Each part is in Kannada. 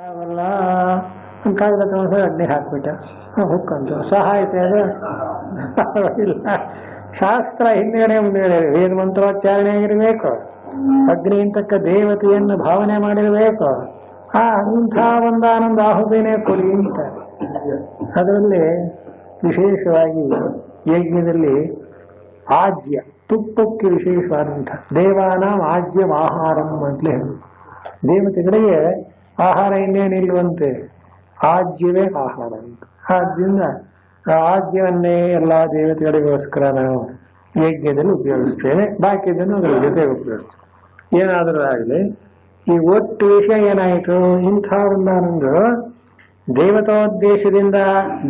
ಅವೆಲ್ಲ ಕಾಗದ ತಗೊಂಡು ಅಗ್ನಿ ಹಾಕ್ಬಿಟ್ಟ ಹುಕ್ಕಂತು ಸಹಾಯತೆ ಅದು ಇಲ್ಲ. ಶಾಸ್ತ್ರ ಹಿಂದ್ಗಡೆ ಮುಂದ್ಗಡೆ ವೇದ ಮಂತ್ರೋಚ್ಚಾರಣೆ ಆಗಿರಬೇಕು, ಅಗ್ನಿ ಅಂತಕ್ಕ ದೇವತೆಯನ್ನು ಭಾವನೆ ಮಾಡಿರಬೇಕು. ಇಂಥ ಒಂದಾನೊಂದು ಆಹುತಿನೇ ಕೊಡಿ ಅಂತ. ಅದರಲ್ಲಿ ವಿಶೇಷವಾಗಿ ಯಜ್ಞದಲ್ಲಿ ಆಜ್ಯ ತುಪ್ಪಕ್ಕೆ ವಿಶೇಷವಾದಂಥ ದೇವಾನಾಂ ಆಜ್ಯಂ ಆಹಾರಂ ಅಂತಲೇ ಹೇಳಿ, ದೇವತೆಗಳಿಗೆ ಆಹಾರ ಇನ್ನೇನಿಲ್ವಂತೆ, ಆಜ್ಯವೇ ಆಹಾರ ಅಂತ. ಆದ್ದರಿಂದ ಆಜ್ಯವನ್ನೇ ಎಲ್ಲ ದೇವತೆಗಳಿಗೋಸ್ಕರ ನಾವು ಯಜ್ಞದಲ್ಲಿ ಉಪಯೋಗಿಸ್ತೇವೆ, ಬಾಕಿದ್ದನ್ನು ಅದರ ಜೊತೆ ಉಪಯೋಗಿಸ್ತೇವೆ. ಏನಾದರೂ ಆಗಲಿ, ಈ ಒಟ್ಟು ವಿಷಯ ಏನಾಯಿತು, ಇಂಥ ಒಂದೊಂದು ದೇವತೋದ್ದೇಶದಿಂದ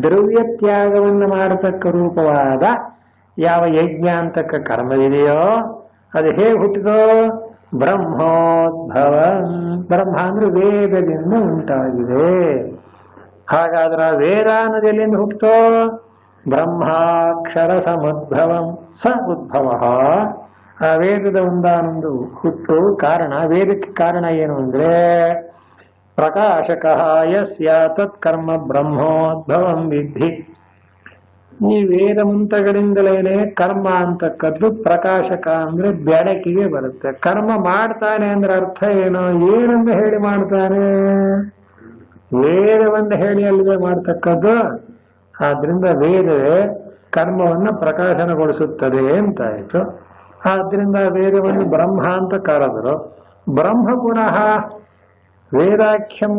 ದ್ರವ್ಯ ತ್ಯಾಗವನ್ನು ಮಾಡತಕ್ಕ ರೂಪವಾದ ಯಾವ ಯಜ್ಞ ಅಂತಕ್ಕ ಕರ್ಮವಿದೆಯೋ ಅದು ಹೇಗೆ ಹುಟ್ಟಿದೋ, ಬ್ರಹ್ಮೋದ್ಭವ. ಬ್ರಹ್ಮ ಅಂದ್ರೆ ವೇದದಿಂದ ಉಂಟಾಗಿದೆ. ಹಾಗಾದ್ರೆ ವೇದ ಅನ್ನೋದು ಎಲ್ಲಿಂದ ಹುಟ್ಟೋ, ಬ್ರಹ್ಮಾಕ್ಷರ ಸಮುದ್ಭವಂ ಸ ಉದ್ಭವ. ಆ ವೇದದ ಒಂದಾನೊಂದು ಹುಟ್ಟು ಕಾರಣ. ವೇದಕ್ಕೆ ಕಾರಣ ಏನು ಅಂದ್ರೆ ಪ್ರಕಾಶಕ ಯಸ್ಯ ತತ್ಕರ್ಮ ಬ್ರಹ್ಮೋದ್ಭವಂ ವಿದ್ಧಿ. ಈ ವೇದ ಮಂತ್ರಗಳಿಂದಲೇ ಕರ್ಮ ಅಂತಕ್ಕದ್ದು ಪ್ರಕಾಶಕ ಅಂದ್ರೆ ಬೆಳಕಿಗೆ ಬರುತ್ತೆ. ಕರ್ಮ ಮಾಡ್ತಾನೆ ಅಂದ್ರೆ ಅರ್ಥ ಏನು, ಏನಂತ ಹೇಳಿ ಮಾಡ್ತಾನೆ, ವೇದವನ್ನು ಹೇಳಿ ಅಲ್ಲಿಗೆ ಮಾಡ್ತಕ್ಕದ್ದು. ಆದ್ರಿಂದ ವೇದವೇ ಕರ್ಮವನ್ನು ಪ್ರಕಾಶನಗೊಳಿಸುತ್ತದೆ ಅಂತಾಯ್ತು. ಆದ್ರಿಂದ ವೇದವನ್ನು ಬ್ರಹ್ಮ ಅಂತ ಕರೆದರು. ಬ್ರಹ್ಮ ಪುನಃ ವೇದಾಖ್ಯಂ,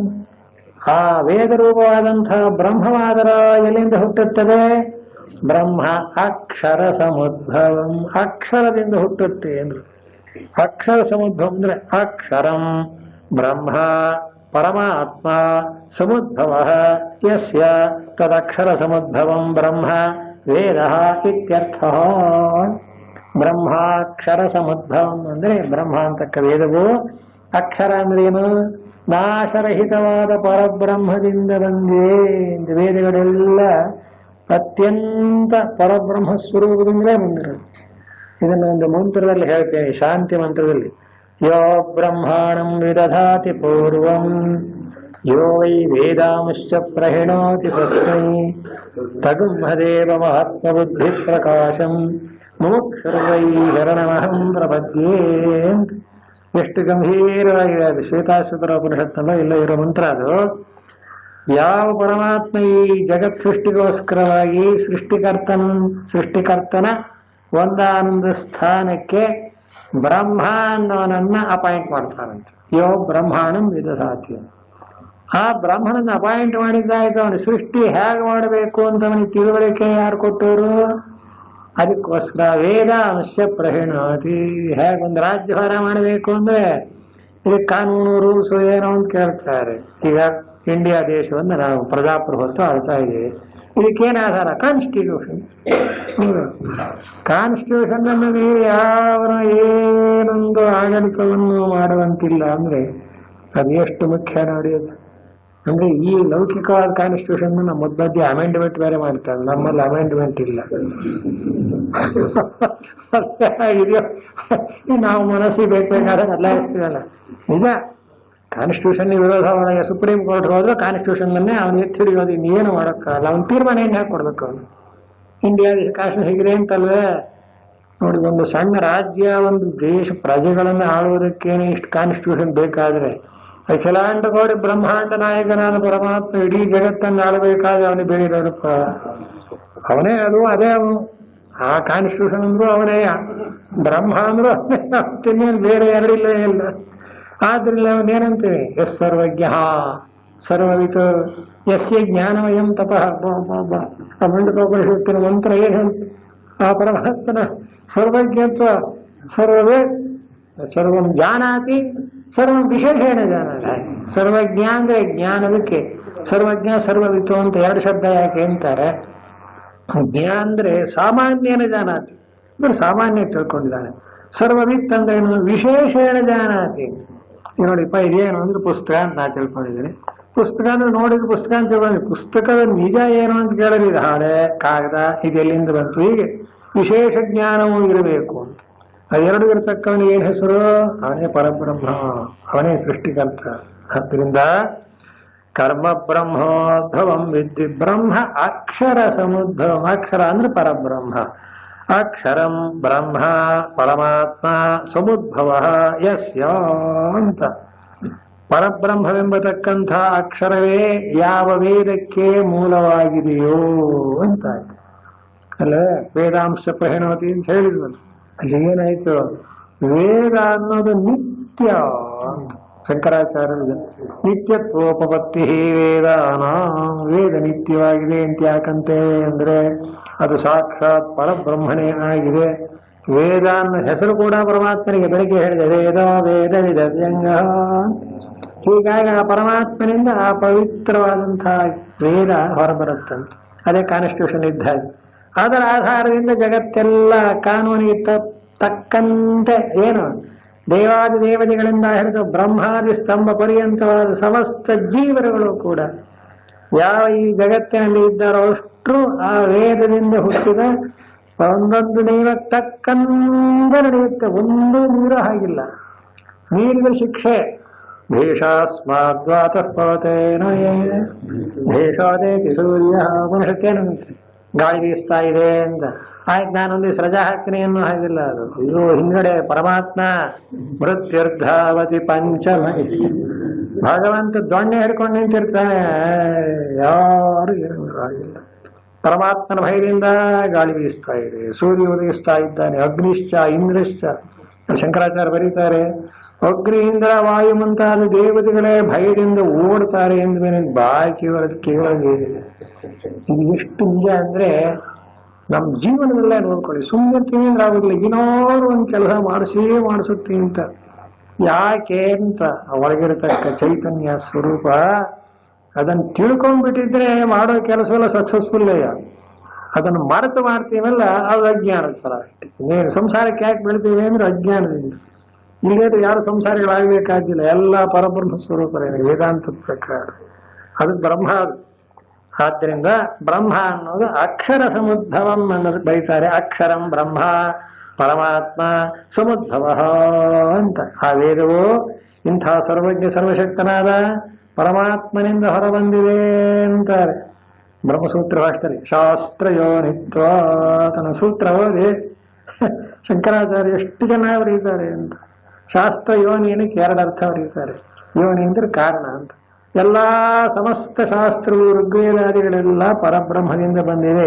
ಆ ವೇದ ರೂಪವಾದಂತಹ ಬ್ರಹ್ಮವಾದರ ಎಲ್ಲಿಂದ ಹುಟ್ಟುತ್ತದೆ, ಬ್ರಹ್ಮ ಅಕ್ಷರ ಸಮುದ್ಭವಂ, ಅಕ್ಷರದಿಂದ ಹುಟ್ಟುತ್ತೆ ಅಂದ್ರೆ. ಅಕ್ಷರ ಸಮುದ್ಭವ ಅಂದ್ರೆ ಅಕ್ಷರಂ ಬ್ರಹ್ಮ ಪರಮಾತ್ಮ ಸಮುದ್ಭವ ಯಸ್ಯ ತದಕ್ಷರ ಸಮುದ್ಭವಂ ಬ್ರಹ್ಮ ವೇದ ಇತ್ಯರ್ಥ. ಬ್ರಹ್ಮಾಕ್ಷರ ಸಮುದ್ಭವಂ ಅಂದ್ರೆ ಬ್ರಹ್ಮ ಅಂತಕ್ಕ ವೇದವು, ಅಕ್ಷರ ಅಂದ್ರೆ ಏನು, ನಾಶರಹಿತವಾದ ಪರಬ್ರಹ್ಮದಿಂದ ಬಂದೇ. ವೇದಗಳೆಲ್ಲ ಅತ್ಯಂತ ಪರಬ್ರಹ್ಮ ಸ್ವರೂಪದಿಂದಲೇ ಬಂದಿರೋದು. ಇದನ್ನು ಒಂದು ಮಂತ್ರದಲ್ಲಿ ಹೇಳ್ತೇನೆ, ಶಾಂತಿ ಮಂತ್ರದಲ್ಲಿ. ಯೋ ಬ್ರಹ್ಮಾಣಂ ವಿದಧಾತಿ ಪೂರ್ವಂ ಯೋ ವೈ ವೇದಾಂಶ್ಚ ಪ್ರಹಿಣೋತಿ ತಸ್ಮೈ ತಗುಂಹದೇವ ಮಹಾತ್ಮ ಬುದ್ಧಿ ಪ್ರಕಾಶಂ ಮುಮುಕ್ಷುರ್ವೈ ಶರಣಮಹಂ ಪ್ರಪದ್ಯೇ. ಎಷ್ಟು ಗಂಭೀರವಾಗಿದೆ ಅದು. ಶ್ವೇತಾಶ್ವತರ ಉಪನಿಷತ್ನಲ್ಲ ಇಲ್ಲ ಇರೋ ಮಂತ್ರ ಅದು. ಯಾವ ಪರಮಾತ್ಮ ಈ ಜಗತ್ ಸೃಷ್ಟಿಗೋಸ್ಕರವಾಗಿ ಸೃಷ್ಟಿಕರ್ತನ ಒಂದಾನೊಂದು ಸ್ಥಾನಕ್ಕೆ ಬ್ರಹ್ಮ ಅನ್ನೋನನ್ನ ಅಪಾಯಿಂಟ್ ಮಾಡ್ತಾರಂತೆ. ಯೋ ಬ್ರಹ್ಮಾಣಂ ವಿದಧಾತಿ. ಆ ಬ್ರಹ್ಮನನ್ನ ಅಪಾಯಿಂಟ್ ಮಾಡಿದ್ದಾಯ್ತು. ಅವನು ಸೃಷ್ಟಿ ಹೇಗೆ ಮಾಡಬೇಕು ಅಂತ ಅವನಿಗೆ ತಿಳುವಳಿಕೆ ಯಾರು ಕೊಟ್ಟವರು, ಅದಕ್ಕೋಸ್ಕರ ವೇದ ಅಂಶ ಪ್ರಹಿಣೋತಿ. ಹೇಗೆ ಒಂದು ರಾಜ್ಯಭಾರ ಮಾಡಬೇಕು ಅಂದ್ರೆ ಇದಕ್ಕೆ ಕಾನೂನು ರೂಲ್ಸ್ ಏನೋ ಅಂತ ಕೇಳ್ತಾರೆ. ಈಗ ಇಂಡಿಯಾ ದೇಶವನ್ನು ನಾವು ಪ್ರಜಾಪ್ರಭುತ್ವ ಆಳ್ತಾ ಇದ್ದೀವಿ. ಇದಕ್ಕೇನು ಆಧಾರ, ಕಾನ್ಸ್ಟಿಟ್ಯೂಷನ್. ಕಾನ್ಸ್ಟಿಟ್ಯೂಷನ್ ಅನ್ನೋದು ಯಾವ ಏನೊಂದು ಆಡಳಿತವನ್ನು ಮಾಡುವಂತಿಲ್ಲ ಅಂದ್ರೆ ಅದು ಎಷ್ಟು ಮುಖ್ಯ ನೋಡಿ. ಅಂದ್ರೆ ಈ ಲೌಕಿಕವಾದ ಕಾನ್ಸ್ಟಿಟ್ಯೂಷನ್ ನಮ್ಮ ಮಧ್ಯೆ ಅಮೆಂಡ್ಮೆಂಟ್ ಬೇರೆ ಮಾಡ್ತಾರೆ, ನಮ್ಮಲ್ಲಿ ಅಮೆಂಡ್ಮೆಂಟ್ ಇಲ್ಲ. ಇದೆಯೋ ನಾವು ಮನಸ್ಸಿಗೆ ಬೇಕಾದ್ರೆ ಬದಲಾಯಿಸ್ತೀವಲ್ಲ. ನಿಜ, ಕಾನ್ಸ್ಟಿಟ್ಯೂಷನ್ ವಿರೋಧ ಒಳಗೆ ಸುಪ್ರೀಂ ಕೋರ್ಟ್ ಹೋದ್ರೆ ಕಾನ್ಸ್ಟಿಟ್ಯೂಷನ್ ಅನ್ನೇ ಅವನು ಎತ್ತಿ ಹಿಡಿಯೋದು, ಇನ್ನೇನು ಮಾಡೋಕ್ಕಲ್ಲ. ಅವ್ನು ತೀರ್ಮಾನ ಏನು ಹಾಕಿ ಕೊಡ್ಬೇಕು ಅವನು. ಇಂಡಿಯಾ ಕಾಶ್ಮೀರ ಹೇಗಿದೆ ಅಂತಲ್ವೇ ನೋಡಿ, ಒಂದು ಸಣ್ಣ ರಾಜ್ಯ ಒಂದು ದೇಶ ಪ್ರಜೆಗಳನ್ನು ಆಳುವುದಕ್ಕೇನೆ ಇಷ್ಟು ಕಾನ್ಸ್ಟಿಟ್ಯೂಷನ್ ಬೇಕಾದ್ರೆ, ಅಖಿಲಾಂಡ ಕೋಟಿ ಬ್ರಹ್ಮಾಂಡ ನಾಯಕನಾದ ಪರಮಾತ್ಮ ಇಡೀ ಜಗತ್ತನ್ನು ಆಳಬೇಕಾದ್ರೆ ಅವನಿಗೆ ಬೇಡಿರೋದಪ್ಪ ಅವನೇ. ಅದು ಅದೇ ಅವನು. ಆ ಕಾನ್ಸ್ಟಿಟ್ಯೂಷನ್ ಅಂದ್ರೂ ಅವನೇ, ಬ್ರಹ್ಮ ಅಂದ್ರೂ ಅವನೇ, ಬೇರೆ ಎರಡಿಲ್ಲ ಇಲ್ಲ. ಆದ್ರಿಂದ ಅವನೇನಂತೇವೆ, ಎಸ್ ಸರ್ವಜ್ಞ ಸರ್ವವಿತ್ ಯಸ್ಯ ಜ್ಞಾನಮಯಂ ತಪಃ. ಮಂಡಕೋಪನಿಷತ್ತಿನ ಮಂತ್ರ ಏನು, ಆ ಪರಮಾತ್ಮನ ಸರ್ವಜ್ಞತ್ವ, ಸರ್ವವೇ ಸರ್ವಂ ಜಾನಾತಿ ಸರ್ವಂ ವಿಶೇಷೇಣ ಜಾನಾತಿ. ಸರ್ವಜ್ಞ ಅಂದ್ರೆ ಜ್ಞಾನದಕ್ಕೆ, ಸರ್ವಜ್ಞ ಸರ್ವವಿತ್ತು ಅಂತ ಎರಡು ಶಬ್ದ ಯಾಕೆ ಅಂತಾರೆ. ಜ್ಞ ಅಂದ್ರೆ ಸಾಮಾನ್ಯನ ಜಾನಾತಿ ಅಂದ್ರೆ ಸಾಮಾನ್ಯ ತಿಳ್ಕೊಂಡಿದ್ದಾನೆ. ಸರ್ವವಿತ್ ಅಂದ್ರೆ ಏನು, ವಿಶೇಷೇಣ ಜಾನಾತಿ. ನೋಡಿಪ್ಪ ಇದೇನು ಅಂದ್ರೆ ಪುಸ್ತಕ ಅಂತ ನಾ ತಿಳ್ಕೊಂಡಿದ್ದೀನಿ. ಪುಸ್ತಕ ಅಂದ್ರೆ ನೋಡಿದ್ರೆ ಪುಸ್ತಕ ಅಂತ ತಿಳ್ಕೊಂಡಿದ್ದೀನಿ. ಪುಸ್ತಕದ ನಿಜ ಏನು ಅಂತ ಕೇಳಿದ್ರೆ ಹಾಳೆ ಕಾಗದ ಇದೆಲ್ಲಿಂದ ಬಂತು. ಹೀಗೆ ವಿಶೇಷ ಜ್ಞಾನವೂ ಇರಬೇಕು ಅಂತ. ಎರಡು ಇರತಕ್ಕವನಿಗೆ ಏನು ಹೆಸರು, ಅವನೇ ಪರಬ್ರಹ್ಮ, ಅವನೇ ಸೃಷ್ಟಿಕರ್ತ. ಆದ್ದರಿಂದ ಕರ್ಮ ಬ್ರಹ್ಮೋದ್ಭವಂ ವಿದ್ಧಿ. ಬ್ರಹ್ಮ ಅಕ್ಷರ ಸಮುದ್ಭವಂ. ಅಕ್ಷರ ಅಂದ್ರೆ ಪರಬ್ರಹ್ಮ. ಅಕ್ಷರಂ ಬ್ರಹ್ಮ ಪರಮಾತ್ಮ ಸಮುದ್ಭವ ಯಸ್ಯ ಅಂತ. ಪರಬ್ರಹ್ಮವೆಂಬತಕ್ಕಂಥ ಅಕ್ಷರವೇ ಯಾವ ವೇದಕ್ಕೆ ಮೂಲವಾಗಿದೆಯೋ ಅಂತ ಆಯ್ತು ಅಲ್ಲ. ವೇದಾಂಶ ಪ್ರಹಿಣೋತಿ ಅಂತ ಹೇಳಿದ್ವಲ್ಲ, ಅಲ್ಲಿ ಏನಾಯ್ತು? ವೇದ ಅನ್ನೋದು ನಿತ್ಯ. ಶಂಕರಾಚಾರ್ಯರು ನಿತ್ಯತ್ವೋಪಪತ್ತಿ ವೇದಾನ, ವೇದ ನಿತ್ಯವಾಗಿದೆ ಅಂತ ಯಾಕಂತೆ ಅಂದ್ರೆ ಅದು ಸಾಕ್ಷಾತ್ ಪರಬ್ರಹ್ಮನೇ ಆಗಿದೆ. ವೇದ ಅನ್ನೋ ಹೆಸರು ಕೂಡ ಪರಮಾತ್ಮನಿಗೆ ಬೆಳಿಗ್ಗೆ ಹೇಳಿದೆ, ವೇದ ವೇದ ವಿದವ್ಯಂಗ. ಹೀಗಾಗಿ ಆ ಪರಮಾತ್ಮನಿಂದ ಆ ಪವಿತ್ರವಾದಂತಹ ವೇದ ಹೊರಬರುತ್ತಂತೆ. ಅದೇ ಕಾನ್ಸ್ಟಿಟ್ಯೂಷನ್ ಇದ್ದ ಹಾಗೆ. ಅದರ ಆಧಾರದಿಂದ ಜಗತ್ತೆಲ್ಲ ಕಾನೂನಿಗೆ ತಕ್ಕಂತೆ ಏನು ದೇವಾದಿ ದೇವತೆಗಳಿಂದ ಹಿಡಿದು ಬ್ರಹ್ಮಾದಿ ಸ್ತಂಭ ಪರ್ಯಂತವಾದ ಸಮಸ್ತ ಜೀವರುಗಳು ಕೂಡ ಯಾವ ಈ ಜಗತ್ತಿನಲ್ಲಿ ಇದ್ದಾರೋ ಅಷ್ಟು ಆ ವೇದದಿಂದ ಹುಟ್ಟಿದ ಒಂದೊಂದು ದೈವಕ್ಕೆ ತಕ್ಕಂತೆ ನಡೆಯುತ್ತೆ. ಒಂದು ನೀರು ಹಾಗಿಲ್ಲ. ನೀರಿನ ಶಿಕ್ಷೆ ಭೇಷಾಸ್ಮಾದ್ವಾತಃ ಪವತೇನ ಭೇಷಾದೇತಿ ಸೂರ್ಯ. ಮನುಷ್ಯಕ್ಕೇನಂತೆ ಗಾಳಿ ಬೀಸ್ತಾ ಇದೆ ಅಂತ ಆಯ್ತು ನಾನೊಂದು ರಜಾ ಹಾಕ್ತೀನಿ ಅನ್ನೋ ಹಾಗಿಲ್ಲ. ಅದು ಇದು ಹಿಂಗಡೆ ಪರಮಾತ್ಮ ಮೃತ್ಯುರ್ಧಾವತಿ ಪಂಚಮ. ಭಗವಂತ ದೊಣ್ಣೆ ಹಿಡ್ಕೊಂಡು ನಿಂತಿರ್ತಾನೆ, ಯಾರು ಏನು ಆಗಿಲ್ಲ. ಪರಮಾತ್ಮನ ಭಯದಿಂದ ಗಾಳಿ ಬೀಸ್ತಾ ಇದೆ, ಸೂರ್ಯ ಉದಯಿಸ್ತಾ ಇದ್ದಾನೆ, ಅಗ್ನಿಶ್ಚ ಇಂದ್ರಶ್ಚ. ಶಂಕರಾಚಾರ್ಯ ಬರೀತಾರೆ, ಅಗ್ನಿ ಇಂದ್ರ ವಾಯು ಮುಂತಾದ ದೇವತೆಗಳೇ ಭಯದಿಂದ ಓಡ್ತಾರೆ ಎಂದ್ಮೇಲೆ ಬಾಕಿ ಕೇವಲ ಏನಿದೆ. ಇದು ಎಷ್ಟು ನಿಜ ಅಂದ್ರೆ ನಮ್ಮ ಜೀವನದಲ್ಲೇ ನೋಡ್ಕೊಳ್ಳಿ. ಸುಮ್ಮನೆ ಅಂದ್ರೆ ಆಗುದಿಲ್ಲ, ಏನಾದ್ರು ಒಂದು ಕೆಲಸ ಮಾಡಿಸುತ್ತೆ ಅಂತ. ಯಾಕೆ ಅಂತ ಒಳಗಿರತಕ್ಕ ಚೈತನ್ಯ ಸ್ವರೂಪ ಅದನ್ನು ತಿಳ್ಕೊಂಡ್ಬಿಟ್ಟಿದ್ರೆ ಮಾಡೋ ಕೆಲಸವೆಲ್ಲ ಸಕ್ಸಸ್ಫುಲ್. ಅದನ್ನು ಮರೆತು ಮಾಡ್ತೀವಲ್ಲ ಅದು ಅಜ್ಞಾನದ ಫಲ ಅಷ್ಟೇ. ನೀನು ಸಂಸಾರಕ್ಕೆ ಯಾಕೆ ಬೆಳಿತೀವಿ ಅಂದ್ರೆ ಅಜ್ಞಾನದಿಂದ. ಇಲ್ಲೇದ್ರೆ ಯಾರು ಸಂಸಾರಿಗಳಾಗಬೇಕಾಗಿಲ್ಲ, ಎಲ್ಲ ಪರಬ್ರಹ್ಮ ಸ್ವರೂಪರೇ ವೇದಾಂತದ ಪ್ರಕಾರ. ಅದು ಬ್ರಹ್ಮ. ಆದ್ದರಿಂದ ಬ್ರಹ್ಮ ಅನ್ನೋದು ಅಕ್ಷರ ಸಮುದ್ಭವಂ ಅನ್ನೋದು ಬರೀತಾರೆ. ಅಕ್ಷರಂ ಬ್ರಹ್ಮ ಪರಮಾತ್ಮ ಸಮುದ್ಭವ ಅಂತ. ಆ ವೇದವು ಇಂಥ ಸರ್ವಜ್ಞ ಸರ್ವಶಕ್ತನಾದ ಪರಮಾತ್ಮನಿಂದ ಹೊರಬಂದಿದೆ ಅಂತಾರೆ ಬ್ರಹ್ಮಸೂತ್ರ ಭಾಷೆಯಲ್ಲಿ. ಶಾಸ್ತ್ರ ಯೋನಿತ್ವ ತನ್ನ ಸೂತ್ರ ಓದಿ ಶಂಕರಾಚಾರ್ಯ ಎಷ್ಟು ಚೆನ್ನಾಗಿ ಬರೀತಾರೆ ಅಂತ. ಶಾಸ್ತ್ರ ಯೋನಿ ಏನಕ್ಕೆ ಎರಡು ಅರ್ಥ ಬರೀತಾರೆ. ಯೋನಿ ಅಂದ್ರೆ ಕಾರಣ ಅಂತ. ಎಲ್ಲಾ ಸಮಸ್ತ ಶಾಸ್ತ್ರಗಳು ಋಗ್ವೇದಾದಿಗಳೆಲ್ಲ ಪರಬ್ರಹ್ಮದಿಂದ ಬಂದಿದೆ.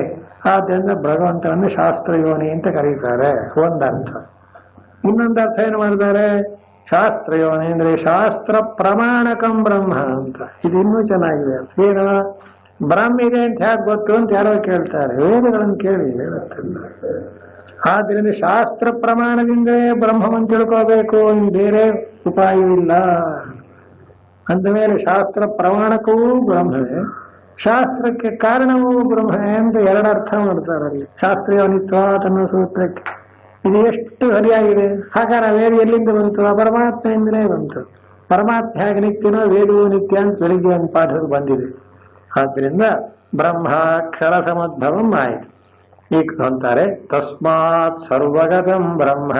ಆದ್ದರಿಂದ ಭಗವಂತನನ್ನು ಶಾಸ್ತ್ರ ಯೋನಿ ಅಂತ ಕರೀತಾರೆ ಒಂದರ್ಥ. ಇನ್ನೊಂದು ಅರ್ಥ ಏನು ಮಾಡಿದ್ದಾರೆ? ಶಾಸ್ತ್ರ ಯೋನಿ ಅಂದ್ರೆ ಶಾಸ್ತ್ರ ಪ್ರಮಾಣಕಂ ಬ್ರಹ್ಮ ಅಂತ. ಇದು ಇನ್ನೂ ಚೆನ್ನಾಗಿದೆ. ಏನು ಬ್ರಹ್ಮ ಇದೆ ಅಂತ ಯಾಕೆ ಗೊತ್ತು ಅಂತ ಯಾರೋ ಕೇಳ್ತಾರೆ. ವೇದಗಳನ್ನು ಕೇಳಿ ಹೇಳುತ್ತಿಲ್ಲ. ಆದ್ದರಿಂದ ಶಾಸ್ತ್ರ ಪ್ರಮಾಣದಿಂದಲೇ ಬ್ರಹ್ಮವನ್ನು ತಿಳ್ಕೋಬೇಕು, ಇನ್ನು ಬೇರೆ ಉಪಾಯವಿಲ್ಲ. ಅಂದ ಮೇಲೆ ಶಾಸ್ತ್ರ ಪ್ರಮಾಣಕವೂ ಬ್ರಹ್ಮವೇ, ಶಾಸ್ತ್ರಕ್ಕೆ ಕಾರಣವೂ ಬ್ರಹ್ಮವೇ ಅಂತ ಎರಡು ಅರ್ಥ ಮಾಡ್ತಾರಲ್ಲಿ ಶಾಸ್ತ್ರೀಯನಿತ್ವ ತನ್ನ ಸೂತ್ರಕ್ಕೆ. ಇದು ಎಷ್ಟು ಸರಿಯಾಗಿದೆ. ಹಾಗಾದ್ರೆ ವೇದ ಎಲ್ಲಿಂದ ಬಂತು? ಆ ಪರಮಾತ್ಮೆಯಿಂದಲೇ ಬಂತು. ಪರಮಾತ್ಮ ಹೇಗೆ ನಿತ್ಯನೋ ವೇದವೂ ನಿತ್ಯ ಅಂತ ಬೆಳಿಗ್ಗೆ ಒಂದು ಪಾಠವು ಬಂದಿದೆ. ಆದ್ದರಿಂದ ಬ್ರಹ್ಮಾಕ್ಷರ ಸಮದ್ಭವಂ ಆಯಿತು. ಈಗ ಅಂತಾರೆ ತಸ್ಮಾತ್ ಸರ್ವಗತಂ ಬ್ರಹ್ಮ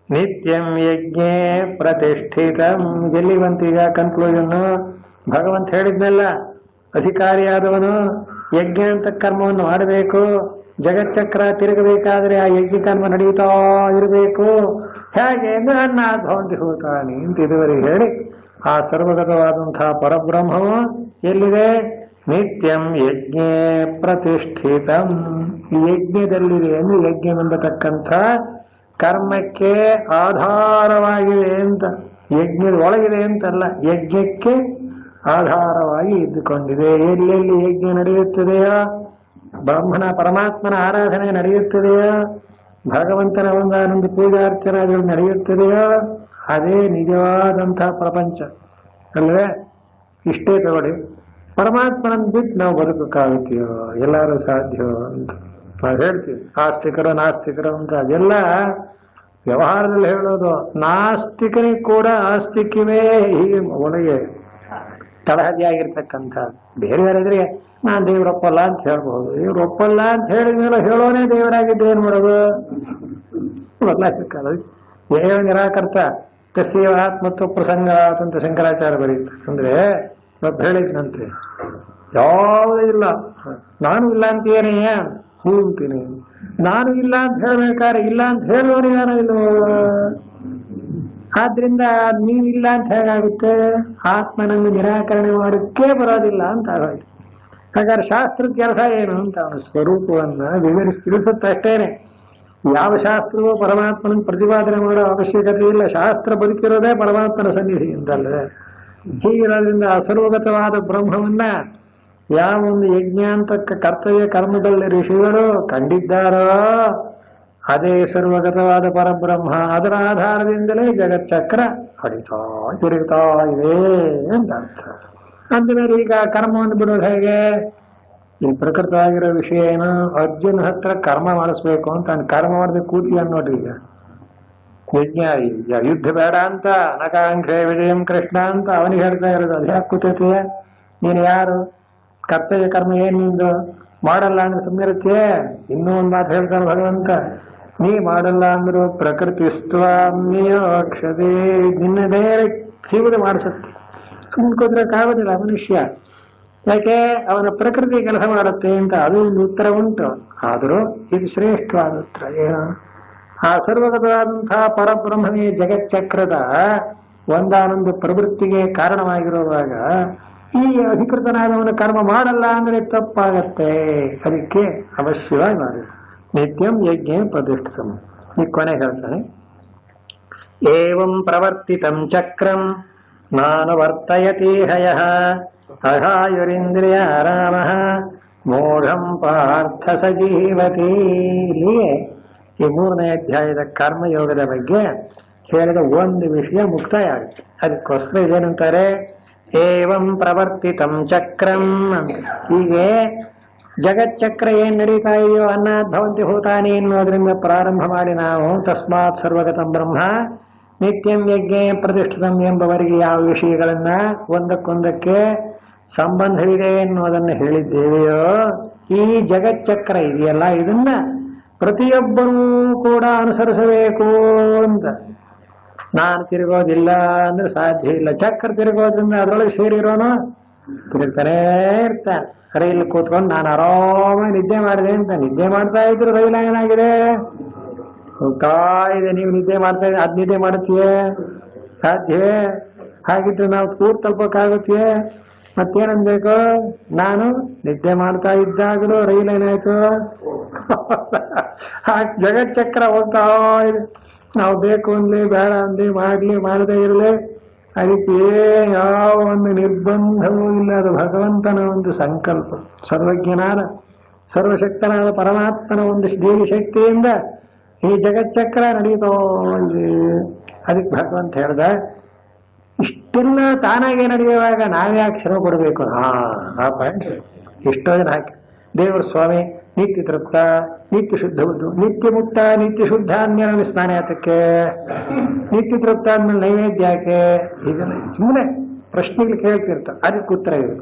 ನಿತ್ಯಂ ಯಜ್ಞೇ ಪ್ರತಿಷ್ಠಿತಂ. ಎಲ್ಲಿ ಬಂತೀಗ ಕನ್ಕ್ಲೂಷನ್? ಭಗವಂತ ಹೇಳಿದ್ನಲ್ಲ, ಅಧಿಕಾರಿಯಾದವನು ಯಜ್ಞ ಅಂತ ಕರ್ಮವನ್ನು ಮಾಡಬೇಕು. ಜಗಚ್ಚಕ್ರ ತಿರುಗಬೇಕಾದ್ರೆ ಆ ಯಜ್ಞ ಕರ್ಮ ನಡೀತಾ ಇರಬೇಕು. ಹೇಗೆ ಅಂದ್ರೆ ಅನ್ನಾದ್ಭವಂತಿ ಹೋತಾನೆ ಅಂತ ಇದುವರೆಗೆ ಹೇಳಿ ಆ ಸರ್ವಗತವಾದಂತಹ ಪರಬ್ರಹ್ಮವು ಎಲ್ಲಿದೆ? ನಿತ್ಯಂ ಯಜ್ಞೇ ಪ್ರತಿಷ್ಠಿತಂ. ಯಜ್ಞದಲ್ಲಿದೆ ಅಂದ್ರೆ ಯಜ್ಞವೆಂಬತಕ್ಕಂಥ ಕರ್ಮಕ್ಕೆ ಆಧಾರವಾಗಿದೆ ಅಂತ. ಯಜ್ಞದ ಒಳಗಿದೆ ಅಂತಲ್ಲ, ಯಜ್ಞಕ್ಕೆ ಆಧಾರವಾಗಿ ಇದ್ದುಕೊಂಡಿದೆ. ಎಲ್ಲೆಲ್ಲಿ ಯಜ್ಞ ನಡೆಯುತ್ತದೆಯೋ, ಬ್ರಹ್ಮನ ಪರಮಾತ್ಮನ ಆರಾಧನೆ ನಡೆಯುತ್ತದೆಯೋ, ಭಗವಂತನ ಒಂದಾನೊಂದು ಪೂಜಾರ್ಚನೆಗಳು ನಡೆಯುತ್ತದೆಯೋ, ಅದೇ ನಿಜವಾದಂತಹ ಪ್ರಪಂಚ ಅಲ್ವೇ? ಇಷ್ಟೇ ತಗೊಳ್ಳಿ. ಪರಮಾತ್ಮನನ್ನು ಬಿಟ್ಟು ನಾವು ಬದುಕಕ್ಕಾಗುತ್ತೀಯೋ? ಎಲ್ಲರೂ ಸಾಧ್ಯವೋ ಅಂತ ನಾವು ಹೇಳ್ತೀವಿ. ಆಸ್ತಿಕರು ನಾಸ್ತಿಕರು ಅಂತ ಅದೆಲ್ಲ ವ್ಯವಹಾರದಲ್ಲಿ ಹೇಳೋದು. ನಾಸ್ತಿಕನಿಗೆ ಕೂಡ ಆಸ್ತಿಕವೇ ಹೀಗೆ ಒಳಗೆ ತಳಹದಿಯಾಗಿರ್ತಕ್ಕಂಥದ್ದು. ಬೇರೆ ಬೇರೆದ್ರೆ ನಾನು ದೇವರೊಪ್ಪಲ್ಲ ಅಂತ ಹೇಳ್ಬಹುದು. ಇವ್ರೊಪ್ಪಲ್ಲ ಅಂತ ಹೇಳಿದ್ಮೇಲೆ ಹೇಳೋನೇ ದೇವರಾಗಿದ್ದು ಏನ್ ಮಾಡೋದು? ಬದಲಾ ಸಿಕ್ಕಲ್ಲ. ದೇವ ನಿರಾಕರ್ತ ತಸ್ಯವ ಆತ್ಮತ್ವ ಪ್ರಸಂಗ ಅಂತ ಶಂಕರಾಚಾರ್ಯ ಬರೀತಾರೆ. ಅಂದ್ರೆ ಒಬ್ಬ ಹೇಳಿದ್ನಂತೆ, ಯಾವುದೂ ಇಲ್ಲ, ನಾನು ಇಲ್ಲ ಅಂತೀನೇಯ, ಹೂ ಅಂತೀನಿ. ನಾನು ಇಲ್ಲ ಅಂತ ಹೇಳ್ಬೇಕಾದ್ರೆ ಇಲ್ಲ ಅಂತ ಹೇಳೋರು ಯಾರೋ ಇಲ್ವೋ, ಆದ್ರಿಂದ ನೀವಿಲ್ಲ ಅಂತ ಹೇಗಾಗುತ್ತೆ, ಆತ್ಮನನ್ನು ನಿರಾಕರಣೆ ಮಾಡೋಕ್ಕೆ ಬರೋದಿಲ್ಲ ಅಂತ ಆಗೋಯ್ತು. ಹಾಗಾದ್ರೆ ಶಾಸ್ತ್ರದ ಕೆಲಸ ಏನು ಅಂತ ಅವನ ಸ್ವರೂಪವನ್ನ ವಿವರಿಸಿ ತಿಳಿಸುತ್ತಷ್ಟೇನೆ. ಯಾವ ಶಾಸ್ತ್ರವೂ ಪರಮಾತ್ಮನ ಪ್ರತಿಪಾದನೆ ಮಾಡೋ ಅವಶ್ಯಕತೆ ಇಲ್ಲ. ಶಾಸ್ತ್ರ ಬದುಕಿರೋದೇ ಪರಮಾತ್ಮನ ಸನ್ನಿಧಿ ಅಂತಲ್ಲದೆ. ಹೀಗಿರೋದ್ರಿಂದ ಅಸರ್ವಗತವಾದ ಬ್ರಹ್ಮವನ್ನ ಯಾವ ಒಂದು ಯಜ್ಞಾಂತಕ್ಕ ಕರ್ತವ್ಯ ಕರ್ಮದಲ್ಲಿ ಋಷಿಗಳು ಕಂಡಿದ್ದಾರೋ ಅದೇ ಸರ್ವಗತವಾದ ಪರಬ್ರಹ್ಮ. ಅದರ ಆಧಾರದಿಂದಲೇ ಜಗಚ್ಚಕ್ರ ಹರಿತಾ ತಿರುಗ್ತಾ ಇದೆ ಅಂತ ಅರ್ಥ. ಅಂದಮೇಲೆ ಈಗ ಕರ್ಮವನ್ನು ಬಿಡೋದು ಹೇಗೆ? ಈ ಪ್ರಕೃತವಾಗಿರೋ ವಿಷಯ ಏನು? ಅರ್ಜುನ ಹತ್ರ ಕರ್ಮ ಮಾಡಿಸ್ಬೇಕು ಅಂತ ಕರ್ಮ ಮಾಡಿದ ಕೂತಿ ಅನ್ನೋದು. ಈಗ ಯಜ್ಞ, ಯುದ್ಧ ಬೇಡ ಅಂತ ನಕಾಂಕ್ಷೆ ವಿಜಯಂ ಕೃಷ್ಣ ಅಂತ ಅವನಿಗೆ ಹೇಳ್ತಾ ಇರೋದು. ಅದು ಯಾಕೆ ಕೂತೈತಿಯ? ನೀನು ಯಾರು? ಕರ್ತವ್ಯ ಕರ್ಮ ಏನ್ ನಿಂದು? ಮಾಡಲ್ಲ ಅಂದ್ರೆ ಸುಮ್ಮನೆ ಇರುತ್ತೆ. ಇನ್ನೂ ಒಂದು ಮಾತು ಹೇಳ್ತಾನೆ ಭಗವಂತ, ನೀ ಮಾಡಲ್ಲ ಅಂದ್ರು ಪ್ರಕೃತಿ ಸ್ವಾಮ್ಯೋಕ್ಷತೆ, ನಿನ್ನದೇ ಜೀವನ ಮಾಡಿಸುತ್ತೆ. ಸುಮ್ಮನೆ ಕೂತ್ರಕ್ಕಾಗೋದಿಲ್ಲ ಮನುಷ್ಯ. ಯಾಕೆ? ಅವನ ಪ್ರಕೃತಿ ಕೆಲಸ ಮಾಡುತ್ತೆ ಅಂತ ಅದು ಒಂದು ಉತ್ತರ ಉಂಟು. ಆದರೂ ಇದು ಶ್ರೇಷ್ಠವಾದ ಉತ್ತರ ಏನು? ಆ ಸರ್ವಗತವಾದಂತಹ ಪರಬ್ರಹ್ಮವೇ ಜಗಚ್ಚಕ್ರದ ಒಂದಾನೊಂದು ಪ್ರವೃತ್ತಿಗೆ ಕಾರಣವಾಗಿರುವಾಗ ಈ ಅಧಿಕೃತನಾದವನ ಕರ್ಮ ಮಾಡಲ್ಲ ಅಂದ್ರೆ ತಪ್ಪಾಗತ್ತೆ. ಅದಕ್ಕೆ ಅವಶ್ಯವಾಗಿ ಮಾಡಿ ನಿತ್ಯಂ ಯಜ್ಞ ಪ್ರತಿಷ್ಠಿತಂ. ಈ ಕೊನೆ ಹೇಳ್ತಾನೆ, ಏವಂ ಪ್ರವರ್ತಿತಂ ಚಕ್ರಂ ನಾನು ವರ್ತಯತಿ ಹಯಃ ಅಹಾಯುರಿಂದ್ರಿಯ ರಾಮಃ ಮೋಢಂ ಪಾರ್ಥ ಸಜೀವತಿ. ಇಲ್ಲಿಯೇ ಈ 3ನೇ ಅಧ್ಯಾಯದ ಕರ್ಮಯೋಗದ ಬಗ್ಗೆ ಹೇಳಿದ ಒಂದು ವಿಷಯ ಮುಕ್ತಾಯ ಆಗುತ್ತೆ. ಅದಕ್ಕೋಸ್ಕರ ಇದೇನಂತಾರೆ, ಏವಂ ಪ್ರವರ್ತಿತಂ ಚಕ್ರಂ ಅಂತ. ಹೀಗೆ ಜಗಚ್ಚಕ್ರ ಏನ್ ನಡೀತಾ ಇದೆಯೋ ಅನ್ನಾತ್ ಭವಂತಿ ಭೂತಾನಿ ಅನ್ನೋದ್ರಿಂದ ಪ್ರಾರಂಭ ಮಾಡಿ ನಾವು ತಸ್ಮಾತ್ ಸರ್ವಗತಂ ಬ್ರಹ್ಮ ನಿತ್ಯಂ ಯಜ್ಞ ಪ್ರತಿಷ್ಠಿತಂ ಎಂಬವರೆಗೆ ಯಾವ ವಿಷಯಗಳನ್ನ ಒಂದಕ್ಕೊಂದಕ್ಕೆ ಸಂಬಂಧವಿದೆ ಎನ್ನುವುದನ್ನು ಹೇಳಿದ್ದೇವೆಯೋ, ಈ ಜಗಚ್ಚಕ್ರ ಇದೆಯಲ್ಲ, ಇದನ್ನ ಪ್ರತಿಯೊಬ್ಬರೂ ಕೂಡ ಅನುಸರಿಸಬೇಕು ಅಂತ. ನಾನು ತಿರುಗೋದಿಲ್ಲ ಅಂದ್ರೆ ಸಾಧ್ಯ ಇಲ್ಲ. ಚಕ್ರ ತಿರುಗೋದ್ರಿಂದ ಅದರೊಳಗೆ ಸೇರಿರೋನು ತಿರುಗ್ತಾನೇ ಇರ್ತಾನೆ. ರೈಲ್ ಕೂತ್ಕೊಂಡು ನಾನು ಆರಾಮಾಗಿ ನಿದ್ದೆ ಮಾಡಿದೆ ಅಂತ ನಿದ್ದೆ ಮಾಡ್ತಾ ಇದ್ರು ರೈಲ್ ಏನಾಗಿದೆ? ಹೋಗ್ತಾ ಇದೆ. ನೀವು ನಿದ್ದೆ ಮಾಡ್ತಾ ಇದ್ರೆ ಅದ್ ನಿದ್ದೆ ಮಾಡುತ್ತೀಯೇ? ಸಾಧ್ಯವೇ? ಹಾಗಿದ್ರೆ ನಾವು ಕೂರ್ ತಲುಪಕ್ಕಾಗುತ್ತೆಯೇ? ಮತ್ತೇನನ್ಬೇಕು? ನಾನು ನಿದ್ದೆ ಮಾಡ್ತಾ ಇದ್ದಾಗಲೂ ರೈಲ್ ಏನಾಯ್ತು? ಜಗಚ್ಚಕ್ರ ಹೋಗ್ತಾ ಇದೆ. ನಾವು ಬೇಕು ಅಂದ್ಲಿ ಬೇಡ ಅಂದ್ಲಿ ಮಾಡ್ಲಿ ಮಾಡದೇ ಇರಲಿ ಅದಕ್ಕೆ ಯಾವ ಒಂದು ನಿರ್ಬಂಧವೂ ಇಲ್ಲ. ಅದು ಭಗವಂತನ ಒಂದು ಸಂಕಲ್ಪ. ಸರ್ವಜ್ಞನಾದ ಸರ್ವಶಕ್ತನಾದ ಪರಮಾತ್ಮನ ಒಂದು ದೇವಿ ಶಕ್ತಿಯಿಂದ ಈ ಜಗಚ್ಚಕ್ರ ನಡೀತೋ ಇದೆ. ಅದಕ್ಕೆ ಭಗವಂತ ಹೇಳ್ದ, ಇಷ್ಟೆಲ್ಲ ತಾನಾಗೆ ನಡೆಯುವಾಗ ನಾವ್ಯಾಕೆ ಶ್ರಮ ಕೊಡಬೇಕು? ಆ ಪಾಯಿಂಟ್ಸ್ ಎಷ್ಟೋ ಜನ ಹಾಕಿ ದೇವರ ಸ್ವಾಮಿ ನಿತ್ಯ ತೃಪ್ತ, ನಿತ್ಯ ಶುದ್ಧ ಬುದ್ಧು, ನಿತ್ಯ ಮುಕ್ತ, ನಿತ್ಯ ಶುದ್ಧ ಅಂದ್ಮೇಲೆ ಸ್ನಾನ ಯಾತಕ್ಕೆ? ನಿತ್ಯ ತೃಪ್ತ ಅಂದ್ಮೇಲೆ ನೈವೇದ್ಯ ಯಾಕೆ? ಇದೆಲ್ಲ ಸುಮ್ಮನೆ ಪ್ರಶ್ನೆಗಳು ಕೇಳ್ತಿರ್ತಾರೆ. ಅದಕ್ಕೆ ಉತ್ತರ ಇದೆ.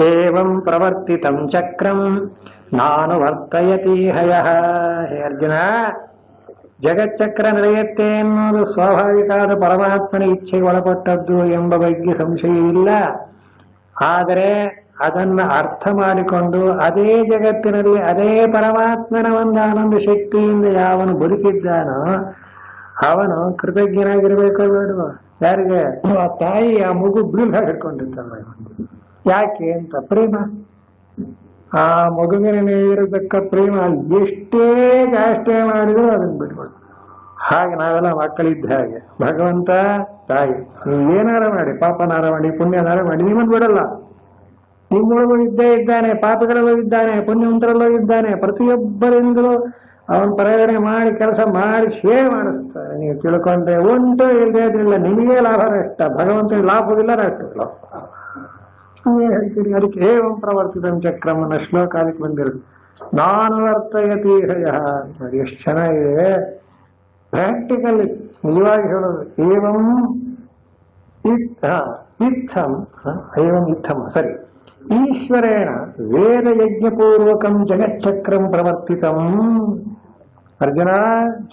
ಏವಂ ಪ್ರವರ್ತಿತಂ ಚಕ್ರಂ ನಾನು ವರ್ತಯತಿ ಹಯಃ. ಹೇ ಅರ್ಜುನ, ಜಗಚ್ಚಕ್ರ ನಡೆಯುತ್ತೆ ಎನ್ನುವುದು ಸ್ವಾಭಾವಿಕವಾದ ಪರಮಾತ್ಮನ ಇಚ್ಛೆಗೆ ಒಳಪಟ್ಟದ್ದು ಎಂಬ ಬಗ್ಗೆ ಸಂಶಯ ಇಲ್ಲ. ಆದರೆ ಅದನ್ನ ಅರ್ಥ ಮಾಡಿಕೊಂಡು ಅದೇ ಜಗತ್ತಿನಲ್ಲಿ ಅದೇ ಪರಮಾತ್ಮನ ಒಂದು ಆನಂದ ಶಕ್ತಿಯಿಂದ ಯಾವನು ಬದುಕಿದ್ದಾನೋ ಅವನು ಕೃತಜ್ಞನಾಗಿರ್ಬೇಕೋ ಬೇಡವೋ? ಯಾರಿಗೆ? ಆ ತಾಯಿ ಆ ಮಗು ಬೀಳಾಗಿ ಹಿಡ್ಕೊಂಡಿರ್ತಾನೆ. ಯಾಕೆ ಅಂತ ಪ್ರೇಮ. ಆ ಮಗುವಿನ ಇರತಕ್ಕ ಪ್ರೇಮ ಎಷ್ಟೇ ಜಾಸ್ತಿ ಮಾಡಿದ್ರು ಅದನ್ನು ಬಿಟ್ಕೊಡ್ತಾರೆ. ಹಾಗೆ ನಾವೆಲ್ಲ ಮಕ್ಕಳಿದ್ದ ಹಾಗೆ ಭಗವಂತ ತಾಯಿ ನೀವೇನಾರ ಮಾಡಿ, ಪಾಪನಾರ ಮಾಡಿ, ಪುಣ್ಯನಾರ ಮಾಡಿ, ನಿಮ್ಮನ್ನು ಬಿಡಲ್ಲ. ನಿಮ್ಮೊಳಗೂ ಇದ್ದೇ ಇದ್ದಾನೆ, ಪಾಪಗಳಲ್ಲೂ ಇದ್ದಾನೆ, ಪುಣ್ಯವಂತರಲ್ಲೂ ಇದ್ದಾನೆ. ಪ್ರತಿಯೊಬ್ಬರಿಂದಲೂ ಅವನು ಪ್ರೇರಣೆ ಮಾಡಿ ಕೆಲಸ ಮಾಡಿ ಸೇವೆ ಮಾಡಿಸ್ತಾರೆ. ನೀವು ತಿಳ್ಕೊಂಡ್ರೆ ಉಂಟು, ಇಲ್ಲದಿಲ್ಲ, ನಿಮಗೆ ಲಾಭ ನಷ್ಟ, ಭಗವಂತನಿಗೆ ಲಾಭವಿಲ್ಲ ನಷ್ಟ. ಹೇಳ್ತೀನಿ. ಅದಕ್ಕೆ ಏವಂ ಪ್ರವರ್ತಿತಂ ಚಕ್ರಂ ಅನ್ನೋ ಶ್ಲೋಕ ಅದಕ್ಕೆ ಬಂದಿರೋದು. ನಾನು ವರ್ತಯತಿ ಹಯಃ. ನೋಡಿ ಎಷ್ಟು ಚೆನ್ನಾಗಿದೆ ಪ್ರಾಕ್ಟಿಕಲ್ ನಿಜವಾಗಿ ಹೇಳೋದು. ಏವಂ ಇತ್ತಂ ಏವಂ ಇತ್ತಂ ಸರಿ ಈಶ್ವರೇಣ ವೇದ ಯಜ್ಞಪೂರ್ವಕಂ ಜಗಚ್ಚಕ್ರಂ ಪ್ರವರ್ತಿತಂ. ಅರ್ಜುನ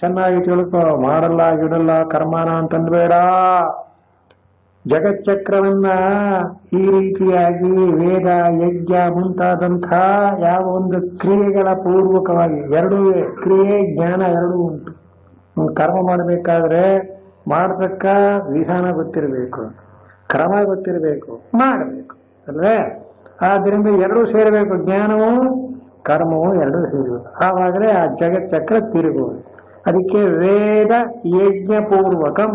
ಚೆನ್ನಾಗಿ ತಿಳ್ಕೊ, ಮಾಡಲ್ಲ ಗಿಡಲ್ಲ ಕರ್ಮಾನ ಅಂತಂದ್ಬೇಡ. ಜಗಚ್ಚಕ್ರವನ್ನ ಈ ರೀತಿಯಾಗಿ ವೇದ ಯಜ್ಞ ಮುಂತಾದಂಥ ಯಾವ ಒಂದು ಕ್ರಿಯೆಗಳ ಪೂರ್ವಕವಾಗಿ ಎರಡೂ ಕ್ರಿಯೆ ಜ್ಞಾನ ಎರಡೂ ಉಂಟು. ಕರ್ಮ ಮಾಡಬೇಕಾದ್ರೆ ಮಾಡತಕ್ಕ ವಿಧಾನ ಗೊತ್ತಿರಬೇಕು, ಕ್ರಮ ಗೊತ್ತಿರಬೇಕು, ಮಾಡಬೇಕು ಅಲ್ವೇ. ಆದ್ದರಿಂದ ಎರಡೂ ಸೇರಬೇಕು, ಜ್ಞಾನವೂ ಕರ್ಮವೂ ಎರಡೂ ಸೇರಬೇಕು. ಆವಾಗಲೇ ಆ ಜಗಚ್ಚಕ್ರ ತಿರುಗುವುದು. ಅದಕ್ಕೆ ವೇದ ಯಜ್ಞ ಪೂರ್ವಕಂ.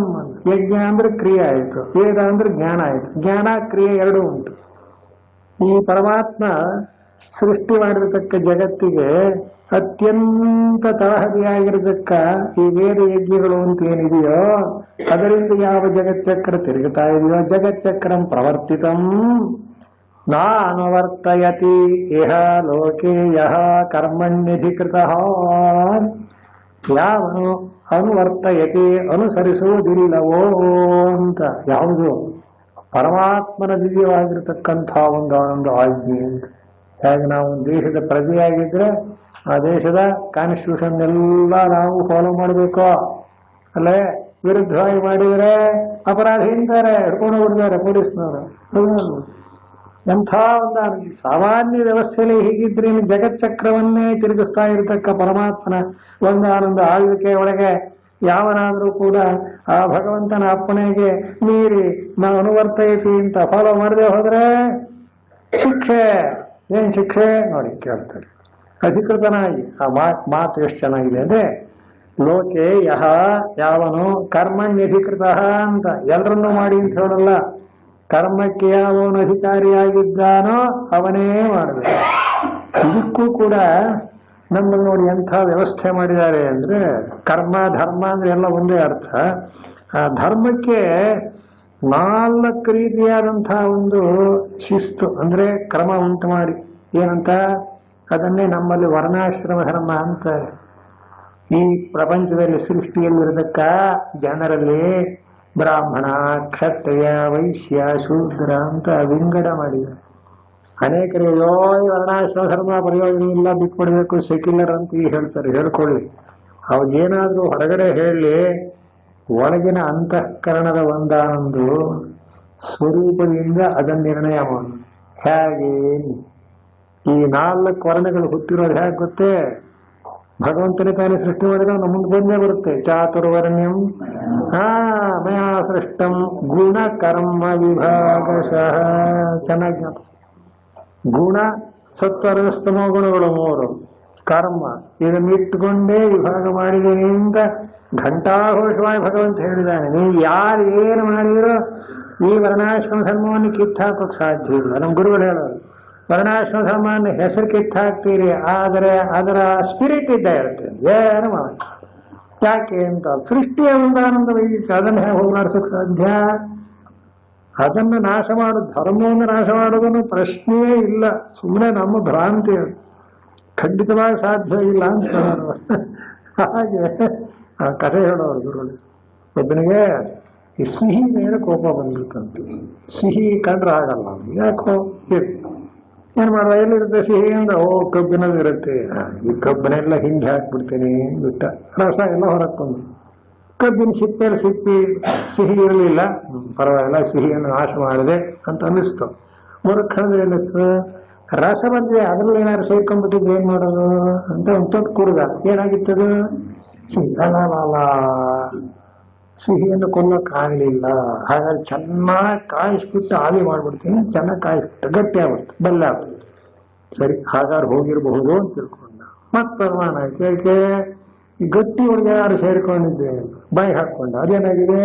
ಯಜ್ಞ ಅಂದ್ರೆ ಕ್ರಿಯೆ ಆಯಿತು, ವೇದ ಅಂದ್ರೆ ಜ್ಞಾನ ಆಯಿತು. ಜ್ಞಾನ ಕ್ರಿಯೆ ಎರಡೂ ಉಂಟು. ಈ ಪರಮಾತ್ಮ ಸೃಷ್ಟಿ ಮಾಡಿರತಕ್ಕ ಜಗತ್ತಿಗೆ ಅತ್ಯಂತ ತಳಹದಿಯಾಗಿರತಕ್ಕ ಈ ವೇದ ಯಜ್ಞಗಳು ಅಂತ ಏನಿದೆಯೋ ಅದರಿಂದ ಯಾವ ಜಗಚ್ಚಕ್ರ ತಿರುಗುತ್ತಾ ಇದೆಯೋ ಜಗಚ್ಚಕ್ರಂ ಪ್ರವರ್ತಿತಂ ನಾನುವರ್ತಯತಿ ಇಹ ಲೋಕೆ ಯಹ ಕರ್ಮಣ್ಯಧಿಕೃತಃ. ಯಾವನು ಅನುವರ್ತಯತಿ ಅನುಸರಿಸುವುದಿಲ್ಲವೋ ಅಂತ ಯಾವುದು ಪರಮಾತ್ಮನ ದಿವ್ಯವಾಗಿರತಕ್ಕಂಥ ಒಂದು ಆಜ್ಞೆ ಅಂತ. ಹೇಗೆ ನಾವು ದೇಶದ ಪ್ರಜೆಯಾಗಿದ್ರೆ ಆ ದೇಶದ ಕಾನ್ಸ್ಟಿಟ್ಯೂಷನ್ ಎಲ್ಲ ನಾವು ಫಾಲೋ ಮಾಡಬೇಕು ಅಲ್ಲೇ. ವಿರುದ್ಧವಾಗಿ ಮಾಡಿದರೆ ಅಪರಾಧಿ ಅಂತಾರೆ, ಹಿಡ್ಕೊಂಡು ಬಿಡ್ತಾರೆ ಪೊಲೀಸ್ನವರು. ಎಂಥ ಒಂದು ಸಾಮಾನ್ಯ ವ್ಯವಸ್ಥೆಯಲ್ಲಿ ಹೀಗಿದ್ರೆ ಜಗಚ್ಚಕ್ರವನ್ನೇ ತಿರುಗಿಸ್ತಾ ಇರತಕ್ಕ ಪರಮಾತ್ಮನ ಒಂದಾನೊಂದು ಆಳ್ವಿಕೆ ಒಳಗೆ ಯಾವನಾದರೂ ಕೂಡ ಆ ಭಗವಂತನ ಅಪ್ಪಣೆಗೆ ಮೀರಿ ನಾವು ಅನುವರ್ತೈತಿ ಅಂತ ಫಾಲೋ ಮಾಡದೆ ಹೋದ್ರೆ ಶಿಕ್ಷೆ. ಏನ್ ಶಿಕ್ಷೆ ನೋಡಿ ಕೇಳ್ತಾರೆ. ಅಧಿಕೃತನಾಗಿ ಆ ಮಾತು ಎಷ್ಟು ಚೆನ್ನಾಗಿದೆ ಅಂದ್ರೆ ಲೋಕೆ ಯಹ ಯಾವನು ಕರ್ಮಣ್ಯಧಿಕೃತ ಅಂತ ಎಲ್ಲರನ್ನೂ ಮಾಡಿ ಅಂತ ಹೇಳಲ್ಲ. ಕರ್ಮಕ್ಕೆ ಯಾವನು ಅಧಿಕಾರಿಯಾಗಿದ್ದಾನೋ ಅವನೇ ಮಾಡಬೇಕು. ಇದಕ್ಕೂ ಕೂಡ ನಮ್ಮಲ್ಲಿ ನೋಡಿ ಎಂಥ ವ್ಯವಸ್ಥೆ ಮಾಡಿದ್ದಾರೆ ಅಂದ್ರೆ ಕರ್ಮ ಧರ್ಮ ಅಂದ್ರೆ ಎಲ್ಲ ಒಂದೇ ಅರ್ಥ. ಆ ಧರ್ಮಕ್ಕೆ 4 ರೀತಿಯಾದಂತಹ ಒಂದು ಶಿಸ್ತು ಅಂದ್ರೆ ಕ್ರಮ ಉಂಟು ಮಾಡಿ ಏನಂತ ಅದನ್ನೇ ನಮ್ಮಲ್ಲಿ ವರ್ಣಾಶ್ರಮ ಧರ್ಮ ಅಂತಾರೆ. ಈ ಪ್ರಪಂಚದಲ್ಲಿ ಸೃಷ್ಟಿಯಲ್ಲಿರತಕ್ಕ ಜನರಲ್ಲಿ ಬ್ರಾಹ್ಮಣ ಕ್ಷತ್ರಿಯ ವೈಶ್ಯ ಶೂದ್ರ ಅಂತ ವಿಂಗಡ ಮಾಡಿದ್ದಾರೆ. ಅನೇಕರು ವರ್ಣಾಶ್ರಮ ಧರ್ಮ ಪ್ರಯೋಜನ ಇಲ್ಲ, ಬಿಟ್ಕೊಡ್ಬೇಕು, ಸೆಕ್ಯುಲರ್ ಅಂತ ಹೇಳ್ತಾರೆ. ಹೇಳ್ಕೊಳ್ಳಿ, ಅವಾಗೇನಾದ್ರೂ ಹೊರಗಡೆ ಹೇಳಿ ಒಳಗಿನ ಅಂತಃಕರಣದ ಒಂದಾನೊಂದು ಸ್ವರೂಪದಿಂದ ಅದನ್ನ ನಿರ್ಣಯ ಮಾಡು. ಹೇಗೆ ಈ 4 ವರ್ಣಗಳು ಹುಟ್ಟಿರೋದು ಹೇಗೆ ಗೊತ್ತೇ? ಭಗವಂತನೇ ತಾನೇ ಸೃಷ್ಟಿ ಮಾಡಿದ್ರೆ ನಮ್ಮ ಮುಂದೆ ಬಂದೇ ಬರುತ್ತೆ. ಚಾತುರ್ವರ್ಣ್ಯಂ ಮಯಾ ಸೃಷ್ಟಂ ಗುಣ ಕರ್ಮ ವಿಭಾಗಶಃ. ಚೆನ್ನಾಗಿ ಗುಣ ಸತ್ವರಸ್ತಮೋ ಗುಣಗಳು 3 ಕರ್ಮ ಇದನ್ನಿಟ್ಟುಕೊಂಡೇ ವಿಭಾಗ ಮಾಡಿದ್ದೀನಿ ಅಂತ ಘಂಟಾಘೋಷವಾಗಿ ಭಗವಂತ ಹೇಳಿದ್ದಾನೆ. ನೀವು ಯಾರು ಏನು ಮಾಡಿದ್ರು ಈ ವರ್ಣಾಶ್ರಮ ಧರ್ಮವನ್ನು ಕಿತ್ತಾಕೋಕ್ ಸಾಧ್ಯ ಇಲ್ಲ. ನಮ್ಮ ಗುರುಗಳು ಹೇಳೋರು ವರ್ಣಾಶ್ರಮ ಧರ್ಮವನ್ನು ಹೆಸರು ಕಿತ್ತಾಕ್ತೀರಿ, ಆದರೆ ಅದರ ಸ್ಪಿರಿಟ್ ಇದ್ದ ಇರುತ್ತೆ. ಏನು ಮಾಡಿ ಯಾಕೆ ಅಂತ ಸೃಷ್ಟಿಯ ಒಂದಾನಂದ ವೈದಿಕ ಅದನ್ನು ಹೋಗಿ ನಡೆಸೋಕೆ ಸಾಧ್ಯ? ಅದನ್ನು ನಾಶ ಮಾಡೋದು, ಧರ್ಮವನ್ನು ನಾಶ ಮಾಡೋದನ್ನು ಪ್ರಶ್ನೆಯೇ ಇಲ್ಲ. ಸುಮ್ಮನೆ ನಮ್ಮ ಭ್ರಾಂತಿ, ಖಂಡಿತವಾಗಿ ಸಾಧ್ಯ ಇಲ್ಲ ಅಂತ ಹಾಗೆ ಆ ಕಥೆ ಹೇಳೋರು ಗುರುಗಳು. ಒಬ್ಬನಿಗೆ ಈ ಸಿಹಿ ಮೇಲೆ ಕೋಪ ಬಂದಿರ್ತಂತೆ. ಸಿಹಿ ಕಂಡ್ರೆ ಆಗಲ್ಲ, ಯಾಕೋ ಏನ್ ಮಾಡುವ, ಎಲ್ಲಿರುತ್ತೆ ಸಿಹಿ ಅಂದ್ರೆ ಕಬ್ಬಿನಲ್ಲಿ ಇರುತ್ತೆ. ಈ ಕಬ್ಬಿನೆಲ್ಲ ಹಿಂಗೆ ಹಾಕ್ಬಿಡ್ತೇನೆ ಬಿಟ್ಟ, ರಸ ಎಲ್ಲ ಹೊರಗೆ ಬಂದು ಕಬ್ಬಿನ ಸಿಪ್ಪೆಯಲ್ಲಿ ಸಿಹಿ ಇರಲಿಲ್ಲ. ಪರವಾಗಿಲ್ಲ, ಸಿಹಿಯನ್ನು ನಾಶ ಮಾಡಿದೆ ಅಂತ ಅನ್ನಿಸ್ತು. ಮರುಕ್ಷಣದಲ್ಲಿ ಅನ್ನಿಸ್ತು ರಸ ಬಂದಿದೆ, ಅದ್ರಲ್ಲಿ ಏನಾದ್ರು ಸೇರ್ಕೊಂಡ್ಬಿಟ್ಟಿದ್ರೆ ಏನ್ ಮಾಡೋದು ಅಂತ ಒಂದು ತೊಟ್ಟು ಕುಡ್ದ. ಏನಾಗಿತ್ತದು? ಸಿಹಿಯನ್ನು ಕೊಲ್ಲಕ್ಕಾಗಲಿಲ್ಲ. ಹಾಗಾಗಿ ಚೆನ್ನಾಗಿ ಕಾಯಿಸ್ಬಿಟ್ಟು ಆವಿ ಮಾಡ್ಬಿಡ್ತೀನಿ, ಚೆನ್ನಾಗಿ ಕಾಯಿಸ್ಬಿಟ್ಟು ಗಟ್ಟಿ ಆಗ್ಬಿಡ್ತು, ಬೆಲ್ಲ ಆಗ್ಬಿಡ್ತು. ಸರಿ, ಹಾಗಾದ್ರೆ ಹೋಗಿರಬಹುದು ಅಂತ ತಿಳ್ಕೊಂಡ. ಮತ್ತೆ ಅನುಮಾನ ಆಯ್ತು. ಯಾಕೆ ಈ ಗಟ್ಟಿ ಒಳಗೆ ಯಾರು ಸೇರ್ಕೊಂಡಿದ್ದೆ ಬಾಯಿ ಹಾಕೊಂಡ, ಅದೇನಾಗಿದೆ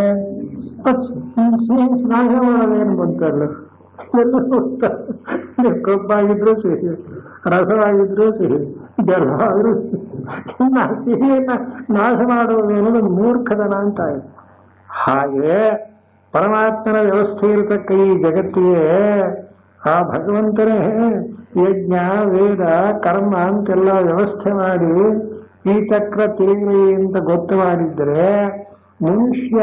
ಸಿಹಿ ನಾಶ ಮಾಡೋದೇನು ಬಂತಲ್ಲ. ಕಬ್ಬಾಗಿದ್ರು ಸಿಹಿ, ರಸವಾಗಿದ್ರು ಸಿಹಿ, ಬೆಲ್ಲವಾದ್ರೂ ಸಿಹಿಯನ್ನ ನಾಶ ಮಾಡುವುದು ಅನ್ನೋದು ಮೂರ್ಖತನ ಅಂತ ಆಯ್ತು. ಹಾಗೆ ಪರಮಾತ್ಮನ ವ್ಯವಸ್ಥೆ ಇರತಕ್ಕ ಈ ಜಗತ್ತಿಗೆ ಆ ಭಗವಂತನೇ ಯಜ್ಞ ವೇದ ಕರ್ಮ ಅಂತೆಲ್ಲ ವ್ಯವಸ್ಥೆ ಮಾಡಿ ಈ ಚಕ್ರ ತಿರುಗಿ ಅಂತ ಗೊತ್ತು ಮಾಡಿದ್ರೆ ಮನುಷ್ಯ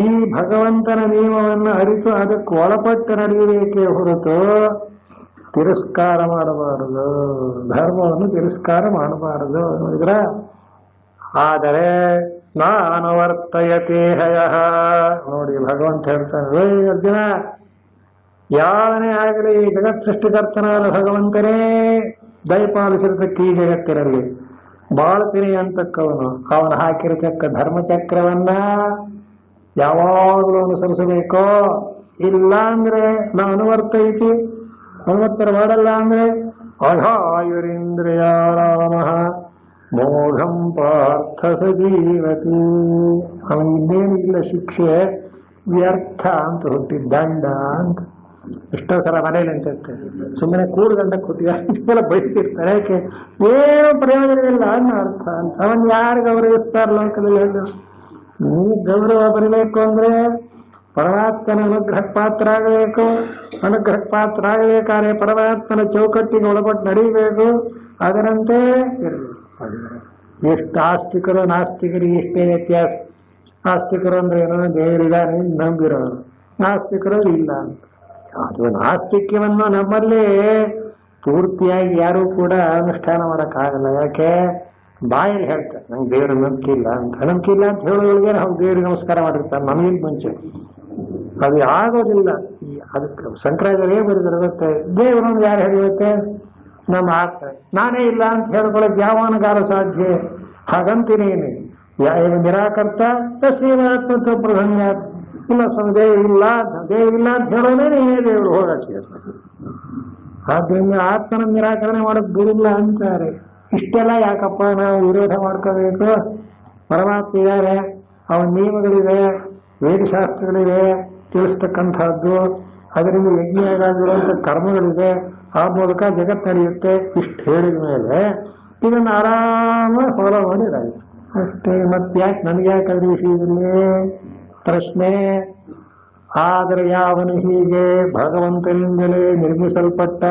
ಈ ಭಗವಂತನ ನಿಯಮವನ್ನು ಅರಿತು ಅದಕ್ಕೆ ಒಳಪಟ್ಟು ನಡೆಯಬೇಕೇ ಹೊರತು ತಿರಸ್ಕಾರ ಮಾಡಬಾರದು, ಧರ್ಮವನ್ನು ತಿರಸ್ಕಾರ ಮಾಡಬಾರದು. ಇದ್ರ ಆದರೆ ನಾನವರ್ತಯತೆ ಹಯಃ. ನೋಡಿ ಭಗವಂತ ಹೇಳ್ತಾನೆ, ಅರ್ಜುನ, ಯಾವನೇ ಆಗಲಿ ಜಗತ್ ಸೃಷ್ಟಿಕರ್ತನಾದ ಭಗವಂತನೇ ದಯಪಾಲಿಸಿರ್ತಕ್ಕ ಈ ಜಗತ್ತಿನಲ್ಲಿ ಬಾಳ್ತೀನಿ ಅಂತಕ್ಕವನು ಅವನು ಹಾಕಿರತಕ್ಕ ಧರ್ಮಚಕ್ರವನ್ನ ಯಾವಾಗಲೂ ಅನುಸರಿಸಬೇಕೋ. ಇಲ್ಲ ಅಂದ್ರೆ ನಾವು ಅನುವರ್ತೈತಿ, ಅನುವರ್ತರ ಮಾಡಲ್ಲ ಅಂದ್ರೆ ಅಘಾಯುರಿಂದ್ರಿಯಾರಾಮ ಮೋಘಂ ಪಾರ್ಥ ಸಜೀವತಿ. ಅವನಿನ್ನೇನು ಇಲ್ಲ, ಶಿಕ್ಷೆ ವ್ಯರ್ಥ ಅಂತ ಹುಟ್ಟಿದ್ದಂಡ ಅಂತ. ಎಷ್ಟೋ ಸಲ ಮನೇಲಿ ಅಂತಿರ್ತಾರೆ, ಸುಮ್ಮನೆ ಕೂಡುಗಂಡ ಕೂತಿಲ್ಲ ಬೈತಿರ್ತಾರೆ, ಯಾಕೆ ಏನು ಪ್ರಯೋಜನವಿಲ್ಲ ಅನ್ನೋ ಅರ್ಥ ಅಂತ. ಅವನ್ ಯಾರು ಗೌರವಿಸ್ತಾರ ಲೋಕದಲ್ಲಿ ಹೇಳಿ? ನೀ ಗೌರವ ಬರಬೇಕು ಅಂದ್ರೆ ಪರಮಾತ್ಮನ ಅನುಗ್ರಹಕ್ಕೆ ಪಾತ್ರ ಆಗಬೇಕು. ಅನುಗ್ರಹಕ್ಕೆ ಪಾತ್ರ ಆಗಬೇಕಾದ್ರೆ ಪರಮಾತ್ಮನ ಚೌಕಟ್ಟಿಗೆ ಒಳಪಟ್ಟು ನಡೀಬೇಕು. ಅದರಂತೆ ಇರಬೇಕು. ಎಷ್ಟು ಆಸ್ತಿಕರು ನಾಸ್ತಿಕರಿಗೆ ಇಷ್ಟೇ ವ್ಯತ್ಯಾಸ. ಆಸ್ತಿಕರು ಅಂದ್ರೆ ಏನೋ ದೇವರಿದ್ದಾನೆ ನಂಬಿರೋರು, ನಾಸ್ತಿಕರು ಇಲ್ಲ ಅಂತ. ಅದು ನಾಸ್ತಿಕ್ಯವನ್ನು ನಮ್ಮಲ್ಲಿ ಪೂರ್ತಿಯಾಗಿ ಯಾರೂ ಕೂಡ ಅನುಷ್ಠಾನ ಮಾಡೋಕ್ಕಾಗಲ್ಲ. ಯಾಕೆ? ಬಾಯಲ್ಲಿ ಹೇಳ್ತಾರೆ ನಂಗೆ ದೇವ್ರ ನಂಬಿಕೆ ಇಲ್ಲ ಅಂತ. ನಂಬಿಕೆ ಇಲ್ಲ ಅಂತ ಹೇಳೋಗಳಿಗೆ ನಾವು ದೇವ್ರಿಗೆ ನಮಸ್ಕಾರ ಮಾಡಿರ್ತಾರೆ ನಮಗಿಂತ ಮುಂಚೆ. ಅದು ಆಗೋದಿಲ್ಲ. ಅದಕ್ಕೆ ಶಂಕರಾಚಾರ್ಯ ಬರೆದಿರೋ ಗೊತ್ತೆ, ದೇವರನ್ನು ಯಾರು ಹೇಳಿರುತ್ತೆ? ನಮ್ಮ ಆತ್ಮ. ನಾನೇ ಇಲ್ಲ ಅಂತ ಹೇಳ್ಕೊಳ್ಳೋಕೆ ಯಾವನಗಾರ ಸಾಧ್ಯ? ಹಾಗಂತೀನೇನು ನಿರಾಕರ್ತ ತಸ್ಯೇನಾತ್ಮತ್ವ ಪ್ರಧಾನ್ಯ. ಇಲ್ಲ ಸ್ವಾಮಿ ದೇವರಿಲ್ಲ ಅಂತ ಹೇಳೋದೇ ನೀನೇ ದೇವರು ಹೋಗಕ್ಕೆ. ಆದ್ರಿಂದ ಆತ್ಮನ ನಿರಾಕರಣೆ ಮಾಡೋಕ್ ಬಿಡಿಲ್ಲ ಅಂತಾರೆ. ಇಷ್ಟೆಲ್ಲ ಯಾಕಪ್ಪ ನಾವು ವಿರೋಧ ಮಾಡ್ಕೋಬೇಕು? ಪರಮಾತ್ಮ ಇದ್ದಾರೆ, ಅವನ ನಿಯಮಗಳಿವೆ, ವೇದಶಾಸ್ತ್ರಗಳಿವೆ ತಿಳಿಸ್ತಕ್ಕಂಥದ್ದು, ಅದರಿಂದ ಯಜ್ಞ ಕರ್ಮಗಳಿವೆ, ಆ ಮೂಲಕ ಜಗತ್ತು ನಡೆಯುತ್ತೆ. ಇಷ್ಟು ಹೇಳಿದ ಮೇಲೆ ಇದನ್ನು ಆರಾಮ ಫಾಲೋ ಮಾಡಿದಾಯ್ತು ಅಷ್ಟೇ. ಮತ್ತ್ಯಾಕೆ ನನಗೆ ಯಾಕೆ ಅದ್ರ ವಿಷಯದಲ್ಲಿ ಪ್ರಶ್ನೆ? ಆದರೆ ಯಾವನು ಹೀಗೆ ಭಗವಂತನಿಂದಲೇ ನಿರ್ಮಿಸಲ್ಪಟ್ಟ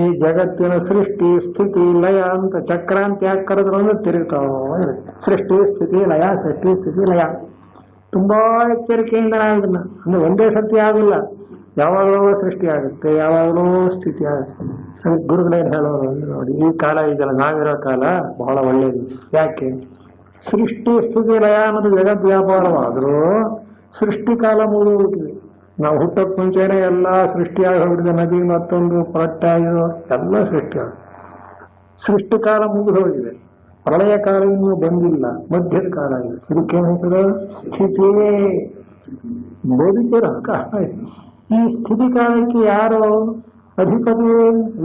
ಈ ಜಗತ್ತಿನ ಸೃಷ್ಟಿ ಸ್ಥಿತಿ ಲಯ ಅಂತ ಚಕ್ರಾಂತಿ ಯಾಕೆ ಕರೆದ್ರು ಅಂದ್ರೆ ತಿರುಗ್ತಾವ ಇರುತ್ತೆ. ಸೃಷ್ಟಿ ಸ್ಥಿತಿ ಲಯ, ಸೃಷ್ಟಿ ಸ್ಥಿತಿ ಲಯ. ತುಂಬಾ ಎಚ್ಚರಿಕೆಯಿಂದ ನಾವು ಇದನ್ನ ಅಂದ್ರೆ ಒಂದೇ ಸತ್ಯ ಆಗಿಲ್ಲ, ಯಾವಾಗಲೂ ಸೃಷ್ಟಿ ಆಗುತ್ತೆ, ಯಾವಾಗಲೂ ಸ್ಥಿತಿ ಆಗುತ್ತೆ. ಅದಕ್ಕೆ ಗುರುಗಳೇನು ಹೇಳೋರು ಅಂದ್ರೆ ನೋಡಿ, ಈ ಕಾಲ ಇದೆಲ್ಲ ನಾವಿರೋ ಕಾಲ ಬಹಳ ಒಳ್ಳೇದು. ಯಾಕೆ? ಸೃಷ್ಟಿ ಸ್ಥಿತಿ ಲಯ ಅನ್ನೋದು ಜಗದ್ ವ್ಯಾಪಾರವಾದರೂ ಸೃಷ್ಟಿ ಕಾಲ ಮುಗಿದೋಗ್ಬಿಟ್ಟಿದೆ. ನಾವು ಹುಟ್ಟೋಕ್ ಮುಂಚೆನೆ ಎಲ್ಲ ಸೃಷ್ಟಿಯಾಗಿ ಹೋಗಿದ್ರೆ, ನದಿ ಮತ್ತೊಂದು ಪಟ್ಟಾಗಿರೋ ಎಲ್ಲ ಸೃಷ್ಟಿಯಾಗ ಸೃಷ್ಟಿ ಕಾಲ ಮುಗಿದು ಹೋಗಿದೆ. ಪ್ರಳಯ ಕಾಲ ಇನ್ನೂ ಬಂದಿಲ್ಲ, ಮಧ್ಯದ ಕಾಲ ಇದೆ. ಇದಕ್ಕೇನು ಹೆಸರು? ಸ್ಥಿತಿಯೇ ಬದುಕಿರೋ ಕಾಲ. ಈ ಸ್ಥಿತಿ ಕಾಲಕ್ಕೆ ಯಾರು ಅಧಿಪತಿ?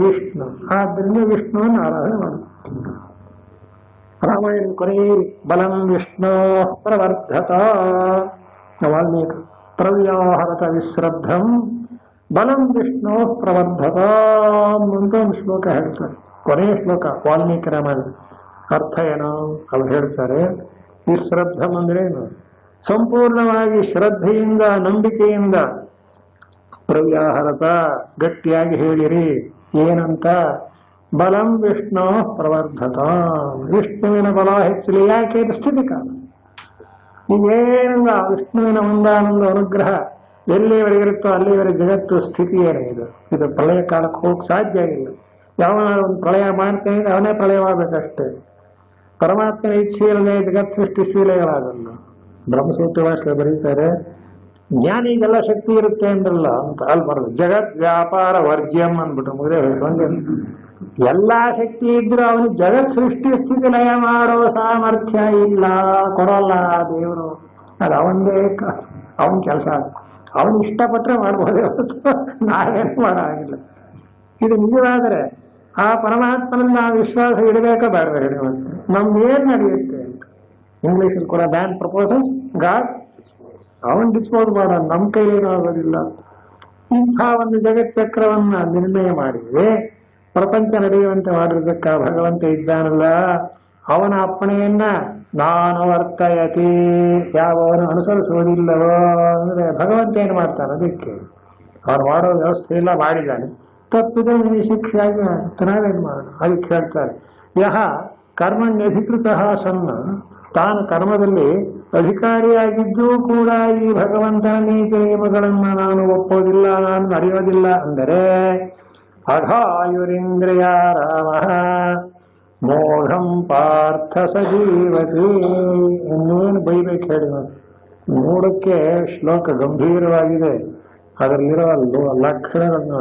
ವಿಷ್ಣು. ಆದ್ದರಿಂದ ವಿಷ್ಣುವನ್ನು ಆರಾಧನೆ ಮಾಡುತ್ತೆ. ರಾಮಾಯಣ ಕೊನೆಯಲ್ಲಿ ಬಲಂ ವಿಷ್ಣು ಪ್ರವರ್ಧತ ವಾಲ್ಮೀಕಿ ಪ್ರವ್ಯಾಹರತ ವಿಶ್ರದ್ಧಂ ಬಲಂ ವಿಷ್ಣು ಪ್ರವರ್ಧತ ಅಂತ ಒಂದು ಶ್ಲೋಕ ಹೇಳ್ತಾರೆ. ಕೊನೆಯ ಶ್ಲೋಕ ವಾಲ್ಮೀಕಿ ರಾಮಾಯಣ. ಅರ್ಥ ಏನೋ ಅವ್ರು ಹೇಳ್ತಾರೆ, ವಿಶ್ರದ್ಧಂ ಅಂದ್ರೇನು? ಸಂಪೂರ್ಣವಾಗಿ ಶ್ರದ್ಧೆಯಿಂದ ನಂಬಿಕೆಯಿಂದ ಪ್ರವ್ಯಾಹರತ ಗಟ್ಟಿಯಾಗಿ ಹೇಳಿರಿ. ಏನಂತ? ಬಲಂ ವಿಷ್ಣು ಪ್ರವರ್ಧತ. ವಿಷ್ಣುವಿನ ಬಲ ಹೆಚ್ಚಲಿ. ಯಾಕೆ? ಇದು ಸ್ಥಿತಿಕಾಲ. ಈಗೇನಿಲ್ಲ, ವಿಷ್ಣುವಿನ ಒಂದಾನೊಂದು ಅನುಗ್ರಹ ಎಲ್ಲಿವರೆಗಿರುತ್ತೋ ಅಲ್ಲಿವರೆಗೆ ಜಗತ್ತು ಸ್ಥಿತಿಯೇನೇ ಇದು. ಇದು ಪ್ರಳಯ ಕಾಲಕ್ಕೆ ಹೋಗಕ್ಕೆ ಸಾಧ್ಯ ಆಗಿಲ್ಲ. ಯಾವನ ಒಂದು ಪ್ರಳಯ ಮಾಡ್ತೇನೆ ಅವನೇ ಪ್ರಳಯವಾಗಬೇಕಷ್ಟೇ. ಪರಮಾತ್ಮನ ಇಚ್ಛೆ ಇಲ್ಲದೆ ಜಗತ್ ಸೃಷ್ಟಿಶೀಲೆಗಳಾಗಲ್ಲ. ಬ್ರಹ್ಮಸೂತ್ರ ಭಾಷೆ ಬರೀತಾರೆ, ಜ್ಞಾನಿಗೆಲ್ಲ ಶಕ್ತಿ ಇರುತ್ತೆ ಅಂದ್ರಲ್ಲ ಅಂತ ಅಲ್ಲಿ ಬರೋದು. ಜಗತ್ ವ್ಯಾಪಾರ ವರ್ಜ್ಯಂ ಅಂದ್ಬಿಟ್ಟು ಮುಗಿದೇ ಒಂದು ಎಲ್ಲಾ ಶಕ್ತಿ ಇದ್ರು ಅವನು ಜಗತ್ ಸೃಷ್ಟಿ ಸ್ಥಿತಿ ಲಯ ಮಾಡೋ ಸಾಮರ್ಥ್ಯ ಇಲ್ಲ, ಕೊಡೋಲ್ಲ ದೇವರು. ಅದು ಅವನದೇ ಅವನ ಕೆಲಸ. ಅವನು ಇಷ್ಟಪಟ್ಟರೆ ಮಾಡ್ಬೋದೇ ಹೊರತು ನಾವೇನು ಮಾಡೋಂಗಿಲ್ಲ. ಇದು ನಿಜವಾದರೆ ಆ ಪರಮಾತ್ಮನಲ್ಲಿ ನಾವು ವಿಶ್ವಾಸ ಇಡಬೇಕೋ ಬೇಡ ಹೇಳುವಂತೆ ನಮ್ಗೇನು ನಡೆಯುತ್ತೆ ಅಂತ. ಇಂಗ್ಲೀಷಲ್ಲಿ ಕೂಡ ಮ್ಯಾನ್ ಪ್ರಪೋಸಸ್ ಗಾಡ್ ಅವನ್ ಡಿಸ್ಪೋಸ್ ಮಾಡೋ, ನಮ್ಮ ಕೈಲೇನೂ ಆಗೋದಿಲ್ಲ. ಇಂಥ ಒಂದು ಜಗತ್ ಚಕ್ರವನ್ನ ನಿರ್ಣಯ ಮಾಡಿದ್ರೆ ಪ್ರಪಂಚ ನಡೆಯುವಂತೆ ಮಾಡಿರ್ಬೇಕ ಭಗವಂತ ಇದ್ದಾನಲ್ಲ, ಅವನ ಅಪ್ಪಣೆಯನ್ನ ನಾನು ವರ್ತಯತಿ ಯಾವನು ಅನುಸರಿಸುವುದಿಲ್ಲವೋ ಅಂದ್ರೆ ಭಗವಂತ ಏನು ಮಾಡ್ತಾನೆ? ಅದಕ್ಕೆ ಅವನು ಮಾಡೋ ವ್ಯವಸ್ಥೆ ಎಲ್ಲ ಮಾಡಿದ್ದಾನೆ. ತಪ್ಪಿದ ಶಿಕ್ಷೆಯಾಗಿ ನಾವೇನು ಮಾಡೋಣ? ಅದಕ್ಕೆ ಹೇಳ್ತಾರೆ, ಯಹ ಕರ್ಮಣ್ಯಧಿಕೃತ ಸನ್ನ, ತಾನು ಕರ್ಮದಲ್ಲಿ ಅಧಿಕಾರಿಯಾಗಿದ್ದೂ ಕೂಡ ಈ ಭಗವಂತನ ನೀತಿ ನಿಯಮಗಳನ್ನು ನಾನು ಒಪ್ಪೋದಿಲ್ಲ, ನಾನು ನಡೆಯೋದಿಲ್ಲ ಅಂದರೆ ಅಘಾಯುರಿಂದ್ರಿಯ ರಾಮ ಮೋಘಂ ಪಾರ್ಥ ಸಜೀವತಿ. ಇನ್ನೇನು ಬೈಬೇಕು ಹೇಳಿ ನಾವು. ನೋಡಕ್ಕೆ ಶ್ಲೋಕ ಗಂಭೀರವಾಗಿದೆ, ಅದರಲ್ಲಿರೋ ಲಕ್ಷಣಗಳನ್ನು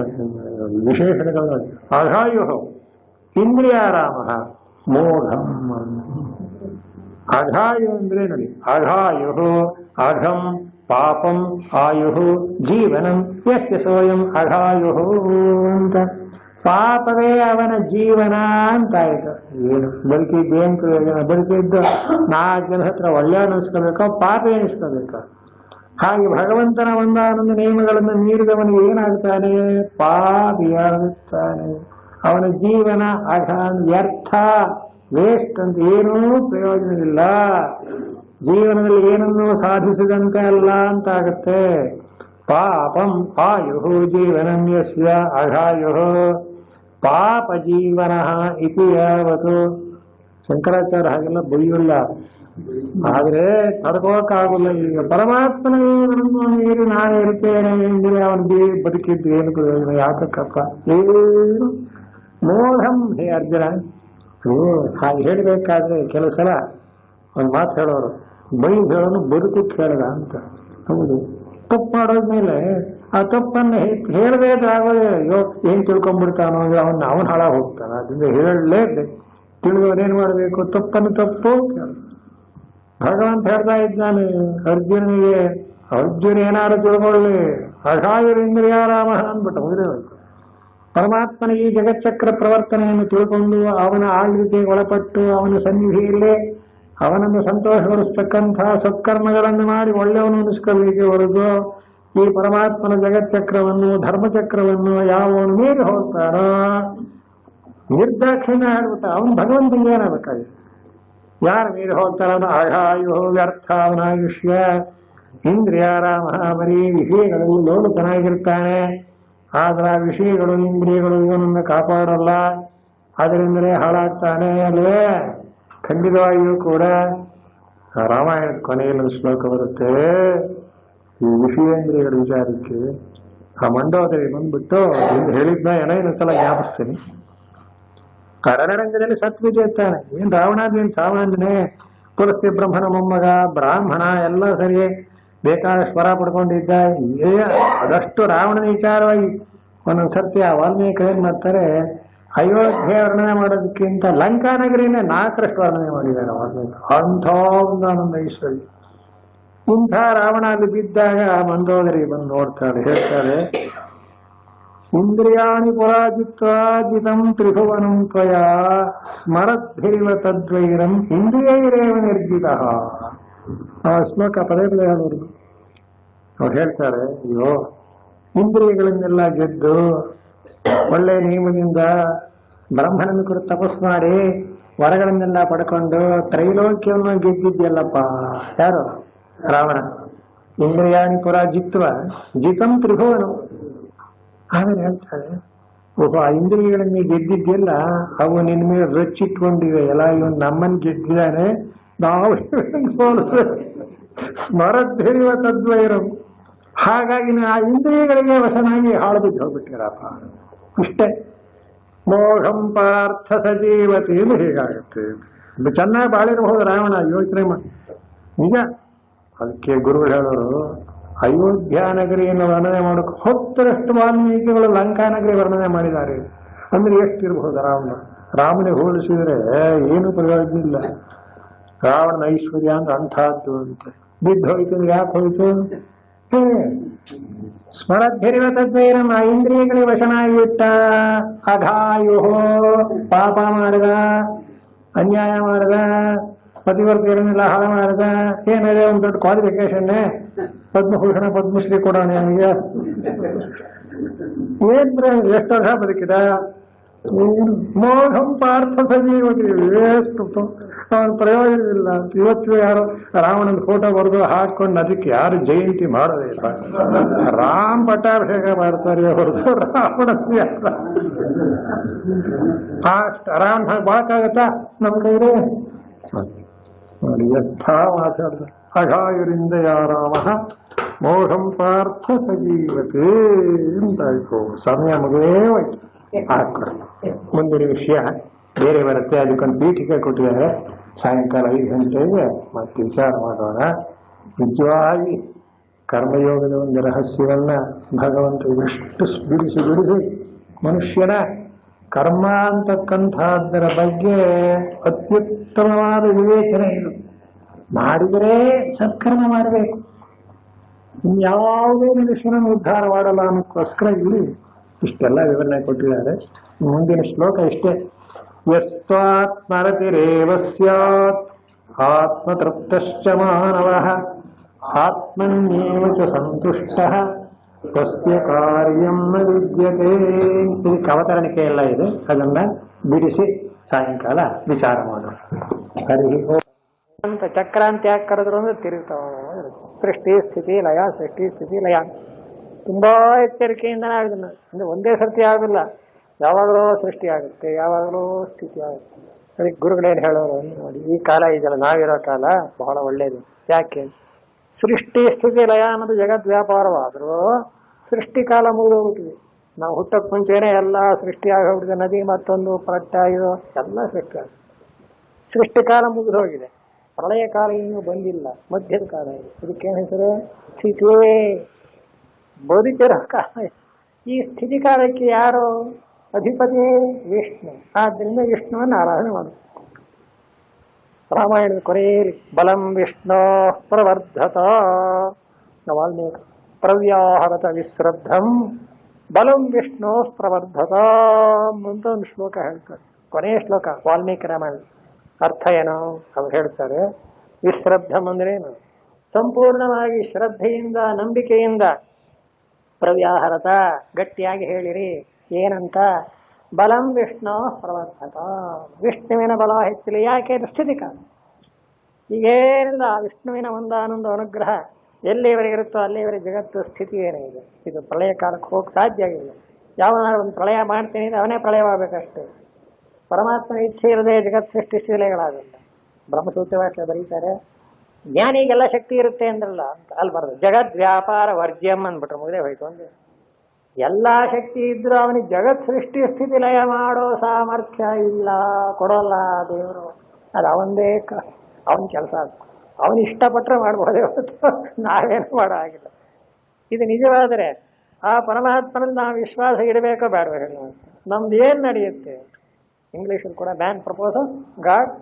ವಿಶೇಷಣಗಳನ್ನು. ಅಘಾಯು ಇಂದ್ರಿಯಾರಾಮ ಮೋಘಂ. ಅಘಾಯು ಅಂದ್ರೆ ನೋಡಿ, ಅಘಾಯು ಅಘಂ ಪಾಪಂ ಆಯು ಜೀವನಂ ಯಸ್ಯ ಸೋಯಂ ಅಘಾಯು ಅಂತ. ಪಾಪವೇ ಅವನ ಜೀವನ ಅಂತಾಯ್ತು. ಏನು ಬದುಕಿದ್ದೇನು ಪ್ರಯೋಜನ? ಬದುಕಿದ್ದು 4 ಜನ ಹತ್ರ ಒಳ್ಳೆ ಅನಿಸ್ಕೋಬೇಕೋ ಪಾಪ ಎನಿಸ್ಕೋಬೇಕೋ? ಹಾಗೆ ಭಗವಂತನ ಒಂದಾನೊಂದು ನಿಯಮಗಳನ್ನು ಮೀರಿದವನಿಗೆ ಏನಾಗ್ತಾನೆ? ಪಾಪಿಯಾಗುತ್ತಾನೆ. ಅವನ ಜೀವನ ವ್ಯರ್ಥ, ವೇಸ್ಟ್ ಅಂತ ಏನೂ ಪ್ರಯೋಜನವಿಲ್ಲ. ಜೀವನದಲ್ಲಿ ಏನನ್ನೂ ಸಾಧಿಸಿದಂತೆ ಅಲ್ಲ ಅಂತಾಗತ್ತೆ. ಪಾಪಂ ಆಯು ಜೀವನಂ ಯಸ್ಯ ಅಘಾಯು ಪಾಪ ಜೀವನ ಇತಿ ಯಾವತ್ತು. ಶಂಕರಾಚಾರ್ಯ ಹಾಗೆಲ್ಲ ಬೈಯಲ್ಲ, ಆದ್ರೆ ತಡ್ಕೋಕ್ಕಾಗಲ್ಲ. ಈಗ ಪರಮಾತ್ಮನ ಮೀರಿ ನಾನು ಇರ್ತೇನೆ ಎಂದರೆ ಅವನು ಬದುಕಿದ್ದು ಏನು ಪ್ರಯೋಜನ? ಯಾಕಕ್ಕಪ್ಪ? ಏನು ಮೋಹಂ. ಹೇ ಅರ್ಜುನ, ಹಾಗೆ ಹೇಳಬೇಕಾದ್ರೆ ಕೆಲವು ಸಲ ಒಂದು ಮಾತು ಹೇಳೋರು, ಬೈ ಹೇಳೋನು ಬದುಕಕ್ಕೆ ಹೇಳ್ದ ಅಂತ. ಹೌದು, ತಪ್ಪು ಮಾಡೋದ್ಮೇಲೆ ಆ ತಪ್ಪನ್ನು ಹೇಳಬೇಕಾಗೋದೇ. ಅಯ್ಯೋ ಏನ್ ತಿಳ್ಕೊಂಡ್ಬಿಡ್ತಾನೋ ಅಂದ್ರೆ ಅವನು ಹಾಳ ಹೋಗ್ತಾನ. ಅದರಿಂದ ಹೇಳಲೇಬೇಕು. ತಿಳಿದವರೇನು ಮಾಡಬೇಕು? ತಪ್ಪನ್ನು ತಪ್ಪು ಭಗವಂತ ಹೇಳ್ತಾ ಇದ್ದಾನೆ ಅರ್ಜುನಿಗೆ. ಅರ್ಜುನ ಏನಾದ್ರು ತಿಳ್ಕೊಳ್ಳಿ, ಅಘಾಯುರಿಂದ್ರಿಯಾರಾಮ ಅಂದ್ಬಿಟ್ಟು ಮುಗಿದೇ ಹೋಯ್ತು. ಪರಮಾತ್ಮನ ಈ ಜಗಚ್ಚಕ್ರ ಪ್ರವರ್ತನೆಯನ್ನು ತಿಳ್ಕೊಂಡು ಅವನ ಆಳ್ವಿಕೆಗೆ ಒಳಪಟ್ಟು ಅವನ ಸನ್ನಿಧಿಯಲ್ಲೇ ಅವನನ್ನು ಸಂತೋಷಪಡಿಸ್ತಕ್ಕಂಥ ಸತ್ಕರ್ಮಗಳನ್ನು ಮಾಡಿ ಒಳ್ಳೆಯವನು ಅನಿಸ್ಕೋಬೇಕೆ ಹೊರತು ಈ ಪರಮಾತ್ಮನ ಜಗಚ್ಚಕ್ರವನ್ನು ಧರ್ಮಚಕ್ರವನ್ನು ಯಾವನು ಮೀರಿ ಹೋಗ್ತಾನೋ ನಿರ್ದಾಕ್ಷಿಣ್ಯ ಹೇಳ್ಬಿಟ್ಟ ಅವನು ಭಗವಂತನಿಗೆ ಏನಾಗಬೇಕಾಗಿದೆ. ಯಾರು ಮೀರಿ ಹೋಗ್ತಾರವನು ಅಘಾಯು ವ್ಯರ್ಥ, ಅವನಾಯುಷ್ಯ. ಇಂದ್ರಿಯಾರಾಮ ಬರೀ ವಿಷಯಗಳಲ್ಲಿ ಲೋಲುತನಾಗಿರ್ತಾನೆ. ಆದ್ರೆ ಆ ವಿಷಯಗಳು ಇಂದ್ರಿಯಗಳು ಇವನನ್ನು ಕಾಪಾಡಲ್ಲ, ಅದರಿಂದಲೇ ಹಾಳಾಗ್ತಾನೆ. ಅಲ್ಲೇ ಖಂಡಿತವಾಗಿಯೂ ಕೂಡ ರಾಮಾಯಣದ ಕೊನೆಯಲ್ಲಿ ಶ್ಲೋಕ ಬರುತ್ತೆ. ಈ ವಿಷಯೇಂದ್ರಿಯಗಳ ವಿಚಾರಕ್ಕೆ ಆ ಮಂಡೋದರಿ ಬಂದ್ಬಿಟ್ಟು ಹೇಳಿದ್ನ ಏನೋ ಸಲ ಜ್ಞಾಪಿಸ್ತೀನಿ. ರಣರಂಗದಲ್ಲಿ ಸತ್ವಿಜೇತಾನೆ. ಏನ್ ರಾವಣಾದೇನ್ ಸಾಮಾನ್ಯನೇ, ತುಳಸಿ ಬ್ರಹ್ಮನ ಮೊಮ್ಮಗ, ಬ್ರಾಹ್ಮಣ, ಎಲ್ಲ ಸರಿಯೇ ಬೇಕಾದಷ್ಟು ಸ್ವರ ಪಡ್ಕೊಂಡಿದ್ದ. ಅದಷ್ಟು ರಾವಣನ ವಿಚಾರವಾಗಿ ಒಂದೊಂದ್ಸರ್ತಿ ಆ ವಾಲ್ಮೀಕಿ ಏನ್ ಮಾಡ್ತಾರೆ, ಅಯೋಧ್ಯೆ ವರ್ಣನೆ ಮಾಡೋದಕ್ಕಿಂತ ಲಂಕಾನಗರಿನೇ 4ರಷ್ಟು ವರ್ಣನೆ ಮಾಡಿದ್ದಾರೆ ವಾಲ್ಮೀಕಿ. ಅಂಥ ಒಂದಾನೊಂದು ಐಶ್ವರ್ಯ. ಇಂಥ ರಾವಣ ಅಲ್ಲಿ ಬಿದ್ದಾಗ ಮಂದೋದರಿ ಬಂದು ನೋಡ್ತಾಳೆ, ಹೇಳ್ತಾಳೆ, ಇಂದ್ರಿಯಾಣಿ ಪರಾಜಿತ್ವಾ ಜಿತಂ ತ್ರಿಭುವನಂ ತ್ವಯಾ ಸ್ಮರದ್ಭಿರಿವ ತದ್ವೈರಂ ಇಂದ್ರಿಯೈರೇವ ನಿರ್ಜಿತ. ಆ ಶ್ಲೋಕ ಪದೇ ಪದೇ ಹೇಳೋದು. ಅವ್ರು ಹೇಳ್ತಾರೆ, ಅಯ್ಯೋ ಇಂದ್ರಿಯಗಳನ್ನೆಲ್ಲ ಗೆದ್ದು ಒಳ್ಳೆ ನಿಯಮದಿಂದ ಬ್ರಹ್ಮನನ್ನು ಕುರಿತು ತಪಸ್ ಮಾಡಿ ವರಗಳನ್ನೆಲ್ಲ ಪಡ್ಕೊಂಡು ತ್ರೈಲೋಕ್ಯವನ್ನು ಗೆದ್ದಿದ್ಯಲ್ಲಪ್ಪ. ಯಾರು? ರಾವಣ. ಇಂದ್ರಿಯಾಣಿ ಪರಾಜಿತ್ವ ಜಿತಂ ತ್ರಿಭುವನು. ಆಮೇಲೆ ಹೇಳ್ತಾರೆ, ಒಬ್ಬ ಇಂದ್ರಿಯಗಳನ್ನೇ ಗೆದ್ದಿದ್ಯಲ್ಲ, ಅವು ನಿನ್ನ ಮೇಲೆ ರಚ್ಚಿಟ್ಕೊಂಡಿವೆ. ಎಲ್ಲ ಇವನು ನಮ್ಮನ್ನು ಗೆದ್ದಿದ್ದಾನೆ, ನಾವು ಸೋಲಿಸ ಸ್ಮರದ್ಧರಿವ ತದ್ವೈರಂ. ಹಾಗಾಗಿ ಆ ಇಂದ್ರಿಯಗಳಿಗೆ ವಶನಾಗಿ ಹಾಳು ಬಿದ್ದು ಹೋಗ್ಬಿಟ್ಟಿರಪ್ಪ. ಇಷ್ಟೇ. ಮೋಹಂ ಪಾರ್ಥ ಸಜೀವತಿ ಎಂದು ಹೀಗಾಗುತ್ತೆ. ಚೆನ್ನಾಗಿ ಬಾಳಿರಬಹುದು ರಾವಣ, ಯೋಚನೆ ಮಾಡಿ. ನಿಜ. ಅದಕ್ಕೆ ಗುರುಗಳು ಹೇಳೋರು, ಅಯೋಧ್ಯ ನಗರಿಯನ್ನು ವರ್ಣನೆ ಮಾಡೋಕೆ 10ರಷ್ಟು ವಾಲ್ಮೀಕಿಗಳು ಲಂಕಾನಗರಿ ವರ್ಣನೆ ಮಾಡಿದ್ದಾರೆ. ಅಂದ್ರೆ ಎಷ್ಟಿರಬಹುದು ರಾವಣ? ರಾಮನಿಗೆ ಹೋಲಿಸಿದ್ರೆ ಏನು ಪ್ರಯೋಜನ ಇಲ್ಲ. ರಾವಣನ ಐಶ್ವರ್ಯ ಅಂದ್ರೆ ಅಂಥದ್ದು ಅಂತ. ಬಿದ್ದು ಹೋಯ್ತು. ಯಾಕೆ ಹೋಯ್ತು? ಸ್ಮರದ್ಧರಿವ ತದ್ವೈರಂ, ಆ ಇಂದ್ರಿಯಗಳಿಗೆ ವಶನಾಗಿಟ್ಟ. ಅಘಾಯು ಪಾಪ ಮಾಡಿದ, ಅನ್ಯಾಯ ಮಾಡಿದ, ಪತಿವರ್ತಿಯರನ್ನೆಲ್ಲ ಹಾಳು ಮಾಡಿದ. ಏನಿದೆ ಒಂದು ದೊಡ್ಡ ಕ್ವಾಲಿಫಿಕೇಶನ್ನೇ, ಪದ್ಮಭೂಷಣ ಪದ್ಮಶ್ರೀ ಕೊಡೋಣ ಅವನಿಗೆ. ಏನ್ರೆ ಎಷ್ಟು ವರ್ಷ ಬದುಕಿದ? ಮೋಹಂ ಪಾರ್ಥ ಸಜೀವತಿ. ಎಷ್ಟು ಅವನ ಪ್ರಯೋಜನವಿಲ್ಲ. ಇವತ್ತು ಯಾರು ರಾವಣನ ಫೋಟೋ ಬರೆದು ಹಾಕೊಂಡು ಅದಕ್ಕೆ ಯಾರು ಜಯಂತಿ ಮಾಡೋದೇ ಇಲ್ಲ. ರಾಮ್ ಪಟ್ಟಾಭಿಷೇಕ ಮಾಡ್ತಾರೆ ಹೊರತು ರಾವಣ ಅಷ್ಟ ರಾಮ್ ಬಾಳಕ್ಕಾಗತ್ತಾ ನಮ್ಮ ಕೈಲಿ? ನೋಡಿ ಎಷ್ಟ ಮಾತಾಡ್ತಾರೆ. ಅಘಾಯುರಿಂದ ಯಾರಾಮ ಮೋಹಂ ಪಾರ್ಥ ಸಜೀವತೆ ಅಂತಾಯ್ತು. ಸಮಯ ಮುಗೇ ಹೋಯ್ತು. ಹಾಕೊಡ ಮುಂದಿನ ವಿಷಯ ಬೇರೆ ಬರುತ್ತೆ, ಅದಕ್ಕೊಂದು ಪೀಠಿಕೆ ಕೊಟ್ಟಿದ್ದಾರೆ. ಸಾಯಂಕಾಲ 5 ಗಂಟೆಗೆ ಮತ್ತೆ ವಿಚಾರ ಮಾಡೋಣ. ನಿಜವಾಗಿ ಕರ್ಮಯೋಗದ ಒಂದು ರಹಸ್ಯವನ್ನ ಭಗವಂತ ಎಷ್ಟು ಬಿಡಿಸಿ ಬಿಡಿಸಿ ಮನುಷ್ಯನ ಕರ್ಮ ಅಂತಕ್ಕಂಥದ್ದರ ಬಗ್ಗೆ ಅತ್ಯುತ್ತಮವಾದ ವಿವೇಚನೆ ಇದು. ಮಾಡಿದರೆ ಸತ್ಕರ್ಮ ಮಾಡಬೇಕು, ಇನ್ಯಾವುದೇ ಮನುಷ್ಯನನ್ನು ಉದ್ಧಾರ ಮಾಡಲ್ಲ ಅನ್ನೋಕ್ಕೋಸ್ಕರ ಇಲ್ಲಿ ಇಷ್ಟೆಲ್ಲ ವಿವರಣೆ ಕೊಟ್ಟಿದ್ದಾರೆ. ಮುಂದಿನ ಶ್ಲೋಕ ಇಷ್ಟೇ. ಯಸ್ತ್ವಾತ್ಮರತಿರೇವ ಸ್ಯಾತ್ ಆತ್ಮತೃಪ್ತಶ್ಚ ಮಾನವಃ ಆತ್ಮನ್ಯೇವ ಚ ಸಂತುಷ್ಟಃ ತಸ್ಯ ಕಾರ್ಯಂ ನ ವಿದ್ಯತೆ. ಇದಕ್ಕೆ ಅವತರಣಿಕೆ ಎಲ್ಲ ಇದೆ, ಅದನ್ನ ಬಿಡಿಸಿ ಸಾಯಂಕಾಲ ವಿಚಾರ ಮಾಡೋಣ. ಹರಿ ಓಂ. ಅಂತ ಚಕ್ರಾಂತಿ ಯಾಕೆ ಕರೆದ್ರು ಅಂದ್ರೆ ತಿರುಗ್ತಾ ಸೃಷ್ಟಿ ಸ್ಥಿತಿ ಲಯ, ಸೃಷ್ಟಿ ಸ್ಥಿತಿ ಲಯ. ತುಂಬಾ ಎಚ್ಚರಿಕೆಯಿಂದ ಇದನ್ನ ಅಂದ್ರೆ ಒಂದೇ ಸರ್ತಿ ಆಗೋಲ್ಲ, ಯಾವಾಗಲೂ ಸೃಷ್ಟಿ ಆಗುತ್ತೆ, ಯಾವಾಗಲೂ ಸ್ಥಿತಿ ಆಗುತ್ತೆ. ಅದಕ್ಕೆ ಗುರುಗಳೇನು ಹೇಳೋರು ನೋಡಿ, ಈ ಕಾಲ ಇದೆಯಲ್ಲ ನಾವಿರೋ ಕಾಲ ಬಹಳ ಒಳ್ಳೇದು. ಯಾಕೆ? ಸೃಷ್ಟಿ ಸ್ಥಿತಿ ಲಯ ಅನ್ನೋದು ಜಗದ್ ವ್ಯಾಪಾರವಾದರೂ ಸೃಷ್ಟಿ ಕಾಲ ಮುಗಿದೋಗ್ಬಿಟ್ಟಿದೆ. ನಾವು ಹುಟ್ಟಕ್ಕೆ ಮುಂಚೆನೆ ಎಲ್ಲ ಸೃಷ್ಟಿ ಆಗೋಗ್ಬಿಟ್ಟಿದೆ. ನದಿ ಮತ್ತೊಂದು ಪ್ರಟ್ಟ ಇದು ಎಲ್ಲ ಸೃಷ್ಟಿ ಕಾಲ ಮುಗಿದು ಹೋಗಿದೆ. ಪ್ರಳಯ ಕಾಲ ಇನ್ನೂ ಬಂದಿಲ್ಲ, ಮಧ್ಯದ ಕಾಲ ಇದೆ. ಇದಕ್ಕೇನು ಹೆಸರು? ಸ್ಥಿತಿಯೇ ಬದುಕಿರೋ ಕಾಲ. ಈ ಸ್ಥಿತಿ ಕಾಲಕ್ಕೆ ಯಾರು ಅಧಿಪತಿ? ವಿಷ್ಣು. ಆದ್ದರಿಂದ ವಿಷ್ಣುವನ್ನು ಆರಾಧನೆ ಮಾಡುದು. ರಾಮಾಯಣದ ಕೊನೆಯಲ್ಲಿ ಬಲಂ ವಿಷ್ಣು ಪ್ರವರ್ಧತ ವಾಲ್ಮೀಕಿ ಪ್ರವ್ಯಾಹರತ ವಿಶ್ರದ್ಧಂ ಬಲಂ ವಿಷ್ಣು ಪ್ರವರ್ಧತ ಅಂತ ಒಂದು ಶ್ಲೋಕ ಹೇಳ್ತಾರೆ. ಕೊನೆಯ ಶ್ಲೋಕ ವಾಲ್ಮೀಕಿ ರಾಮಾಯಣ. ಅರ್ಥ ಏನೋ ಅವ್ರು ಹೇಳ್ತಾರೆ. ವಿಶ್ರದ್ಧಂ ಅಂದ್ರೇನು? ಸಂಪೂರ್ಣವಾಗಿ ಶ್ರದ್ಧೆಯಿಂದ ನಂಬಿಕೆಯಿಂದ ಪ್ರವ್ಯಾಹರತ ಗಟ್ಟಿಯಾಗಿ ಹೇಳಿರಿ. ಏನಂತ? ಬಲಂ ವಿಷ್ಣು ಪ್ರವರ್ಧತ, ವಿಷ್ಣುವಿನ ಬಲ ಹೆಚ್ಚಲಿ. ಯಾಕೆ? ಸ್ಥಿತಿ ಕಾಲ. ಈಗೇನಿಲ್ಲ, ವಿಷ್ಣುವಿನ ಒಂದಾನೊಂದು ಅನುಗ್ರಹ ಎಲ್ಲಿವರೆಗೆ ಇರುತ್ತೋ ಅಲ್ಲಿವರೆಗೆ ಜಗತ್ತು ಸ್ಥಿತಿ ಏನಿದೆ. ಇದು ಪ್ರಳಯ ಕಾಲಕ್ಕೆ ಹೋಗಕ್ಕೆ ಸಾಧ್ಯ ಆಗಿಲ್ಲ. ಯಾವನ ಒಂದು ಪ್ರಳಯ ಮಾಡ್ತೀನಿ ಅವನೇ ಪ್ರಳಯವಾಗಬೇಕಷ್ಟೇ. ಪರಮಾತ್ಮನ ಇಚ್ಛೆ ಇರದೆ ಜಗತ್ ಸೃಷ್ಟಿ ಶೀಲೆಗಳಾಗಲ್ಲ. ಬ್ರಹ್ಮಸೂತ್ರವಾಕ್ಯ ಬರೀತಾರೆ, ಜ್ಞಾನಿಗೆಲ್ಲ ಶಕ್ತಿ ಇರುತ್ತೆ ಅಂದ್ರಲ್ಲ ಅಂತ ಅಲ್ಲಿ ಬರೋದು. ಜಗದ್ ವ್ಯಾಪಾರ ವರ್ಜ್ಯಂ ಅಂದ್ಬಿಟ್ರೆ ಮುಗಿದೇ ಹೋಯ್ತು. ಅಂದ್ರೆ ಎಲ್ಲ ಶಕ್ತಿ ಇದ್ರೂ ಅವನಿಗೆ ಜಗತ್ ಸೃಷ್ಟಿ ಸ್ಥಿತಿ ಲಯ ಮಾಡೋ ಸಾಮರ್ಥ್ಯ ಇಲ್ಲ, ಕೊಡೋಲ್ಲ ದೇವರು. ಅದು ಅವನದೇ ಅವನ ಕೆಲಸ. ಅವನು ಇಷ್ಟಪಟ್ಟರೆ ಮಾಡ್ಬೋದೇ ಹೊರತು ನಾವೇನು ಮಾಡೋ ಆಗಿಲ್ಲ. ಇದು ನಿಜವಾದರೆ ಆ ಪರಮಾತ್ಮನಲ್ಲಿ ನಾವು ವಿಶ್ವಾಸ ಇಡಬೇಕೋ ಬೇಡವೋ ಹೇಳಿ. ನಮ್ದು ಏನು ನಡೆಯುತ್ತೆ? ಇಂಗ್ಲೀಷಲ್ಲಿ ಕೂಡ ಮ್ಯಾನ್ ಪ್ರಪೋಸಸ್ ಗಾಡ್,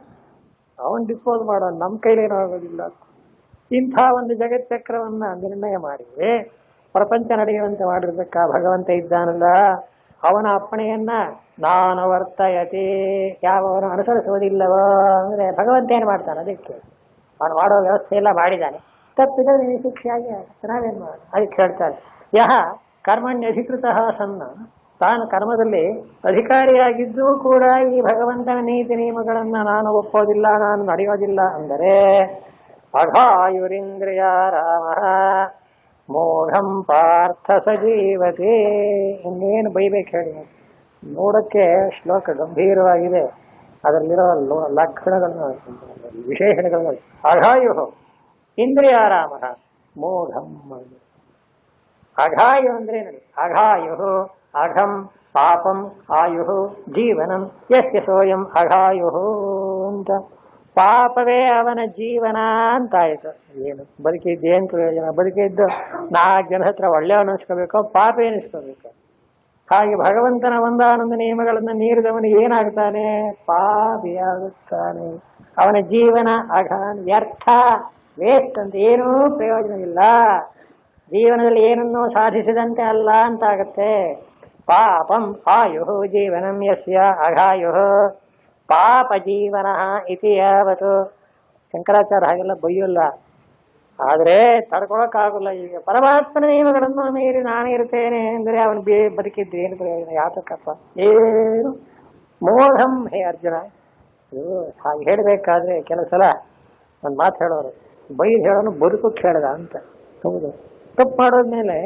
ಅವನ್ ಡಿಸ್ಪೋಸ್ ಮಾಡೋ, ನಮ್ಮ ಕೈಲೇನೂ ಆಗೋದಿಲ್ಲ. ಇಂಥ ಒಂದು ಜಗಚ್ಚಕ್ರವನ್ನ ನಿರ್ಣಯ ಮಾಡಿದ್ರೆ ಪ್ರಪಂಚ ನಡೆಯುವಂತೆ ಮಾಡಿರ್ಬೇಕ ಭಗವಂತ ಇದ್ದಾನಲ್ಲ, ಅವನ ಅಪ್ಪಣೆಯನ್ನ ನಾನು ವರ್ತಯತೆ ಯಾವನು ಅನುಸರಿಸುವುದಿಲ್ಲವೋ ಅಂದ್ರೆ ಭಗವಂತ ಏನು ಮಾಡ್ತಾನೆ? ಅದಕ್ಕೆ ಅವನು ಮಾಡೋ ವ್ಯವಸ್ಥೆ ಎಲ್ಲ ಮಾಡಿದ್ದಾನೆ. ತಪ್ಪಿದ್ರೆ ನೀವು ಶಿಕ್ಷೆಯಾಗಿ ನಾವೇನು ಮಾಡ? ಅದಕ್ಕೆ ಹೇಳ್ತಾರೆ, ಯಹ ಕರ್ಮಣ್ಯಧಿಕೃತ ಸನ್ನ, ತಾನು ಕರ್ಮದಲ್ಲಿ ಅಧಿಕಾರಿಯಾಗಿದ್ದೂ ಕೂಡ ಈ ಭಗವಂತನ ನೀತಿ ನಿಯಮಗಳನ್ನ ನಾನು ಒಪ್ಪೋದಿಲ್ಲ, ನಾನು ನಡೆಯೋದಿಲ್ಲ ಅಂದರೆ ಅಘಾಯುರಿಂದ್ರಿಯ ರಾಮ ಮೋಘಂ ಪಾರ್ಥ ಸಜೀವತೆ. ಇನ್ನೇನು ಬೈಬೇಕು ಹೇಳಿ? ನೋಡಕ್ಕೆ ಶ್ಲೋಕ ಗಂಭೀರವಾಗಿದೆ, ಅದರಲ್ಲಿರೋ ಲಕ್ಷಣಗಳನ್ನ ವಿಶೇಷಣಗಳನ್ನ. ಅಘಾಯು ಇಂದ್ರಿಯಾರಾಮ ಮೋಘಂ. ಅಘಾಯು ಅಂದ್ರೆ ನೋಡಿ, ಅಘಾಯು ಅಘಂ ಪಾಪಂ ಆಯು ಜೀವನಂ ಯಸ್ಯ ಸೋಯಂ ಅಘಾಯು ಅಂತ. ಪಾಪವೇ ಅವನ ಜೀವನ ಅಂತಾಯ್ತು. ಏನು ಬದುಕಿದ್ದೇನು ಪ್ರಯೋಜನ? ಬದುಕಿದ್ದು 4 ಜನ ಹತ್ರ ಒಳ್ಳೆಯವನು ಅನಿಸ್ಕೋಬೇಕು, ಪಾಪ ಏನಿಸ್ಕೋಬೇಕು. ಹಾಗೆ ಭಗವಂತನ ಒಂದಾನೊಂದು ನಿಯಮಗಳನ್ನು ಮೀರಿದವನು ಏನಾಗ್ತಾನೆ? ಪಾಪಿಯಾಗುತ್ತಾನೆ. ಅವನ ಜೀವನ ಅಘಾನ್, ವ್ಯರ್ಥ, ವೇಸ್ಟ್ ಅಂತ, ಏನೂ ಪ್ರಯೋಜನವಿಲ್ಲ. ಜೀವನದಲ್ಲಿ ಏನನ್ನೂ ಸಾಧಿಸಿದಂತೆ ಅಲ್ಲ ಅಂತಾಗತ್ತೆ. ಪಾಪಂ ಆಯು ಜೀವನಂ ಯಸ್ಯ ಅಘಾಯು ಪಾಪ ಜೀವನ ಇತಿ ಯಾವತ್ತು. ಶಂಕರಾಚಾರ್ಯ ಹಾಗೆಲ್ಲ ಬೈಯಲ್ಲ, ಆದರೆ ತಡ್ಕೊಳಕ್ಕಾಗಲ್ಲ. ಈಗ ಪರಮಾತ್ಮನ ನಿಯಮಗಳನ್ನು ಮೀರಿ ನಾನಿರ್ತೇನೆ ಅಂದರೆ ಅವನು ಬದುಕಿದ್ದು ಏನು ಪ್ರಯೋಜನ? ಯಾತಕ್ಕಪ್ಪ? ಏನು ಮೋಢಂ. ಹೇ ಅರ್ಜುನ, ಹಾಗೆ ಹೇಳಬೇಕಾದ್ರೆ ಕೆಲವು ಸಲ ಒಂದು ಮಾತು ಹೇಳೋರು, ಬೈದು ಹೇಳೋನು ಬದುಕಕ್ಕೆ ಹೇಳ್ದ ಅಂತ. ಹೌದು, ತಪ್ಪು ಮಾಡೋದ್ಮೇಲೆ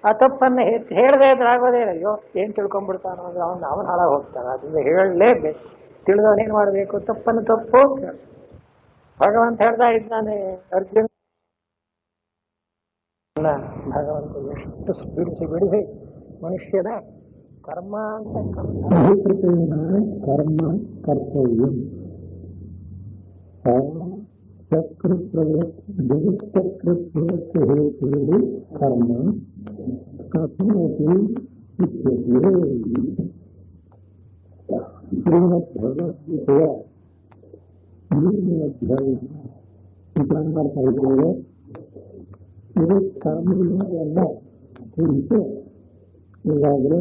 ಆ ತಪ್ಪನ್ನು ಹೇಳದೇ ಇದ್ರೆ ಆಗೋದೇ ಇಲ್ಲ. ಅಯ್ಯೋ ಏನು ತಿಳ್ಕೊಂಡ್ಬಿಡ್ತಾನೋ ಅಂದ್ರೆ ಅವನು ಹಾಳಾಗಿ ಹೋಗ್ತಾನೆ. ಅದರಿಂದ ಹೇಳಲೇಬೇಕು. ತಿಳಿದವನೇನು ಮಾಡಬೇಕು? ತಪ್ಪನ್ನು ತಪ್ಪು ಭಗವಂತ ಹೇಳ್ತಾ ಇದ್ದಾನೆ. ಅರ್ಜುನ ಭಗವಂತ ಎಷ್ಟು ಬಿಡಿಸಿ ಬಿಡಿಸಿ ಮನುಷ್ಯನ ಕರ್ಮ ಅಂತ ಅಧಿಕೃತೇನ ಕರ್ಮ ಕರ್ತವ್ಯ ಜಗತ್ಕೃತ್ಯವಕ್ಕೆ ಹೇಳಿ ಕರ್ಮ ಕಥಮತಿ ಇತ್ಯತೆ ಶ್ರೀಮದ್ಭಗವದ್ಗೀತೆಯ 3ನೇ ಅಧ್ಯಾಯ ಮಾಡ್ತಾ ಇದ್ದೇವೆ. ಇದು ಕರ್ಮಗಳ ಕುರಿತು ಈಗಾಗಲೇ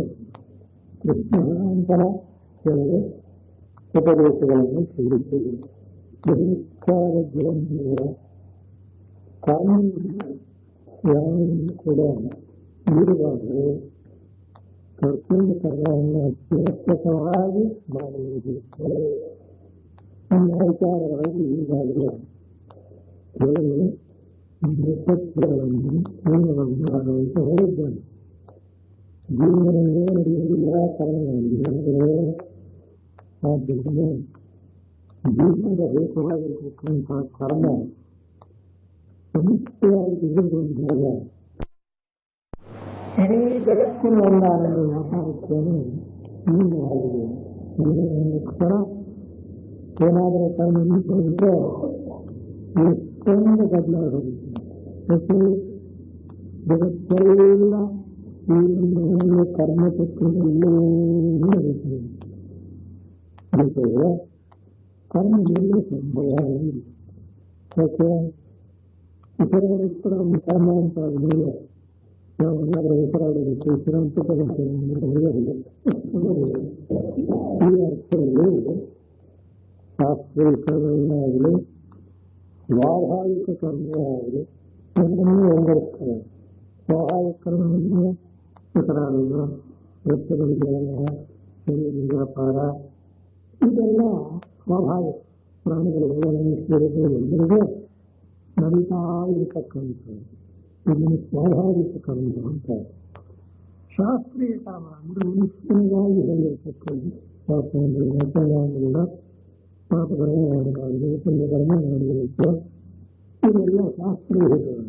ಕೃಷ್ಣ ಭಗವಂತನ ಕೆಲವು ಉಪದೇಶಗಳನ್ನು ಕೇಳಿದ್ದೇವೆ. ಬಹುಕಾಲ ಗ್ರಂಥಗಳ ಕಾನೂನು ಯಾವನ್ನು ಕೂಡ ನೀಡುವಾಗಲೇ ಕರ್ತವ್ಯ ಕರ್ಮವನ್ನು ಸುರಕ್ಷಿತವಾಗಿ ಮಾಡುವುದಕ್ಕೆ ನಮ್ಮ ವಿಚಾರಗಳಲ್ಲಿ ಈಗಾಗಲೇ ಕೆಲವು ನಿರ್ಸತ್ಯಗಳನ್ನು ಮೂಲವನ್ನು ಆಗುವಂತೆ ಹೇಳಿದ್ದಾನೆ. ಜೀವನವೇ ನಡೆಯುವುದು ನಿರಾಕರಣವಾಗಿದೆ. ಆದ್ದರಿಂದ ಜೀವನದ ಹೇತವಾಗಿರತಕ್ಕಂತಹ ಕರ್ಮ ಸಮಸ್ಯೆಯಾಗಿ ತಿಳಿದುಕೊಂಡಾಗ ಇಡೀ ಜಗತ್ತಿನ ಒಂದಾನಂದ ವ್ಯಾಪಾರಕ್ಕೇನು ನೀಡಲಾಗಿದೆ. ಇದಕ್ಕೋಸ್ಕರ ಏನಾದರೂ ಕರ್ಮ ನಿಂತುಕೊಂಡ್ರೆ ಎಷ್ಟೊಂದು ಬದಲಾಗುತ್ತೆ. ಜಗತ್ತೆಲ್ಲ ಈ ಒಂದು ಕರ್ಮ ಚಕ್ರದಲ್ಲೇ ನಡೆಯುತ್ತದೆ. ಜೊತೆಗೆ ಕರ್ಮದಲ್ಲಿ ಸಂಭವ ಯಾಕೆ ಇತರಗಳ ಕೂಡ ಒಂದು ಕರ್ಮ ಅಂತ ಆದಮೇಲೆ ನಾವೇನಾದರೂ ಹೆಸರಾಡಬೇಕು ಹೆಸರಂತ ಈ ಅರ್ಥದಲ್ಲಿ ಶಾಸ್ತ್ರೀಕರಣವಾಗಲಿ ಸ್ವಾಭಾವಿಕ ಕರ್ಮವಾಗಲಿ ಎರಡನ್ನೂ ಹೊಂದಿರುತ್ತದೆ. ಸ್ವಾಭಾವಿಕ ಕರ್ಮವನ್ನು ಹೆಸರಾಡುವುದು, ವೃತ್ತಗಳಿಗೆ ವ್ಯಾಪಾರ ಇದೆಲ್ಲ ಸ್ವಾಭಾವಿಕ ಪ್ರಾಣಿಗಳಿಗೆ ಎಲ್ಲರಿಗೂ ನಡೀತಾ ಇರತಕ್ಕಂಥದ್ದು. ಇದನ್ನು ಸ್ವಾಭಾವಿಕ ಕರ್ಮ ಅಂತ. ಶಾಸ್ತ್ರೀಯ ಕರ್ಮ ಅಂದರೆ ಮನುಷ್ಯನಿಗಾಗಿ ಹೇಳಿರ್ತಕ್ಕದ್ದು. ಶಾಸ್ತ್ರಗಳಿಂದ ಪಾಪಕರ್ಮ ಮಾಡಬಾರದು, ಪುಣ್ಯಕರ್ಮ ಮಾಡಬೇಕು, ಇದೆಲ್ಲ ಶಾಸ್ತ್ರೀಯಗಳು.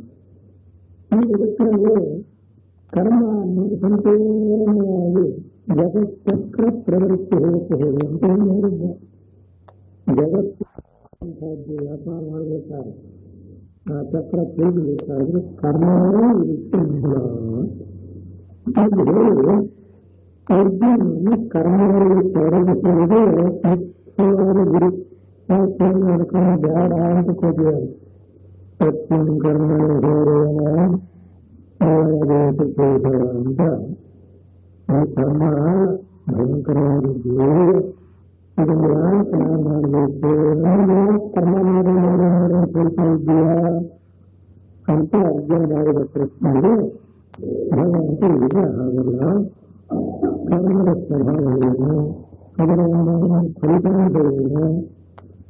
ಈ ಜಗತ್ತಿನಲ್ಲಿ ಕರ್ಮ ಅನ್ನೋದು ಸಂಪೂರ್ಣವಾಗಿ ಜಗಚ್ಚಕ್ರ ಪ್ರವೃತ್ತಿ ಹೇಳಿ ಅಂತ ಹೇಳಿದ್ದ. ಜಗತ್ತು ವ್ಯಾಪಾರ ಮಾಡಬೇಕಾದ್ರೆ ಆ ಚಕ್ರ ತಿರುಗಬೇಕಾದ್ರೆ ಕರ್ಮವೇ ಇದಕ್ಕೆ ಮೂಲ ಅಂತ ಹೇಳಿ ಅರ್ಜುನನ್ನು ಕರ್ಮದಲ್ಲಿ ತೊಡಗಿಸುವುದೇ ಮುಖ್ಯವಾದ ಗುರಿ. ಮಾಡ್ಕೊಂಡು ಬೇಡ ಅಂತ ಕೊಟ್ಟಿದ್ದಾರೆ. ಸತ್ಯಂ ಕರ್ಮ ಅಂತ ಆ ಕರ್ಮ ಭಯಂಕರವಾಗಿದ್ದು ಇದನ್ನು ಯಾರು ಕರ್ಮ ಮಾಡಬೇಕು, ಕರ್ಮ ಮಾಡಿ ಸ್ವಲ್ಪ ಇದೆಯಾ ಅಂತ ಅರ್ಜುನ ಮಾಡಿದ ಪ್ರಶ್ನೆಗೆ ಭಗವಂತ ಈಗ ಆಗಲ್ಲ. ಕರ್ಮದ ಸ್ವಭಾವಗಳೇನು, ಅದರ ಫಲಿತಾಂಶಗಳೇನು,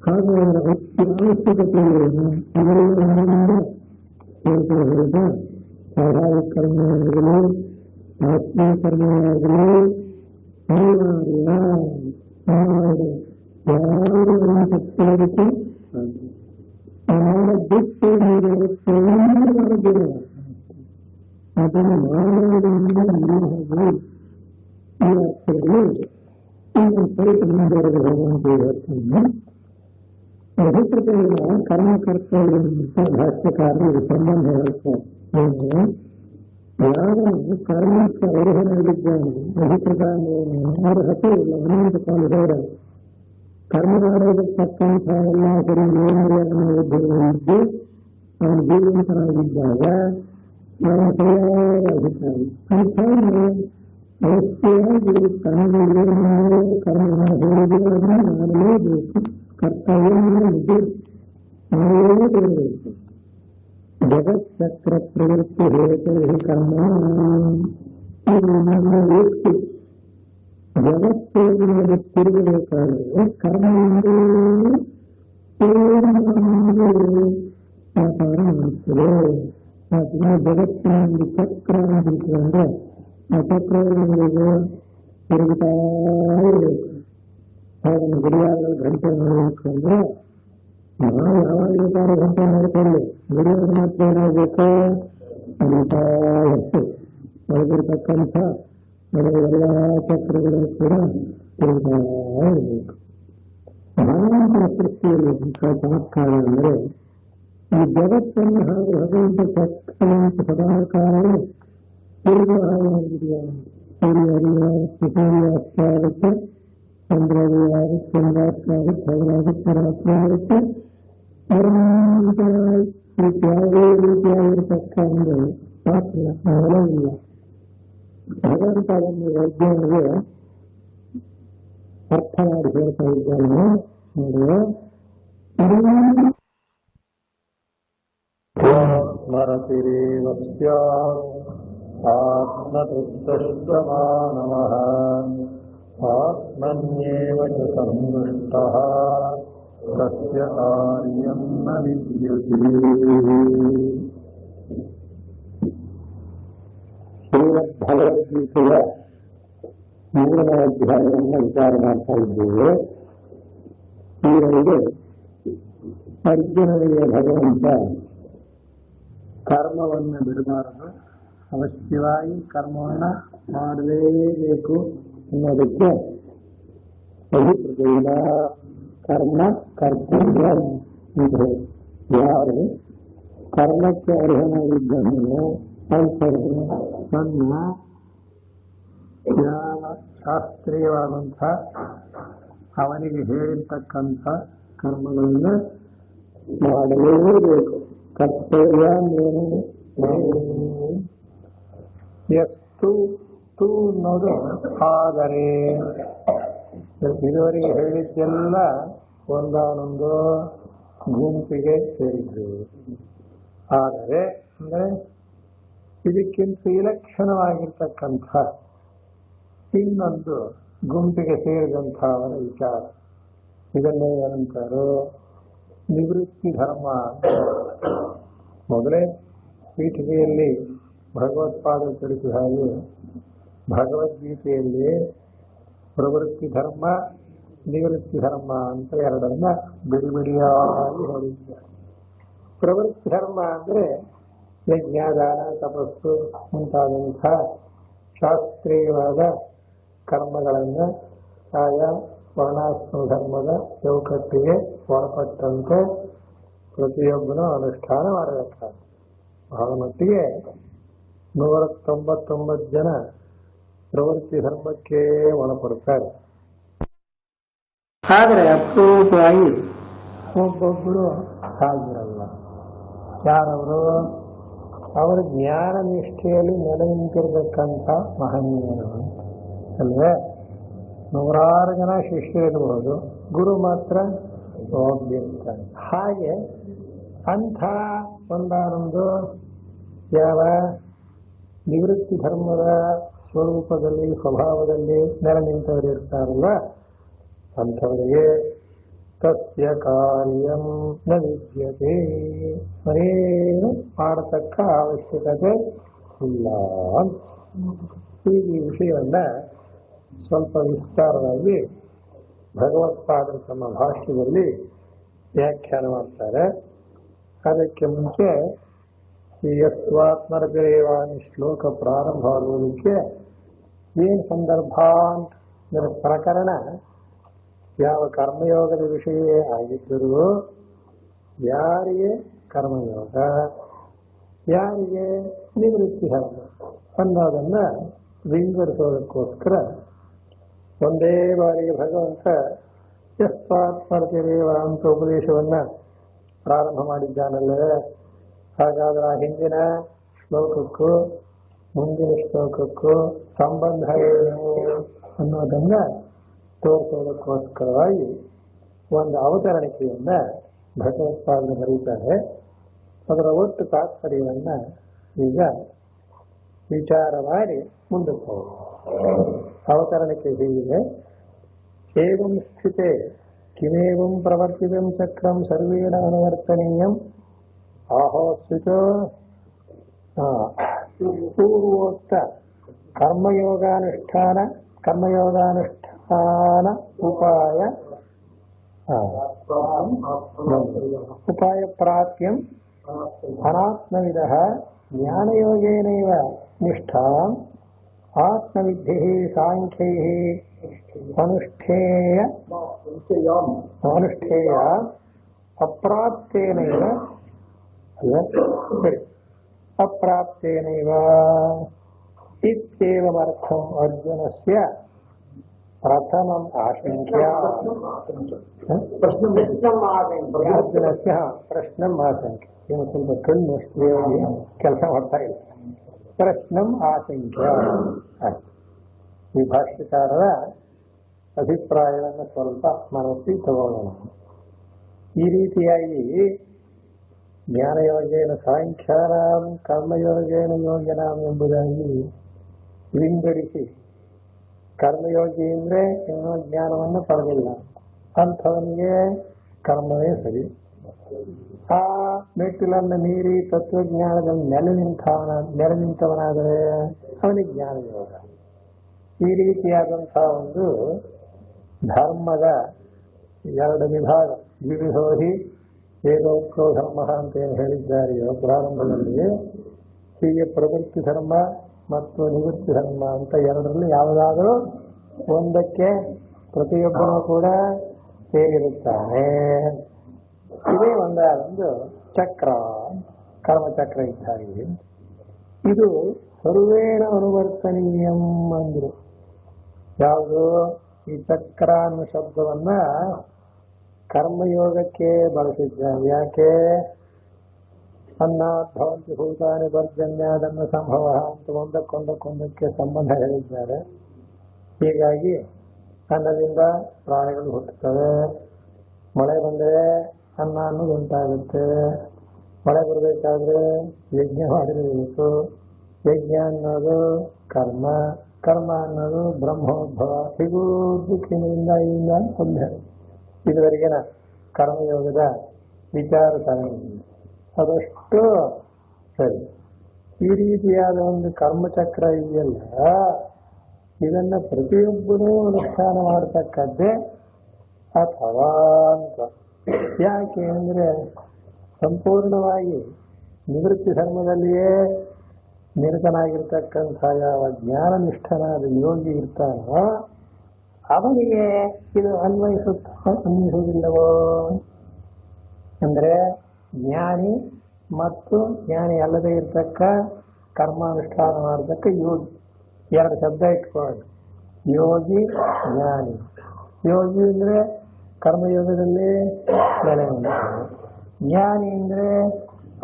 ಹಾಗೂ ಅದರ ಅವಶ್ಯಕತೆಗಳೇನು ಅದೆಲ್ಲ ಹೇಳಿದ ಸ್ವಾಭಾವಿಕ ಕರ್ಮವಾಗಲಿ ಆತ್ಮ ಕರ್ಮವಾಗಲಿ ಅನಿವಾರ್ಯ ಯಾರು ಸತ್ಯಕ್ಕೆ ಬಿಟ್ಟು ಅದನ್ನು ಮಾಡುವುದರಿಂದ ಈ ಅರ್ಥದಲ್ಲಿ ಸ್ವಲ್ಪ ಮುಂದುವರೆದು ಹೋಗುವಂತೆ ಹೇಳ್ತಾನೆ. ಅಧಿಕೃತಗಳ ಕರ್ಮಕರ್ತವ್ಯಂತ ಭಾಷ್ಯಕಾರರು ಸಂಬಂಧ ಹೇಳ್ತಾರೆ. ಯಾರು ಕರ್ಮಕ್ಕೆ ಅರ್ಹನಾಗಿದ್ದಾನೆ ಅಧಿಕೃತ ಅರ್ಹತೆ ಇಲ್ಲ ಅನಂತ ಕಾಲ ಬೇಡ. ಕರ್ಮ ಮಾಡೋದಕ್ಕಂಥ ಎಲ್ಲ ಸರಿ ಇದ್ದು ಅವನು ಜೀವಂತನಾಗಿದ್ದಾಗ ಅವನ ಸರಿಯಾಗಿದ್ದಾನೆ. ಅಂಥ ಅವಶ್ಯವಾಗಿ ಕರ್ಮಗಳಿಗೆ ಕರ್ಮ ಹೇಳಿದ್ರೆ ಮಾಡಲೇಬೇಕು. ಕರ್ತವ್ಯ ಮಾಡಲೇಬೇಕು. ಜಗಚ್ಚಕ್ರ ಪ್ರವೃತ್ತಿ ಹೇಳಿ ಕರ್ಮ ವ್ಯಕ್ತಿ ಜಗತ್ತಿನಲ್ಲಿ ತಿರುಗಬೇಕಾದರೆ ಕರ್ಮವೇ ವ್ಯಾಪಾರ ಮಾಡುತ್ತದೆ. ಜಗತ್ತಿನಲ್ಲಿ ಚಕ್ರ ಅಂದ್ರೆ ಆ ಚಕ್ರಗಳಿಗೆ ತಿರುಗುತ್ತಾ ಇರಬೇಕು. ಅದನ್ನು ಗಡಿಯಾರ ಗಂಟೆ ಮಾಡಬೇಕು ಅಂದ್ರೆ ನಾವು ಯಾವಾಗ 26 ಗಂಟೆ ಮಾಡಿಕೊಳ್ಳಿ, ಗಡಿಯಾರ ಮಾತ್ರ ಏನಾಗಬೇಕು, ಅದಿರ್ತಕ್ಕಂಥ ಎಲ್ಲ ಚಕ್ರಗಳು ಕೂಡ ತಿರುಗ್ತಾ ಇರಬೇಕು. ಭಗವಂತನ ಸೃಷ್ಟಿಯಲ್ಲಿ ಚಮತ್ಕಾರ ಅಂದರೆ ಈ ಜಗತ್ತನ್ನು ಹಾಗೂ ಭಗವಂತ ಚಕ್ರವಂತ ಸದಾಕಾರವು ತಿರುಗುವ ಹಾಗಾಗಿದೆಯಾ. ಸೂರ್ಯಾಗುತ್ತೆ, ಸೂರ್ಯಾಸ್ತ ಆಗುತ್ತೆ, ಚಂದ್ರಾಗುತ್ತೆ, ಚಂದ್ರಾಸ್ತ ಆಗುತ್ತೆ, ಹಾಗಾಗುತ್ತೆ, ರಾತ್ರಿ ಆಗುತ್ತೆ. ಯಾವುದೇ ರೀತಿಯಾಗಿರ್ತಕ್ಕ ಒಂದು ಪಾತ್ರ ಇಲ್ಲ. ಭಗವಂತ ಒಂದು ವೈಜ್ಞಾನಿಗೆ ಅರ್ಥ ಮಾಡಿ ಹೇಳ್ತಾ ಇದ್ದಾನೆ. ಸ್ಮರತಿರೇವಸ್ಯ ಆತ್ಮತೃಪ್ತಶ್ರಮಾನವಃ ಆತ್ಮನ್ಯೇವ ಚ ಸಂತುಷ್ಟಃ ತಸ್ಯ ಕಾರ್ಯಂ ನ ವಿದ್ಯತೆ. ಭಗವದ್ಗೀತೆಯ 3ನೇ ಅಧ್ಯಾಯವನ್ನು ವಿಚಾರ ಮಾಡ್ತಾ ಇದ್ದೇವೆ. ಇದರಲ್ಲಿ ಅರ್ಜುನನಿಗೆ ಭಗವಂತ ಕರ್ಮವನ್ನು ಬಿಡಬಾರದು, ಅವಶ್ಯವಾಗಿ ಕರ್ಮವನ್ನು ಮಾಡಲೇಬೇಕು ಅನ್ನೋದಕ್ಕೆ ಅಭಿಪ್ರಾಯ ಕರ್ಮ ಕರ್ತವ್ಯ ಅಂತ ಹೇಳಿ, ಯಾರು ಕರ್ಮಕ್ಕೆ ಅರ್ಹನಾಗಿದ್ದನು ತನ್ನ ಯಾವ ಶಾಸ್ತ್ರೀಯವಾದಂಥ ಅವನಿಗೆ ಹೇಳಿರ್ತಕ್ಕಂಥ ಕರ್ಮಗಳನ್ನು ಮಾಡಲೇಬೇಕು. ಕರ್ತವ್ಯ ಎಷ್ಟು ತು ಅನ್ನೋದು ಆದರೆ ಇದುವರೆಗೆ ಹೇಳಿದ್ದೆಲ್ಲ ಒಂದಾನೊಂದು ಗುಂಪಿಗೆ ಸೇರಿದ್ರು. ಆದರೆ ಅಂದರೆ ಇದಕ್ಕಿಂತ ವಿಲಕ್ಷಣವಾಗಿರ್ತಕ್ಕಂಥ ಇನ್ನೊಂದು ಗುಂಪಿಗೆ ಸೇರಿದಂಥವರ ವಿಚಾರ. ಇದನ್ನೇ ಏನಂತಾರೋ ನಿವೃತ್ತಿ ಧರ್ಮ. ಮೊದಲೇ ಪೀಠಿಕೆಯಲ್ಲಿ ಭಗವತ್ಪಾದರು ತಿಳಿಸಿದ ಹಾಗೆ ಭಗವದ್ಗೀತೆಯಲ್ಲಿ ಪ್ರವೃತ್ತಿ ಧರ್ಮ ನಿವೃತ್ತಿ ಧರ್ಮ ಅಂತ ಎರಡನ್ನ ಬಿಡಿ ಬಿಡಿಯಾಗಿ ಹೇಳಿದ್ದಾರೆ. ಪ್ರವೃತ್ತಿ ಧರ್ಮ ಅಂದರೆ ಯಜ್ಞ, ದಾನ, ತಪಸ್ಸು ಮುಂತಾದಂಥ ಶಾಸ್ತ್ರೀಯವಾದ ಕರ್ಮಗಳನ್ನು ಆಯಾ ವರ್ಣಾಶ್ರಮ ಧರ್ಮದ ಚೌಕಟ್ಟಿಗೆ ಒಳಪಟ್ಟಂತೆ ಪ್ರತಿಯೊಬ್ಬನು ಅನುಷ್ಠಾನ ಮಾಡಬೇಕಾದ. ಬಹಳ ಮಟ್ಟಿಗೆ 199 ಜನ ಪ್ರವೃತ್ತಿ ಧರ್ಮಕ್ಕೆ ಒಳಪಡ್ತಾರೆ. ಆದರೆ ಅಪರೂಪವಾಗಿ ಒಬ್ಬೊಬ್ಬರು ಹಾಗಿರಲ್ಲ. ಯಾರವರು? ಅವರ ಜ್ಞಾನ ನಿಷ್ಠೆಯಲ್ಲಿ ನೆಲೆ ನಿಂತಿರತಕ್ಕಂಥ ಮಹನೀಯರು ಅಲ್ವೇ. 100 ಜನ ಶಿಷ್ಯರಿರಬಹುದು, ಗುರು ಮಾತ್ರ ಒಬ್ಬಿರ್ತಾನೆ. ಹಾಗೆ ಅಂಥ ಒಂದಾನೊಂದು ಯಾವ ನಿವೃತ್ತಿ ಧರ್ಮದ ಸ್ವರೂಪದಲ್ಲಿ ಸ್ವಭಾವದಲ್ಲಿ ನೆಲೆ ನಿಂತವರು ಇರ್ತಾರಲ್ಲ, ಅಂಥವರಿಗೆ ತಸ್ಯ ಕಾರ್ಯಂ ನ ವಿದ್ಯತೆ, ಮನೇನು ಮಾಡತಕ್ಕ ಅವಶ್ಯಕತೆ ಇಲ್ಲ. ಈ ವಿಷಯವನ್ನ ಸ್ವಲ್ಪ ವಿಸ್ತಾರವಾಗಿ ಭಗವತ್ಪಾದರು ತಮ್ಮ ಭಾಷ್ಯದಲ್ಲಿ ವ್ಯಾಖ್ಯಾನ ಮಾಡ್ತಾರೆ. ಅದಕ್ಕೆ ಮುಂಚೆ ಈ ಯಸ್ವಾತ್ಮರತಿರೇವಾನಿ ಶ್ಲೋಕ ಪ್ರಾರಂಭ ಆಗುವುದಕ್ಕೆ ಏನು ಸಂದರ್ಭ ಅಂತ ಪ್ರಕರಣ ಯಾವ ಕರ್ಮಯೋಗದ ವಿಷಯ ಆಗಿದ್ದರೂ ಯಾರಿಗೆ ಕರ್ಮಯೋಗ, ಯಾರಿಗೆ ನಿವೃತ್ತಿ ಧರ್ಮ ಅನ್ನೋದನ್ನ ವಿಂಗಡಿಸೋದಕ್ಕೋಸ್ಕರ ಒಂದೇ ಬಾರಿಗೆ ಭಗವಂತ ಯಸ್ವಾತ್ಮರತಿರೇವ ಅಂತ ಉಪದೇಶವನ್ನ ಪ್ರಾರಂಭ ಮಾಡಿದ್ದಾನಲ್ಲವೇ. ಹಾಗಾದ್ರೆ ಆ ಹಿಂದಿನ ಶ್ಲೋಕಕ್ಕೂ ಮುಂದಿನ ಶ್ಲೋಕಕ್ಕೂ ಸಂಬಂಧ ಏನು ಅನ್ನೋದನ್ನ ತೋರಿಸೋದಕ್ಕೋಸ್ಕರವಾಗಿ ಒಂದು ಅವತರಣಿಕೆಯನ್ನ ಭಗವತ್ಪಾದರು ಬರೀತಾರೆ. ಅದರ ಒಟ್ಟು ತಾತ್ಪರ್ಯವನ್ನ ಈಗ ವಿಚಾರ ಮಾಡಿ ಮುಂದಕ್ಕೆ ಹೋಗಿ. ಅವತರಣಿಕೆ ಹೀಗಿದೆ. ಏವಂ ಸ್ಥಿತೆ ಕಿಮೇವಂ ಪ್ರವರ್ತಿತಂ ಚಕ್ರಂ ಸರ್ವೇಣ ಅನುವರ್ತನೀಯಂ ಆಹೋಸ್ವಿತ ಪೂರ್ವೋಕ್ತ ಕರ್ಮಯೋಗಾನುಷ್ಠಾನ ಉಪಾಯ ಪ್ರಾಪ್ಯಂ ಅನಾತ್ಮವಿದಃ ಜ್ಞಾನಯೋಗೇನೈವ ನಿಷ್ಠಾಂ ಆತ್ಮವಿದ್ಯೆ ಸಾಂಖ್ಯೈ ಅನುಷ್ಠೇಯ ಅಪ್ರಾಪ್ತೇನೈವ ಅಪ್ರಾಪ್ತೇನೈವ ಇತ್ಯೇವಮರ್ಥಂ ಅರ್ಜುನಸ್ಯ ಪ್ರಥಮಂ ಆಶಂಕ್ಯ ಅರ್ಜುನಸ್ಯ ಪ್ರಶ್ನಂ ಆಶಂಕ್ಯ. ಏನು ಸ್ವಲ್ಪ ಕಣ್ಣು ಸ್ತ್ರೀಯಾಗಿ ಕೆಲಸ ಮಾಡ್ತಾ ಇಲ್ಲ. ಪ್ರಶ್ನಂ ಆಶಂಕ್ಯ. ಈ ಭಾಷ್ಯಕಾರರ ಅಭಿಪ್ರಾಯವನ್ನು ಸ್ವಲ್ಪ ಮನಸ್ಸಿಗೆ ತಗೊಳ್ಳೋಣ. ಈ ರೀತಿಯಾಗಿ ಜ್ಞಾನಯೋಗೇನ ಸಾಂಖ್ಯಾನಾಂ ಕರ್ಮಯೋಗೇನ ಯೋಗ್ಯನಾಂ ಎಂಬುದಾಗಿ ವಿಂಗಡಿಸಿ, ಕರ್ಮಯೋಗಿ ಅಂದ್ರೆ ಇನ್ನೂ ಜ್ಞಾನವನ್ನು ಪಡೆದಿಲ್ಲ ಅಂಥವನಿಗೆ ಕರ್ಮವೇ ಸರಿ, ಆ ಮೆಟ್ಟಿಲನ್ನು ಮೀರಿ ತತ್ವಜ್ಞಾನದಲ್ಲಿ ನೆಲೆ ನಿಂತವನಾದರೆ ಅವನಿಗೆ ಜ್ಞಾನಯೋಗ. ಈ ರೀತಿಯಾದಂತಹ ಒಂದು ಧರ್ಮದ ಎರಡು ವಿಭಾಗ, ವಿವಿಧೋಹಿ ವೇದೋಕ್ತೋ ಧರ್ಮ ಅಂತ ಏನು ಹೇಳಿದ್ದಾರೆಯೋ ಪ್ರಾರಂಭದಲ್ಲಿ, ಹೀಗೆ ಪ್ರವೃತ್ತಿ ಧರ್ಮ ಮತ್ತು ನಿವೃತ್ತಿ ಧರ್ಮ ಅಂತ ಎರಡರಲ್ಲಿ ಯಾವುದಾದರೂ ಒಂದಕ್ಕೆ ಪ್ರತಿಯೊಬ್ಬನೂ ಕೂಡ ಸೇರಿರುತ್ತಾನೆ. ಇದೇ ಒಂದು ಚಕ್ರ, ಕರ್ಮಚಕ್ರ ಇದ್ದಾಗಿ. ಇದು ಸರ್ವೇಣ ಅನುವರ್ತನೀಯಂ ಅಂದ್ರು. ಯಾವುದು ಈ ಚಕ್ರ ಅನ್ನೋ ಶಬ್ದವನ್ನ ಕರ್ಮಯೋಗಕ್ಕೆ ಬಳಸಿದ್ದಾರೆ. ಯಾಕೆ? ಅನ್ನಭವಂತಿ ಭೂತಾನಿ ಪರ್ಜನ್ಯಾದನ್ನ ಸಂಭವ ಅಂತ ಒಂದಕ್ಕೊಂದಕ್ಕೆ ಸಂಬಂಧ ಹೇಳಿದ್ದಾರೆ. ಹೀಗಾಗಿ ಅನ್ನದಿಂದ ಪ್ರಾಣಿಗಳು ಹುಟ್ಟುತ್ತವೆ, ಮಳೆ ಬಂದರೆ ಅನ್ನ ಅನ್ನೋದು ಉಂಟಾಗುತ್ತೆ, ಮಳೆ ಬರಬೇಕಾದ್ರೆ ಯಜ್ಞ ಮಾಡಿರಬೇಕು, ಯಜ್ಞ ಅನ್ನೋದು ಕರ್ಮ, ಕರ್ಮ ಅನ್ನೋದು ಬ್ರಹ್ಮೋದ್ಭವ. ಹೀಗೂ ದಿಕ್ಕಿನಿಂದ ಸಂಧ್ಯ. ಇದುವರೆಗಿನ ಕರ್ಮಯೋಗದ ವಿಚಾರ ಸರಣಿ ಅದಷ್ಟು ಸರಿ. ಈ ರೀತಿಯಾದ ಒಂದು ಕರ್ಮಚಕ್ರ ಇದೆಯಲ್ಲ, ಇದನ್ನ ಪ್ರತಿಯೊಬ್ಬರೂ ಅನುಷ್ಠಾನ ಮಾಡತಕ್ಕದ್ದೇ ಅಥವಾ ಅಂತ. ಯಾಕೆ ಅಂದ್ರೆ ಸಂಪೂರ್ಣವಾಗಿ ನಿವೃತ್ತಿ ಧರ್ಮದಲ್ಲಿಯೇ ನಿರತನಾಗಿರ್ತಕ್ಕಂಥ ಯಾವ ಜ್ಞಾನನಿಷ್ಠನಾದ ಯೋಗಿ ಇರ್ತಾನೋ ಅವನಿಗೆ ಇದು ಅನ್ವಯಿಸುವುದಿಲ್ಲವೋ ಅಂದ್ರೆ ಜ್ಞಾನಿ ಮತ್ತು ಜ್ಞಾನಿ ಅಲ್ಲದೆ ಇರ್ತಕ್ಕ ಕರ್ಮಾನುಷ್ಠಾನ ಮಾಡತಕ್ಕ ಯೋಗಿ, ಎರಡು ಶಬ್ದ ಇಟ್ಕೊಳ್ಳಿ. ಯೋಗಿ ಜ್ಞಾನಿ. ಯೋಗಿ ಅಂದ್ರೆ ಕರ್ಮಯೋಗದಲ್ಲಿ ನೆಲೆ ನಿಂತಾನೆ, ಜ್ಞಾನಿ ಅಂದ್ರೆ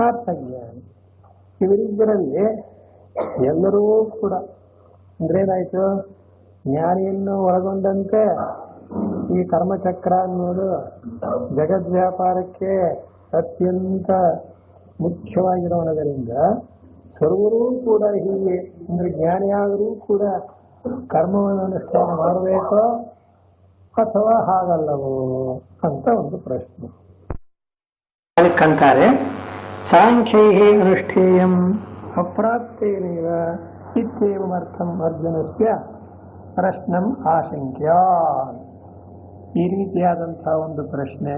ಆತ್ಮಜ್ಞಾನಿ. ಇವರಿಬ್ಬರಲ್ಲಿ ಎಲ್ಲರೂ ಕೂಡ ಅಂದ್ರೆ ಏನಾಯ್ತು, ಜ್ಞಾನಿಯನ್ನು ಒಳಗೊಂಡಂತೆ ಈ ಕರ್ಮಚಕ್ರ ಅನ್ನೋದು ಜಗದ್ವ್ಯಾಪಾರಕ್ಕೆ ಅತ್ಯಂತ ಮುಖ್ಯವಾಗಿರೋಣದರಿಂದ ಸರ್ವರೂ ಕೂಡ ಹೀಗೆ ಅಂದ್ರೆ ಜ್ಞಾನಿಯಾದರೂ ಕೂಡ ಕರ್ಮವನ್ನು ಅನುಷ್ಠಾನ ಮಾಡಬೇಕೋ ಅಥವಾ ಹಾಗಲ್ಲವೋ ಅಂತ ಒಂದು ಪ್ರಶ್ನೆ. ಅದಕ್ಕಂತಾರೆ ಸಾಂಖ್ಯೈ ಅನುಷ್ಠೇಯಂ ಅಪ್ರಾಪ್ತೇನೇವ ಇತ್ಯೇವಮರ್ಥಂ ಅರ್ಜುನಸ್ಯ ಪ್ರಶ್ನಂ ಆಶಂಕ್ಯ. ಈ ರೀತಿಯಾದಂತಹ ಒಂದು ಪ್ರಶ್ನೆ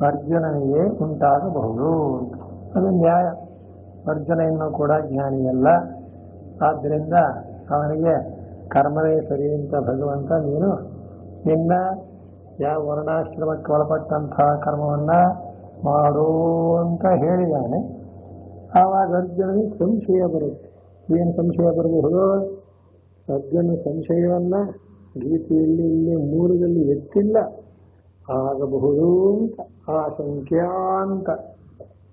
ಅರ್ಜುನನಿಗೆ ಉಂಟಾಗಬಹುದು. ಅದು ನ್ಯಾಯ. ಅರ್ಜುನ ಇನ್ನೂ ಕೂಡ ಜ್ಞಾನಿಯಲ್ಲ, ಆದ್ದರಿಂದ ಅವನಿಗೆ ಕರ್ಮವೇ ಸರಿ ಅಂತ ಭಗವಂತ ನೀನು ನಿನ್ನ ಯಾವ ವರ್ಣಾಶ್ರಮಕ್ಕೆ ಒಳಪಟ್ಟಂತಹ ಕರ್ಮವನ್ನ ಮಾಡು ಅಂತ ಹೇಳಿದಾನೆ. ಆವಾಗ ಅರ್ಜುನನಿಗೆ ಸಂಶಯ ಬರುತ್ತೆ. ಏನು ಸಂಶಯ ಬರಬಹುದು? ಅರ್ಜುನ ಸಂಶಯವನ್ನ ಗೀತೆಯಲ್ಲಿ ಇಲ್ಲಿ ಮೂಲದಲ್ಲಿ ಎತ್ತಿಲ್ಲ, ಆಗಬಹುದು ಅಂತ ಆಶಂಕ್ಯ ಅಂತ.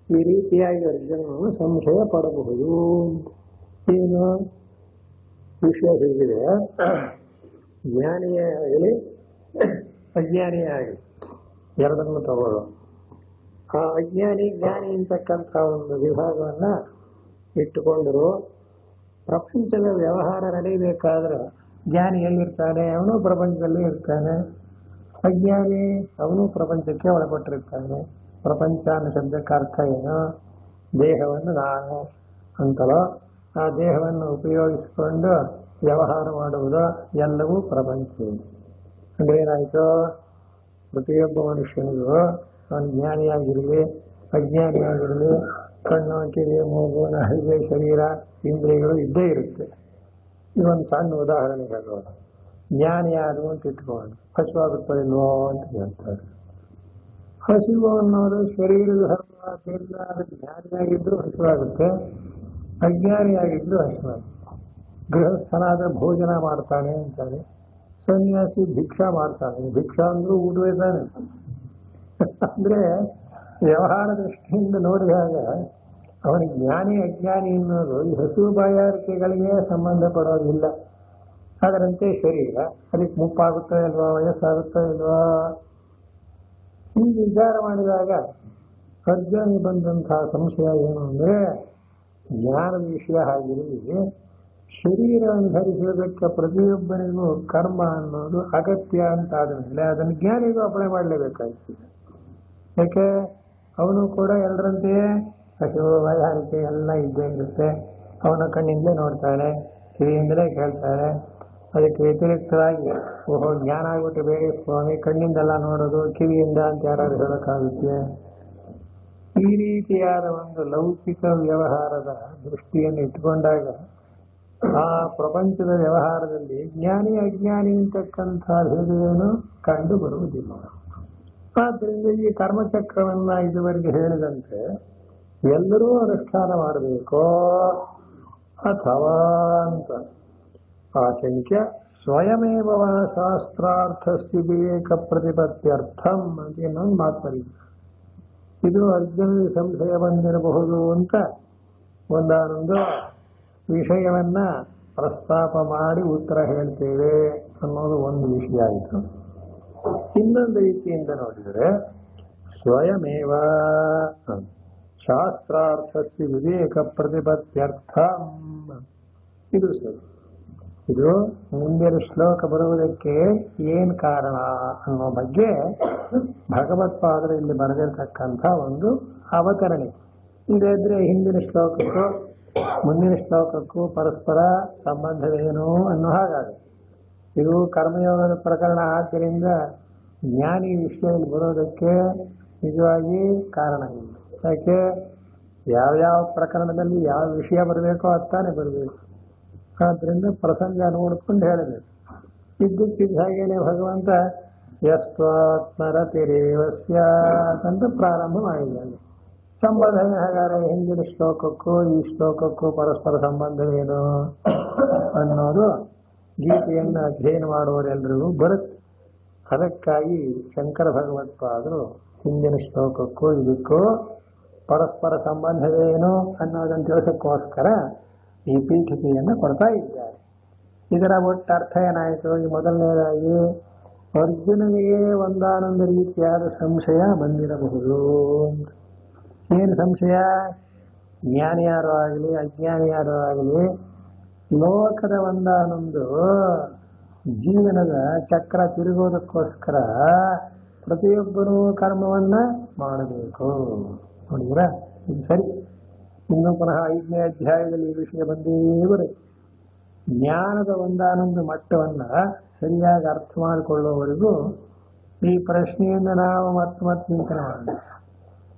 ಈ ರೀತಿಯಾಗಿ ಅರ್ಜುನನು ಸಂಶಯ ಪಡಬಹುದು. ಏನು ವಿಷಯ ಹೇಗಿದೆ? ಜ್ಞಾನಿಯೇ ಆಗಲಿ ಅಜ್ಞಾನಿಯೇ ಆಗಲಿ ಎರಡನ್ನು ತಗೊಳ್ಳೋ. ಆ ಅಜ್ಞಾನಿ ಜ್ಞಾನಿ ಅಂತಕ್ಕಂಥ ಒಂದು ವಿಭಾಗವನ್ನ ಇಟ್ಟುಕೊಂಡರು. ಪ್ರಪಂಚದ ವ್ಯವಹಾರ ನಡೆಯಬೇಕಾದ್ರೆ ಜ್ಞಾನಿ ಎಲ್ಲಿರ್ತಾನೆ? ಅವನು ಪ್ರಪಂಚದಲ್ಲಿ ಇರ್ತಾನೆ. ಅಜ್ಞಾನಿ ಅವನು ಪ್ರಪಂಚಕ್ಕೆ ಒಳಪಟ್ಟಿರ್ತಾನೆ. ಪ್ರಪಂಚ ಅನ್ನೋ ಶಬ್ದಕ್ಕೆ ಅರ್ಥ ಏನು? ದೇಹವನ್ನು ನಾನು ಅಂತಲೋ ಆ ದೇಹವನ್ನು ಉಪಯೋಗಿಸಿಕೊಂಡು ವ್ಯವಹಾರ ಮಾಡುವುದು ಎಲ್ಲವೂ ಪ್ರಪಂಚ. ಅಂದ್ರೆ ಏನಾಯ್ತು? ಪ್ರತಿಯೊಬ್ಬ ಮನುಷ್ಯನಿಗೂ ಅವನು ಜ್ಞಾನಿಯಾಗಿರಲಿ ಅಜ್ಞಾನಿಯಾಗಿರಲಿ, ಕಣ್ಣು ಕಿವಿ ಮೂಗು ನಾಲಿಗೆ ಶರೀರ ಇಂದ್ರಿಯಗಳು ಇದ್ದೇ ಇರುತ್ತೆ. ಇದೊಂದು ಸಣ್ಣ ಉದಾಹರಣೆ ಹೇಳೋಣ. ಜ್ಞಾನಿ ಯಾರು ಅಂತ ಇಟ್ಕೊಂಡು ಹಸುವಾಗುತ್ತೋ ಇಲ್ವೋ ಅಂತ ಹೇಳ್ತಾರೆ. ಹಸಿವು ಅನ್ನೋದು ಶರೀರದ ಧರ್ಮ ಬೇಡ. ಜ್ಞಾನಿಯಾಗಿದ್ರು ಹಸುವಾಗುತ್ತೆ, ಅಜ್ಞಾನಿಯಾಗಿದ್ರು ಹಸುವಾಗುತ್ತೆ. ಗೃಹಸ್ಥನಾದ ಭೋಜನ ಮಾಡ್ತಾನೆ ಅಂತಾನೆ, ಸನ್ಯಾಸಿ ಭಿಕ್ಷಾ ಮಾಡ್ತಾನೆ. ಭಿಕ್ಷಾ ಅಂದ್ರೂ ಊಟವೇ ತಾನೆ. ಅಂದ್ರೆ ವ್ಯವಹಾರ ದೃಷ್ಟಿಯಿಂದ ನೋಡಿದಾಗ ಅವನಿಗೆ ಜ್ಞಾನಿ ಅಜ್ಞಾನಿ ಅನ್ನೋದು ಈ ಹಸು ಬಾಯಾರಿಕೆಗಳಿಗೆ ಸಂಬಂಧ ಪಡೋದಿಲ್ಲ. ಅದರಂತೆ ಶರೀರ, ಅದಕ್ಕೆ ಮುಪ್ಪಾಗುತ್ತೋ ಇಲ್ವಾ, ವಯಸ್ಸಾಗುತ್ತೋ ಇಲ್ವಾ, ಹೀಗೆ ವಿಚಾರ ಮಾಡಿದಾಗ ಅರ್ಜುನಿಗೆ ಬಂದಂತಹ ಸಂಶಯ ಏನು ಅಂದ್ರೆ, ಜ್ಞಾನದ ವಿಷಯ ಆಗಿರಲಿ, ಶರೀರವನ್ನು ಧರಿಸುವುದಕ್ಕೆ ಪ್ರತಿಯೊಬ್ಬನಿಗೂ ಕರ್ಮ ಅನ್ನೋದು ಅಗತ್ಯ ಅಂತ ಆದ ಮೇಲೆ ಅದನ್ನು ಜ್ಞಾನಿಗೂ ಅಪ್ಲೈ ಮಾಡಲೇಬೇಕಾಗ್ತದೆ. ಯಾಕೆ ಅವನು ಕೂಡ ಎಲ್ಲರಂತೆಯೇ ಹಸಿವು ಬಾಯಾರಿಕೆ ಎಲ್ಲ ಇದ್ದೇ ಇರುತ್ತೆ. ಅವನ ಕಣ್ಣಿಂದಲೇ ನೋಡ್ತಾನೆ, ಕಿವಿಯಿಂದಲೇ ಕೇಳ್ತಾನೆ. ಅದಕ್ಕೆ ವ್ಯತಿರಿಕ್ತವಾಗಿ ಓಹೋ ಜ್ಞಾನ ಆಗ್ಬಿಟ್ಟು ಬೇರೆ ಸ್ವಾಮಿ ಕಣ್ಣಿಂದೆಲ್ಲ ನೋಡೋದು ಕಿವಿಯಿಂದ ಅಂತ ಯಾರು ಹೇಳೋಕ್ಕಾಗುತ್ತೆ? ಈ ರೀತಿಯಾದ ಒಂದು ಲೌಕಿಕ ವ್ಯವಹಾರದ ದೃಷ್ಟಿಯನ್ನು ಇಟ್ಕೊಂಡಾಗ ಆ ಪ್ರಪಂಚದ ವ್ಯವಹಾರದಲ್ಲಿ ಜ್ಞಾನಿ ಅಜ್ಞಾನಿ ಅಂತಕ್ಕಂಥ ಭೇದವೇನು ಕಂಡು ಬರುವುದಿಲ್ಲ. ಆದ್ದರಿಂದ ಈ ಕರ್ಮಚಕ್ರವನ್ನ ಇದುವರೆಗೆ ಹೇಳಿದಂತೆ ಎಲ್ಲರೂ ಅನುಷ್ಠಾನ ಮಾಡಬೇಕೋ ಅಥವಾ ಅಂತ ಆಶಂಕ್ಯ ಸ್ವಯಮೇವ ಶಾಸ್ತ್ರಾರ್ಥಸ್ಯ ವಿವೇಕ ಪ್ರತಿಪತ್ತ್ಯರ್ಥಂ ಅಂತ ಇನ್ನೊಂದು ಮಾತನಾಡಿದ್ದಾರೆ. ಇದು ಅರ್ಜುನಿಗೆ ಸಂಶಯ ಬಂದಿರಬಹುದು ಅಂತ ಒಂದಾನೊಂದು ವಿಷಯವನ್ನ ಪ್ರಸ್ತಾಪ ಮಾಡಿ ಉತ್ತರ ಹೇಳ್ತೇವೆ ಅನ್ನೋದು ಒಂದು ವಿಷಯ ಆಯಿತು. ಇನ್ನೊಂದು ರೀತಿಯಿಂದ ನೋಡಿದರೆ ಸ್ವಯಮೇವ ಶಾಸ್ತ್ರಾರ್ಥಸ್ಯ ವಿವೇಕ ಪ್ರತಿಪತ್ತ್ಯರ್ಥಂ, ಇದು ಸರಿ. ಇದು ಮುಂದಿನ ಶ್ಲೋಕ ಬರುವುದಕ್ಕೆ ಏನ್ ಕಾರಣ ಅನ್ನೋ ಬಗ್ಗೆ ಭಗವತ್ಪಾದರು ಇಲ್ಲಿ ಬರೆದಿರ್ತಕ್ಕಂಥ ಒಂದು ಅವತರಣೆ. ಇದಾದ್ರೆ ಹಿಂದಿನ ಶ್ಲೋಕಕ್ಕೂ ಮುಂದಿನ ಶ್ಲೋಕಕ್ಕೂ ಪರಸ್ಪರ ಸಂಬಂಧವೇನು ಅನ್ನೋ ಹಾಗಾಗುತ್ತೆ. ಇದು ಕರ್ಮಯೋಗದ ಪ್ರಕರಣ ಆದ್ದರಿಂದ ಜ್ಞಾನಿ ವಿಷಯದಲ್ಲಿ ಬರೋದಕ್ಕೆ ನಿಜವಾಗಿ ಕಾರಣ ಇಲ್ಲ. ಯಾಕೆ ಯಾವ್ಯಾವ ಪ್ರಕರಣದಲ್ಲಿ ಯಾವ ವಿಷಯ ಬರಬೇಕೋ ಅತ್ತಾನೆ ಬರಬೇಕು. ಆದ್ದರಿಂದ ಪ್ರಸಂಗ ನೋಡ್ಕೊಂಡು ಹೇಳಬೇಕು. ಇದ್ದಕ್ಕಿದ್ದ ಹಾಗೇನೆ ಭಗವಂತ ಯಸ್ತ್ವಾತ್ಮರತಿರೇವಸ್ಯ ಅಂತ ಪ್ರಾರಂಭ ಮಾಡಿದ್ದಾನೆ. ಸಂಬಂಧವೇ ಹಾಗಾದ್ರೆ ಹಿಂದಿನ ಶ್ಲೋಕಕ್ಕೂ ಈ ಶ್ಲೋಕಕ್ಕೂ ಪರಸ್ಪರ ಸಂಬಂಧವೇನು ಅನ್ನೋದು ಗೀತೆಯನ್ನು ಅಧ್ಯಯನ ಮಾಡುವವರೆಲ್ಲರಿಗೂ ಬರುತ್ತೆ. ಅದಕ್ಕಾಗಿ ಶಂಕರ ಭಗವತ್ಪಾದರು ಹಿಂದಿನ ಶ್ಲೋಕಕ್ಕೂ ಇದಕ್ಕೂ ಪರಸ್ಪರ ಸಂಬಂಧವೇನು ಅನ್ನೋದನ್ನು ತಿಳಿಸೋಕ್ಕೋಸ್ಕರ ಈ ಪೀಠಿಕೆಯನ್ನು ಕೊಡ್ತಾ ಇದ್ದಾರೆ. ಇದರ ಒಟ್ಟು ಅರ್ಥ ಏನಾಯಿತು? ಈ ಮೊದಲನೇದಾಗಿ ಅರ್ಜುನನಿಗೆ ಒಂದಾನೊಂದು ರೀತಿಯಾದ ಸಂಶಯ ಬಂದಿರಬಹುದು. ಏನು ಸಂಶಯ? ಜ್ಞಾನಿಯಾರು ಆಗಲಿ ಅಜ್ಞಾನಿಯಾರು ಆಗಲಿ ಲೋಕದ ಒಂದಾನೊಂದು ಜೀವನದ ಚಕ್ರ ತಿರುಗೋದಕ್ಕೋಸ್ಕರ ಪ್ರತಿಯೊಬ್ಬರೂ ಕರ್ಮವನ್ನ ಮಾಡಬೇಕು. ನೋಡಿದ್ರ ಇದು ಸರಿ. ಇನ್ನು ಪುನಃ 5ನೇ ಅಧ್ಯಾಯದಲ್ಲಿ ಈ ವಿಷಯ ಬಂದೇ ಬರುತ್ತೆ. ಜ್ಞಾನದ ಒಂದಾನೊಂದು ಮಟ್ಟವನ್ನ ಸರಿಯಾಗಿ ಅರ್ಥ ಮಾಡಿಕೊಳ್ಳುವವರೆಗೂ ಈ ಪ್ರಶ್ನೆಯಿಂದ ನಾವು ಮತ್ತೆ ಚಿಂತನೆ ಮಾಡೋಣ.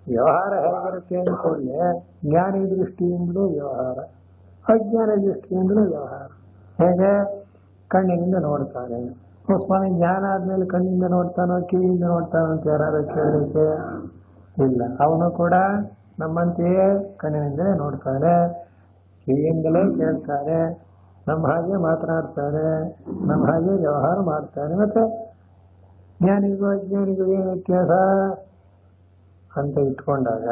ವ್ಯವಹಾರ ಹೇಗಿರುತ್ತೆ ಅಂದ್ಕೊಳ್ಳೆ, ಜ್ಞಾನಿ ದೃಷ್ಟಿಯಿಂದಲೂ ವ್ಯವಹಾರ, ಅಜ್ಞಾನ ದೃಷ್ಟಿಯಿಂದಲೂ ವ್ಯವಹಾರ. ಹೇಗೆ? ಕಣ್ಣಿನಿಂದ ನೋಡ್ತಾನೆ. ಸ್ವಾಮಿ ಜ್ಞಾನ ಆದ್ಮೇಲೆ ಕಣ್ಣಿಂದ ನೋಡ್ತಾನೋ ಕಿವಿಯಿಂದ ನೋಡ್ತಾನೋ ಅಂತ ಯಾರು ಕೇಳಲಿಕ್ಕೆ ಇಲ್ಲ. ಅವನು ಕೂಡ ನಮ್ಮಂತೆಯೇ ಕಣ್ಣಿನಿಂದಲೇ ನೋಡ್ತಾನೆ, ಕಿವಿಯಿಂದಲೇ ಕೇಳ್ತಾನೆ, ನಮ್ಮ ಹಾಗೆ ಮಾತನಾಡ್ತಾನೆ, ನಮ್ಮ ಹಾಗೆ ವ್ಯವಹಾರ ಮಾಡ್ತಾನೆ. ಮತ್ತೆ ಜ್ಞಾನಿಗೂ ಅಜ್ಞಾನಿಗೂ ಏನು ವ್ಯತ್ಯಾಸ ಅಂತ ಇಟ್ಕೊಂಡಾಗ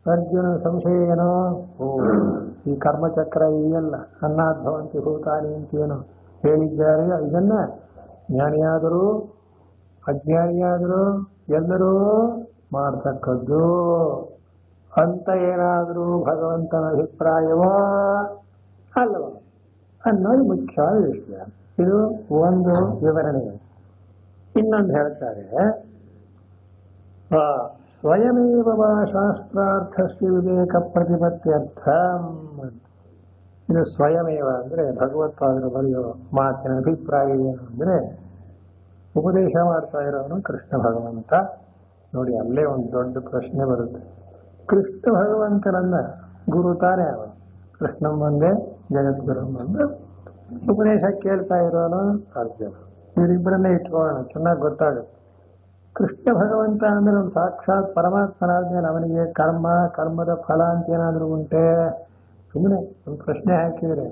ಅರ್ಜುನ ಸಂಶಯ ಏನೋ, ಈ ಕರ್ಮಚಕ್ರ ಇದೆಯಲ್ಲ, ಅನ್ನಾದ್ಭವಂತಿ ಭೂತಾನಿ ಅಂತೇನು ಹೇಳಿದ್ದಾರೆ, ಇದನ್ನ ಜ್ಞಾನಿಯಾದರೂ ಅಜ್ಞಾನಿಯಾದರೂ ಎಲ್ಲರೂ ಮಾಡ್ತಕ್ಕದ್ದು ಅಂತ ಏನಾದರೂ ಭಗವಂತನ ಅಭಿಪ್ರಾಯವೋ ಅಲ್ಲವ ಅನ್ನೋದು ಮುಖ್ಯವಾದ ವಿಷಯ. ಇದು ಒಂದು ವಿವರಣೆ. ಇನ್ನೊಂದು ಹೇಳ್ತಾರೆ, ಸ್ವಯಮೇವ ಶಾಸ್ತ್ರಾರ್ಥಸ್ಯ ವಿವೇಕ ಪ್ರತಿಪತ್ತ್ಯರ್ಥ. ಇದು ಸ್ವಯಮೇವ ಅಂದ್ರೆ ಭಗವತ್ಪಾದರು ಬರೆಯೋ ಮಾತಿನ ಅಭಿಪ್ರಾಯ ಏನು ಅಂದ್ರೆ, ಉಪದೇಶ ಮಾಡ್ತಾ ಇರೋನು ಕೃಷ್ಣ ಭಗವಂತ. ನೋಡಿ, ಅಲ್ಲೇ ಒಂದು ದೊಡ್ಡ ಪ್ರಶ್ನೆ ಬರುತ್ತೆ. ಕೃಷ್ಣ ಭಗವಂತನನ್ನ ಗುರು ತಾನೇ ಅವನು. ಕೃಷ್ಣಂ ಒಂದೇ ಜಗದ್ಗುರು ಬಂದು ಉಪದೇಶ ಕೇಳ್ತಾ ಇರೋನು ಅರ್ಜುನ. ಇವರಿಬ್ಬರನ್ನೇ ಇಟ್ಕೊಳ್ಳೋಣ, ಚೆನ್ನಾಗಿ ಗೊತ್ತಾಗುತ್ತೆ. ಕೃಷ್ಣ ಭಗವಂತ ಅಂದ್ರೆ ಒಂದು ಸಾಕ್ಷಾತ್ ಪರಮಾತ್ಮನಾದ್ಮೇಲೆ ಅವನಿಗೆ ಕರ್ಮದ ಫಲ ಅಂತ ಏನಾದರೂ ಉಂಟೆ? ಸುಮ್ಮನೆ ಒಂದು ಪ್ರಶ್ನೆ ಹಾಕಿದರೆ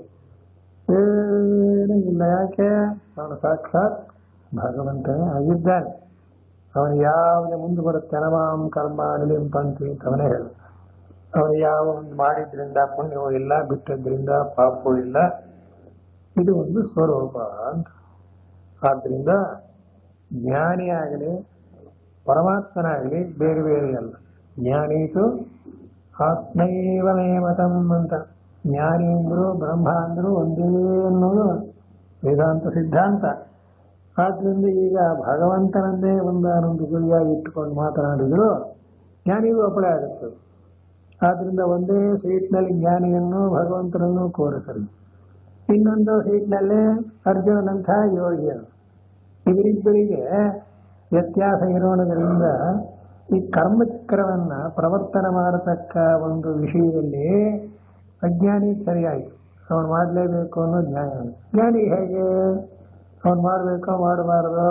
ಏನೂ ಇಲ್ಲ. ಯಾಕೆ? ಅವನು ಸಾಕ್ಷಾತ್ ಭಗವಂತನೇ ಆಗಿದ್ದಾನೆ. ಅವನು ಯಾವುದೇ ಮುಂದೆ ಬರುತ್ತೆ, ನಮಾಂ ಕರ್ಮ ನಿಲಿಂಪಂತಿ ಅಂತ ಅವನೇ ಹೇಳು. ಅವನು ಯಾವ ಒಂದು ಮಾಡಿದ್ರಿಂದ ಪುಣ್ಯವೂ ಇಲ್ಲ, ಬಿಟ್ಟದ್ರಿಂದ ಪಾಪವೂ ಇಲ್ಲ. ಇದು ಒಂದು ಸ್ವರೂಪ ಅಂತ. ಆದ್ರಿಂದ ಜ್ಞಾನಿಯಾಗಲಿ ಪರಮಾತ್ಮನಾಗಲಿ ಬೇರೆ ಬೇರೆ ಅಲ್ಲ. ಜ್ಞಾನೀತು ಆತ್ಮೈವ ಮೇ ಮತಂ ಅಂತ. ಜ್ಞಾನಿ ಅಂದ್ರು ಬ್ರಹ್ಮ ಅಂದ್ರು ಒಂದೇ ಅನ್ನೋದು ವೇದಾಂತ ಸಿದ್ಧಾಂತ. ಆದ್ರಿಂದ ಈಗ ಭಗವಂತನನ್ನೇ ಒಂದೊಂದು ಗುರಿಯಾಗಿ ಇಟ್ಟುಕೊಂಡು ಮಾತನಾಡಿದ್ರು ಜ್ಞಾನಿಗೂ ಅಪ್ಪಳೆ ಆಗುತ್ತದೆ. ಆದ್ರಿಂದ ಒಂದೇ ಸೀಟ್ನಲ್ಲಿ ಜ್ಞಾನಿಯನ್ನು ಭಗವಂತನನ್ನು ಕೋರಿಸಲಿ, ಇನ್ನೊಂದು ಸೀಟ್ನಲ್ಲೇ ಅರ್ಜುನಂಥ ಯೋಗಿಯನ್ನು. ಇವರಿಬ್ಬರಿಗೆ ವ್ಯತ್ಯಾಸ ಇರೋಣದರಿಂದ ಈ ಕರ್ಮಚಕ್ರವನ್ನ ಪ್ರವರ್ತನೆ ಮಾಡತಕ್ಕ ಒಂದು ವಿಷಯದಲ್ಲಿ ಅಜ್ಞಾನಿ ಸರಿಯಾಯಿತು, ಅವನು ಮಾಡಲೇಬೇಕು ಅನ್ನೋ ಜ್ಞಾನಿ ಹೇಗೆ ಅವನು ಮಾಡಬೇಕೋ ಮಾಡಬಾರ್ದೋ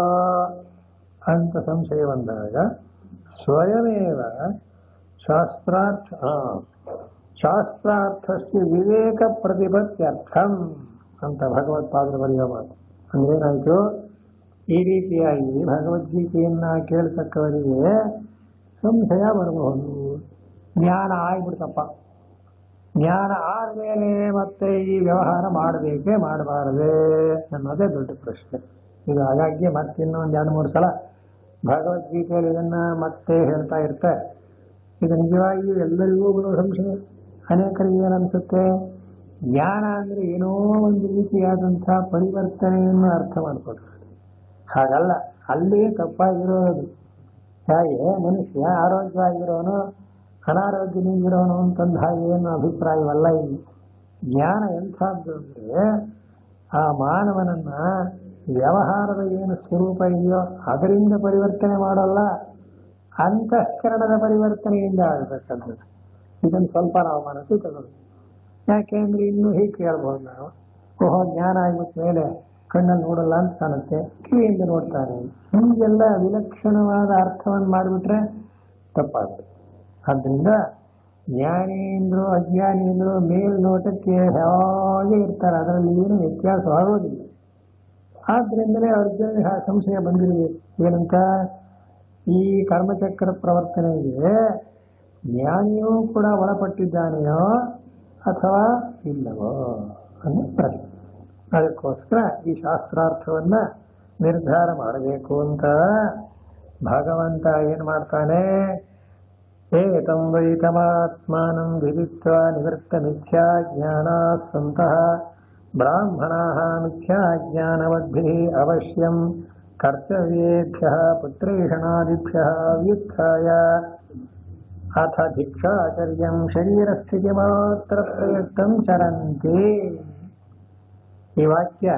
ಅಂತ ಸಂಶಯ ಬಂದಾಗ ಸ್ವಯಮೇವ ಶಾಸ್ತ್ರಾರ್ಥಸ್ಯ ವಿವೇಕ ಪ್ರತಿಪತ್ತ್ಯರ್ಥಂ ಅಂತ ಭಗವತ್ಪಾದರು ಬರೆಯೋ ಮಾತು. ಅಂದ್ರೇನಾಯ್ತು? ಈ ರೀತಿಯಾಗಿ ಭಗವದ್ಗೀತೆಯನ್ನ ಕೇಳ್ತಕ್ಕವರಿಗೆ ಸಂಶಯ ಬರಬಹುದು. ಜ್ಞಾನ ಆಗ್ಬಿಡ್ತಪ್ಪ, ಜ್ಞಾನ ಆದ್ಮೇಲೆ ಮತ್ತೆ ಈ ವ್ಯವಹಾರ ಮಾಡಬೇಕೇ ಮಾಡಬಾರದೆ ಅನ್ನೋದೇ ದೊಡ್ಡ ಪ್ರಶ್ನೆ. ಇದು ಹಾಗಾಗಿ ಮತ್ತೆ ಇನ್ನೊಂದು 2-3 ಸಲ ಭಗವದ್ಗೀತೆಯಲ್ಲಿ ಇದನ್ನ ಮತ್ತೆ ಹೇಳ್ತಾ ಇರ್ತಾರೆ. ಇದು ನಿಜವಾಗಿಯೂ ಎಲ್ಲರಿಗೂ ಬರೋ ಸಂಶಯ. ಅನೇಕರಿಗೆ ಏನನ್ಸುತ್ತೆ, ಜ್ಞಾನ ಅಂದ್ರೆ ಏನೋ ಒಂದು ರೀತಿಯಾದಂಥ ಪರಿವರ್ತನೆಯನ್ನು ಅರ್ಥ ಮಾಡ್ಕೊಳ್ತಾರೆ. ಹಾಗಲ್ಲ, ಅಲ್ಲಿಯೇ ತಪ್ಪಾಗಿರೋದು. ಹಾಗೆ ಮನುಷ್ಯ ಆರೋಗ್ಯವಾಗಿರೋನು ಅನಾರೋಗ್ಯದಿಂದಿರೋನು ಅಂತಂದ ಹಾಗೆ ಏನು ಅಭಿಪ್ರಾಯವಲ್ಲ ಇಲ್ಲಿ. ಜ್ಞಾನ ಎಂಥದ್ದು ಅಂದ್ರೆ ಆ ಮಾನವನನ್ನ ವ್ಯವಹಾರದ ಏನು ಸ್ವರೂಪ ಇದೆಯೋ ಅದರಿಂದ ಪರಿವರ್ತನೆ ಮಾಡಲ್ಲ, ಅಂತಃಕರಣದ ಪರಿವರ್ತನೆಯಿಂದ ಆಗತಕ್ಕಂಥದ್ದು. ಇದನ್ನು ಸ್ವಲ್ಪ ನಾವು ಮನಸ್ಸು ತಗೊಳ್ಳಿ. ಯಾಕೆಂದ್ರೆ ಇನ್ನೂ ಹೀಗೆ ಕೇಳ್ಬೋದು ನಾವು, ಓಹೋ ಜ್ಞಾನ ಆಗಿಬಿಟ್ಟ ಮೇಲೆ ಕಣ್ಣಲ್ಲಿ ನೋಡಲ್ಲ ಅಂತ ಕಾಣುತ್ತೆ, ಕಿವಿಯಿಂದ ನೋಡ್ತಾರೆ, ಹೀಗೆಲ್ಲ ವಿಲಕ್ಷಣವಾದ ಅರ್ಥವನ್ನು ಮಾಡಿಬಿಟ್ರೆ ತಪ್ಪಾಗುತ್ತೆ. ಆದ್ದರಿಂದ ಜ್ಞಾನೇಂದ್ರು ಅಜ್ಞಾನೇಂದ್ರು ಮೇಲ್ನೋಟಕ್ಕೆ ಹೇಗೆ ಇರ್ತಾರೆ, ಅದರಲ್ಲಿ ಏನು ವ್ಯತ್ಯಾಸವಾಗೋದಿಲ್ಲ. ಆದ್ರಿಂದಲೇ ಅರ್ಜುನ ಸಂಶಯ ಬಂದಿರಬೇಕು. ಏನಂತ? ಈ ಕರ್ಮಚಕ್ರ ಪ್ರವರ್ತನೆಗೆ ಜ್ಞಾನಿಯೂ ಕೂಡ ಒಳಪಟ್ಟಿದ್ದಾನೆಯೋ ಅಥವಾ ಇಲ್ಲವೋ ಅನ್ನೋ ಪ್ರಶ್ನೆ. ಅದಕ್ಕೋಸ್ಕರ ಈ ಶಾಸ್ತ್ರಾರ್ಥವನ್ನ ನಿರ್ಧಾರ ಮಾಡಬೇಕು ಅಂತ ಭಗವಂತ ಏನ್ ಮಾಡ್ತಾನೆ? ಏತಂ ವೈತಮಾತ್ಮಾನಂ ವಿದಿತ್ವಾ ನಿವೃತ್ತ ಮಿಥ್ಯಾ ಜ್ಞಾನ ಸ್ವಂತಃ ಬ್ರಾಹ್ಮಣಾಃ ಮಿಥ್ಯಾ ಜ್ಞಾನವದ್ಭಿಃ ಅವಶ್ಯಂ ಕರ್ತವ್ಯೇಭ್ಯಃ ಪುತ್ರೇಷಣಾದಿಭ್ಯಃ ವ್ಯುತ್ಥಾಯ ಅಥ ಭಿಕ್ಷಾಚರ್ಯಂ ಶರೀರಸ್ಥಿತಿ ಮಾತ್ರ ಪ್ರಯುಕ್ತಂ ಚರಂತಿ. ಈ ವಾಕ್ಯ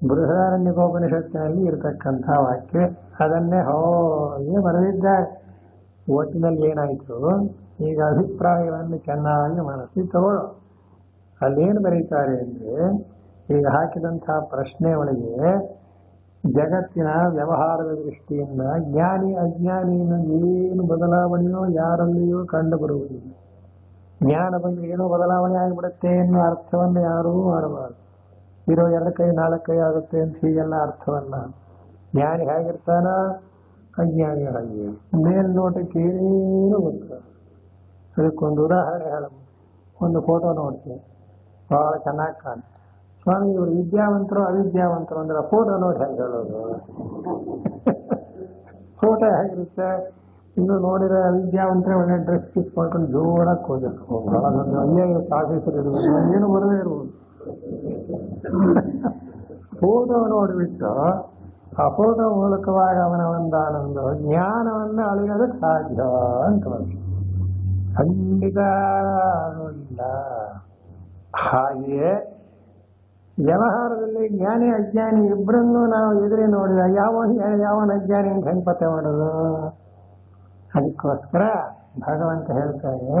ಬೃಹದಾರಣ್ಯಕೋಪನಿಷತ್ತಿನಲ್ಲಿ ಇರತಕ್ಕಂಥ ವಾಕ್ಯ. ಅದನ್ನೇ ಹೋಗಿ ಬರೆದಿದ್ದಾರೆ. ಒಟ್ಟಿನಲ್ಲಿ ಏನಾಯಿತು, ಈಗ ಅಭಿಪ್ರಾಯವನ್ನು ಚೆನ್ನಾಗಿ ಮನಸ್ಸಿಗೆ ತಗೊಳ್ಳೋ. ಅಲ್ಲೇನು ಬರೀತಾರೆ ಅಂದರೆ, ಈಗ ಹಾಕಿದಂಥ ಪ್ರಶ್ನೆ ಒಳಗೆ ಜಗತ್ತಿನ ವ್ಯವಹಾರದ ದೃಷ್ಟಿಯಿಂದ ಜ್ಞಾನಿ ಅಜ್ಞಾನಿಯನ್ನು ಏನು ಬದಲಾವಣೆಯೋ ಯಾರಲ್ಲಿಯೂ ಕಂಡು ಬರುವುದಿಲ್ಲ. ಜ್ಞಾನ ಬಂದರೆ ಏನೋ ಬದಲಾವಣೆ ಆಗಿಬಿಡುತ್ತೆ ಎನ್ನುವ ಅರ್ಥವನ್ನು ಯಾರೂ ಮಾಡಬಾರದು. ಇರೋ 2 ಕೈ 4 ಕೈ ಆಗುತ್ತೆ ಅಂತ ಹೀಗೆಲ್ಲ ಅರ್ಥವಲ್ಲ. ಜ್ಞಾನಿ ಹೇಗಿರ್ತಾನ, ಅಜ್ಞಾನಿ ಹಾಗೆ ಮೇಲ್ನೋಟಕ್ಕೆ ಏನೇನು ಗೊತ್ತು. ಅದಕ್ಕೊಂದು ಉದಾಹರಣೆ ಹೇಳ. ಒಂದು ಫೋಟೋ ನೋಡ್ತೀನಿ, ಬಹಳ ಚೆನ್ನಾಗಿ ಕಾಣುತ್ತೆ. ಸ್ವಾಮಿ ಇವರು ವಿದ್ಯಾವಂತರು ಅವಿದ್ಯಾವಂತರು ಅಂದ್ರೆ ಫೋಟೋ ನೋಡಿ ಹೇಗೆ ಹೇಳೋದು? ಫೋಟೋ ಹೇಗಿರುತ್ತೆ? ಇನ್ನು ನೋಡಿದ್ರೆ ಅವಿದ್ಯಾವಂತರೇ ಒಳ್ಳೆ ಡ್ರೆಸ್ ಕಿಸ್ಕೊಂಡ್ಕೊಂಡು ಜೋರಾಗಿ ಹೋಗಿರ್ಬೇಕು. ಬಹಳ ದೊಡ್ಡ IAS ಆಫೀಸರ್ ಇರ್ಬೋದು, ಏನು ಬರದೇ ಇರ್ಬೋದು. ಫೋಟೋ ನೋಡಿಬಿಟ್ಟು ಆ ಫೋಟೋ ಮೂಲಕವಾಗಿ ಅವನ ಒಂದಾನೊಂದು ಜ್ಞಾನವನ್ನು ಅಳೆಯೋದಕ್ಕೆ ಸಾಧ್ಯ ಅಂತ ಖಂಡಿತ ಇಲ್ಲ. ಹಾಗೆಯೇ ವ್ಯವಹಾರದಲ್ಲಿ ಜ್ಞಾನಿ ಅಜ್ಞಾನಿ ಇಬ್ಬರನ್ನೂ ನಾವು ಎದುರೇ ನೋಡಿದ ಯಾವನ ಅಜ್ಞಾನಿ ಅಂತ ಹೆಂಗೆ ಪತ್ತೆ ಮಾಡೋದು? ಅದಕ್ಕೋಸ್ಕರ ಭಗವಂತ ಹೇಳ್ತಾರೆ,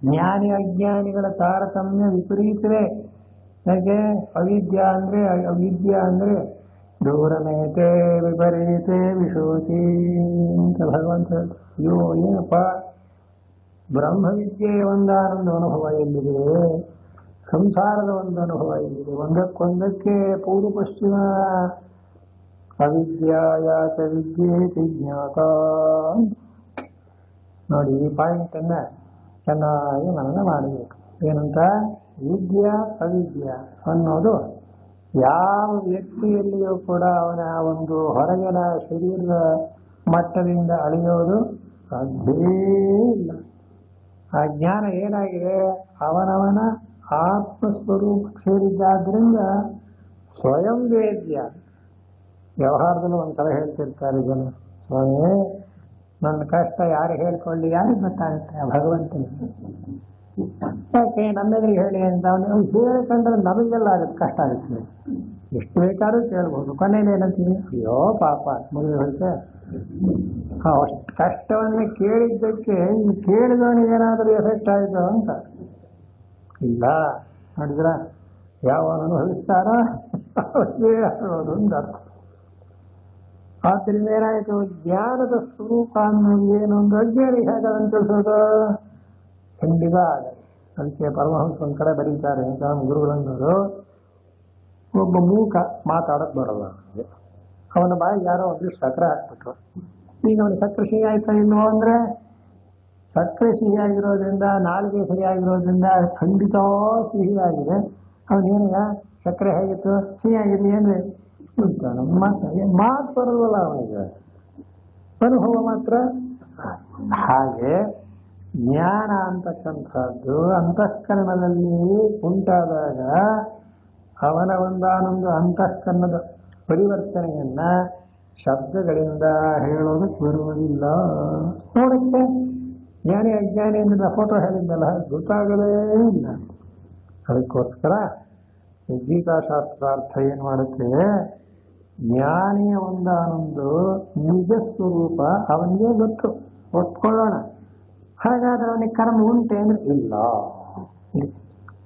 ಜ್ಞಾನಿ ಅಜ್ಞಾನಿಗಳ ತಾರತಮ್ಯ ವಿಪರೀತವೇ. ಯಾಕೆ ಅವಿದ್ಯಾ ಅಂದ್ರೆ ಅವಿದ್ಯಾ ಅಂದ್ರೆ ದೂರಮೇತೆ ವಿಪರೀತೆ ವಿಶೋಚಿ ಅಂತ ಭಗವಂತ ಹೇಳ್ತಾರೆ. ಅಯ್ಯೋ ಏನಪ್ಪ, ಬ್ರಹ್ಮವಿದ್ಯೆ ಒಂದಾನೊಂದು ಅನುಭವ ಎಲ್ಲಿದೆ, ಸಂಸಾರದ ಒಂದು ಅನುಭವ ಎಲ್ಲಿದೆ, ಒಂದಕ್ಕೊಂದಕ್ಕೆ ಪೂರ್ವ ಪಶ್ಚಿಮ. ಅವಿದ್ಯಾಯ ಚ ವಿದ್ಯೇತಿ ಜ್ಞಾತ. ನೋಡಿ, ಈ ಪಾಯಿಂಟ್ ಅನ್ನ ಚೆನ್ನಾಗಿ ಮನನ ಮಾಡಬೇಕು. ಏನಂತ? ವಿದ್ಯಾ ಅವಿದ್ಯಾ ಅನ್ನೋದು ಯಾವ ವ್ಯಕ್ತಿಯಲ್ಲಿಯೂ ಕೂಡ ಅವನ ಒಂದು ಹೊರಗಿನ ಶರೀರದ ಮಟ್ಟದಿಂದ ಅಳೆಯೋದು ಸಾಧ್ಯವೇ ಇಲ್ಲ. ಆ ಜ್ಞಾನ ಏನಾಗಿದೆ, ಅವನವನ ಆತ್ಮಸ್ವರೂಪಕ್ಕೆ ಸೇರಿದ್ದಾದ್ರಿಂದ ಸ್ವಯಂ ವೇದ್ಯ. ವ್ಯವಹಾರದಲ್ಲೂ ಒಂದ್ಸಲ ಹೇಳ್ತಿರ್ತಾರೆ ಜನ, ಸ್ವಾಮಿ ನನ್ನ ಕಷ್ಟ ಯಾರು ಹೇಳ್ಕೊಳ್ಳಿ, ಯಾರಿಗೆ ಗೊತ್ತಾಗುತ್ತೆ? ಭಗವಂತನಿಗೆ. ಯಾಕೆ ನಮ್ಮೆದುರಿಗೆ ಹೇಳಿ ಅಂತ ಅವನು ಹೇಳಿಕೊಂಡ್ರೆ ನಮಗೆಲ್ಲ ಆಗುತ್ತೆ, ಕಷ್ಟ ಆಗುತ್ತೆ. ಎಷ್ಟು ಬೇಕಾದ್ರೂ ಕೇಳ್ಬೋದು, ಕೊನೆಯಲ್ಲಿ ಏನಂತೀವಿ, ಅಯ್ಯೋ ಪಾಪ ಮುಗಿದು ಹೋಯ್ತೆ. ಅಷ್ಟು ಕಷ್ಟವನ್ನು ಕೇಳಿದ್ದಕ್ಕೆ ಈ ಕೇಳಿದವನಿಗೆ ಏನಾದರೂ ಎಫೆಕ್ಟ್ ಆಯಿತು ಅಂತ ಇಲ್ಲ. ನೋಡಿದ್ರ, ಯಾವನು ಅನುಭವಿಸ್ತಾರ ಅವನಿಗೆ ಅನ್ನೋದು ಒಂದು ಅರ್ಥ. ಆದ್ದರಿಂದ ಏನಾಯಿತು, ಜ್ಞಾನದ ಸ್ವರೂಪ ಅನ್ನೋದು ಏನು ಒಂದು ಅಜ್ಞಾನಿಗೆ ಹೇಗೆ ಅದನ್ನು ತಿಳಿಸೋದು? ಖಂಡಿತ ಆಗಲ್ಲ. ಅದಕ್ಕೆ ಪರಮಹಂಸ ಒಂದು ಕಡೆ ಬರೀತಾರೆ, ನಮ್ಮ ಗುರುಗಳನ್ನೋರು, ಒಬ್ಬ ಮೂಕ ಮಾತಾಡಕ್ ಬರೋಲ್ಲ ಅವನಿಗೆ. ಅವನ ಬಾಯಿಗೆ ಯಾರೋ ಒಂದು ಸಕ್ಕರೆ ಹಾಕ್ಬಿಟ್ರು. ಈಗ ಅವನು ಸಕ್ಕರೆ ಸಿಹಿ ಆಯ್ತಾ ಇಲ್ವೋ ಅಂದ್ರೆ, ಸಕ್ಕರೆ ಸಿಹಿಯಾಗಿರೋದ್ರಿಂದ, ನಾಲಿಗೆ ಸರಿಯಾಗಿರೋದ್ರಿಂದ ಖಂಡಿತ ಸಿಹಿಯಾಗಿದೆ. ಅವನೇನಯ್ಯ ಸಕ್ಕರೆ ಹೇಗಿತ್ತು, ಸಿಹಿಯಾಗಿದೆ ಏನ್ರಿ ಮಾತು ಬರೋಲ್ಲ ಅವನಿಗೆ, ಅನುಭವ ಮಾತ್ರ. ಹಾಗೆ ಜ್ಞಾನ ಅಂತಕ್ಕಂಥದ್ದು ಅಂತಃಕರಣದಲ್ಲಿ ಉಂಟಾದಾಗ ಅವನ ಒಂದಾನೊಂದು ಅಂತಃಕರಣದ ಪರಿವರ್ತನೆಯನ್ನ ಶಬ್ದಗಳಿಂದ ಹೇಳೋದಕ್ಕೆ ಬರುವುದಿಲ್ಲ. ನೋಡಕ್ಕೆ ಜ್ಞಾನಿ ಅಜ್ಞಾನಿ ಅಂದ್ರೆ ಫೋಟೋ ಹೇಳಿದ್ದಲ್ಲ, ಗೊತ್ತಾಗದೇ ಇಲ್ಲ. ಅದಕ್ಕೋಸ್ಕರ ಗೀತಾಶಾಸ್ತ್ರಾರ್ಥ ಏನ್ ಮಾಡುತ್ತೆ, ಜ್ಞಾನಿಯ ಒಂದಾನೊಂದು ನಿಜ ಸ್ವರೂಪ ಅವನಿಗೆ ಗೊತ್ತು, ಒಪ್ಕೊಳ್ಳೋಣ. ಹಾಗಾದ್ರೆ ಅವನಿಗೆ ಕರ್ಮ ಉಂಟೆ ಅಂದ್ರೆ ಇಲ್ಲ,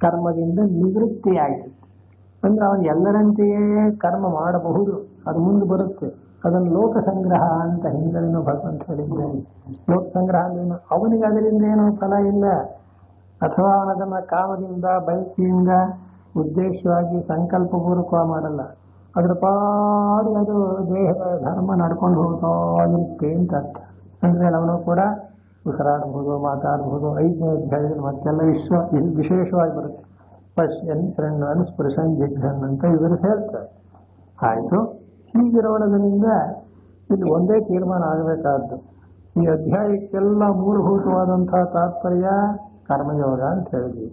ಕರ್ಮದಿಂದ ನಿವೃತ್ತಿ ಆಯಿತು ಅಂದ್ರೆ ಅವನು ಎಲ್ಲರಂತೆಯೇ ಕರ್ಮ ಮಾಡಬಹುದು, ಅದು ಮುಂದೆ ಬರುತ್ತೆ. ಅದನ್ನು ಲೋಕ ಸಂಗ್ರಹ ಅಂತ ಹಿಂದೆನೂ ಭಗವಂತ ಹೇಳಿದ್ದೇನೆ. ಲೋಕ ಸಂಗ್ರಹ ಅಂದ್ರೇನು, ಅವನಿಗೆ ಅದರಿಂದ ಏನೋ ಫಲ ಇಲ್ಲ, ಅಥವಾ ಅವನದನ್ನ ಕಾಮದಿಂದ ಬಯಕೆಯಿಂದ ಉದ್ದೇಶವಾಗಿ ಸಂಕಲ್ಪಪೂರ್ವಕ ಮಾಡಲ್ಲ. ಅದ್ರ ಪಾಡಿ ಅದು ದೇಹದ ಧರ್ಮ ನಡ್ಕೊಂಡು ಹೋಗ್ತಾ ಇರುತ್ತೆ ಅಂತ ಅರ್ಥ. ಅಂದ್ರೆ ಅವನು ಕೂಡ ಉಸಿರಾಡಬಹುದು, ಮಾತಾಡಬಹುದು. 5ನೇ ಅಧ್ಯಾಯದಲ್ಲಿ ಮತ್ತೆಲ್ಲ ವಿಶೇಷವಾಗಿ ಬರುತ್ತೆ. ಪಶ್ಯನ್ ಶೃಣ್ವನ್ ಸ್ಪೃಶನ್ ಜಿಘ್ರನ್ ಅಂತ ಇವರು ಹೇಳ್ತಾರೆ. ಆಯ್ತು, ಹೀಗಿರೋಣದ್ರಿಂದ ಇಲ್ಲಿ ಒಂದೇ ತೀರ್ಮಾನ ಆಗಬೇಕಾದ್ದು, ಈ ಅಧ್ಯಾಯಕ್ಕೆಲ್ಲ ಮೂಲಭೂತವಾದಂತಹ ತಾತ್ಪರ್ಯ ಕರ್ಮಯೋಗ ಅಂತ ಹೇಳಿದ್ವಿ.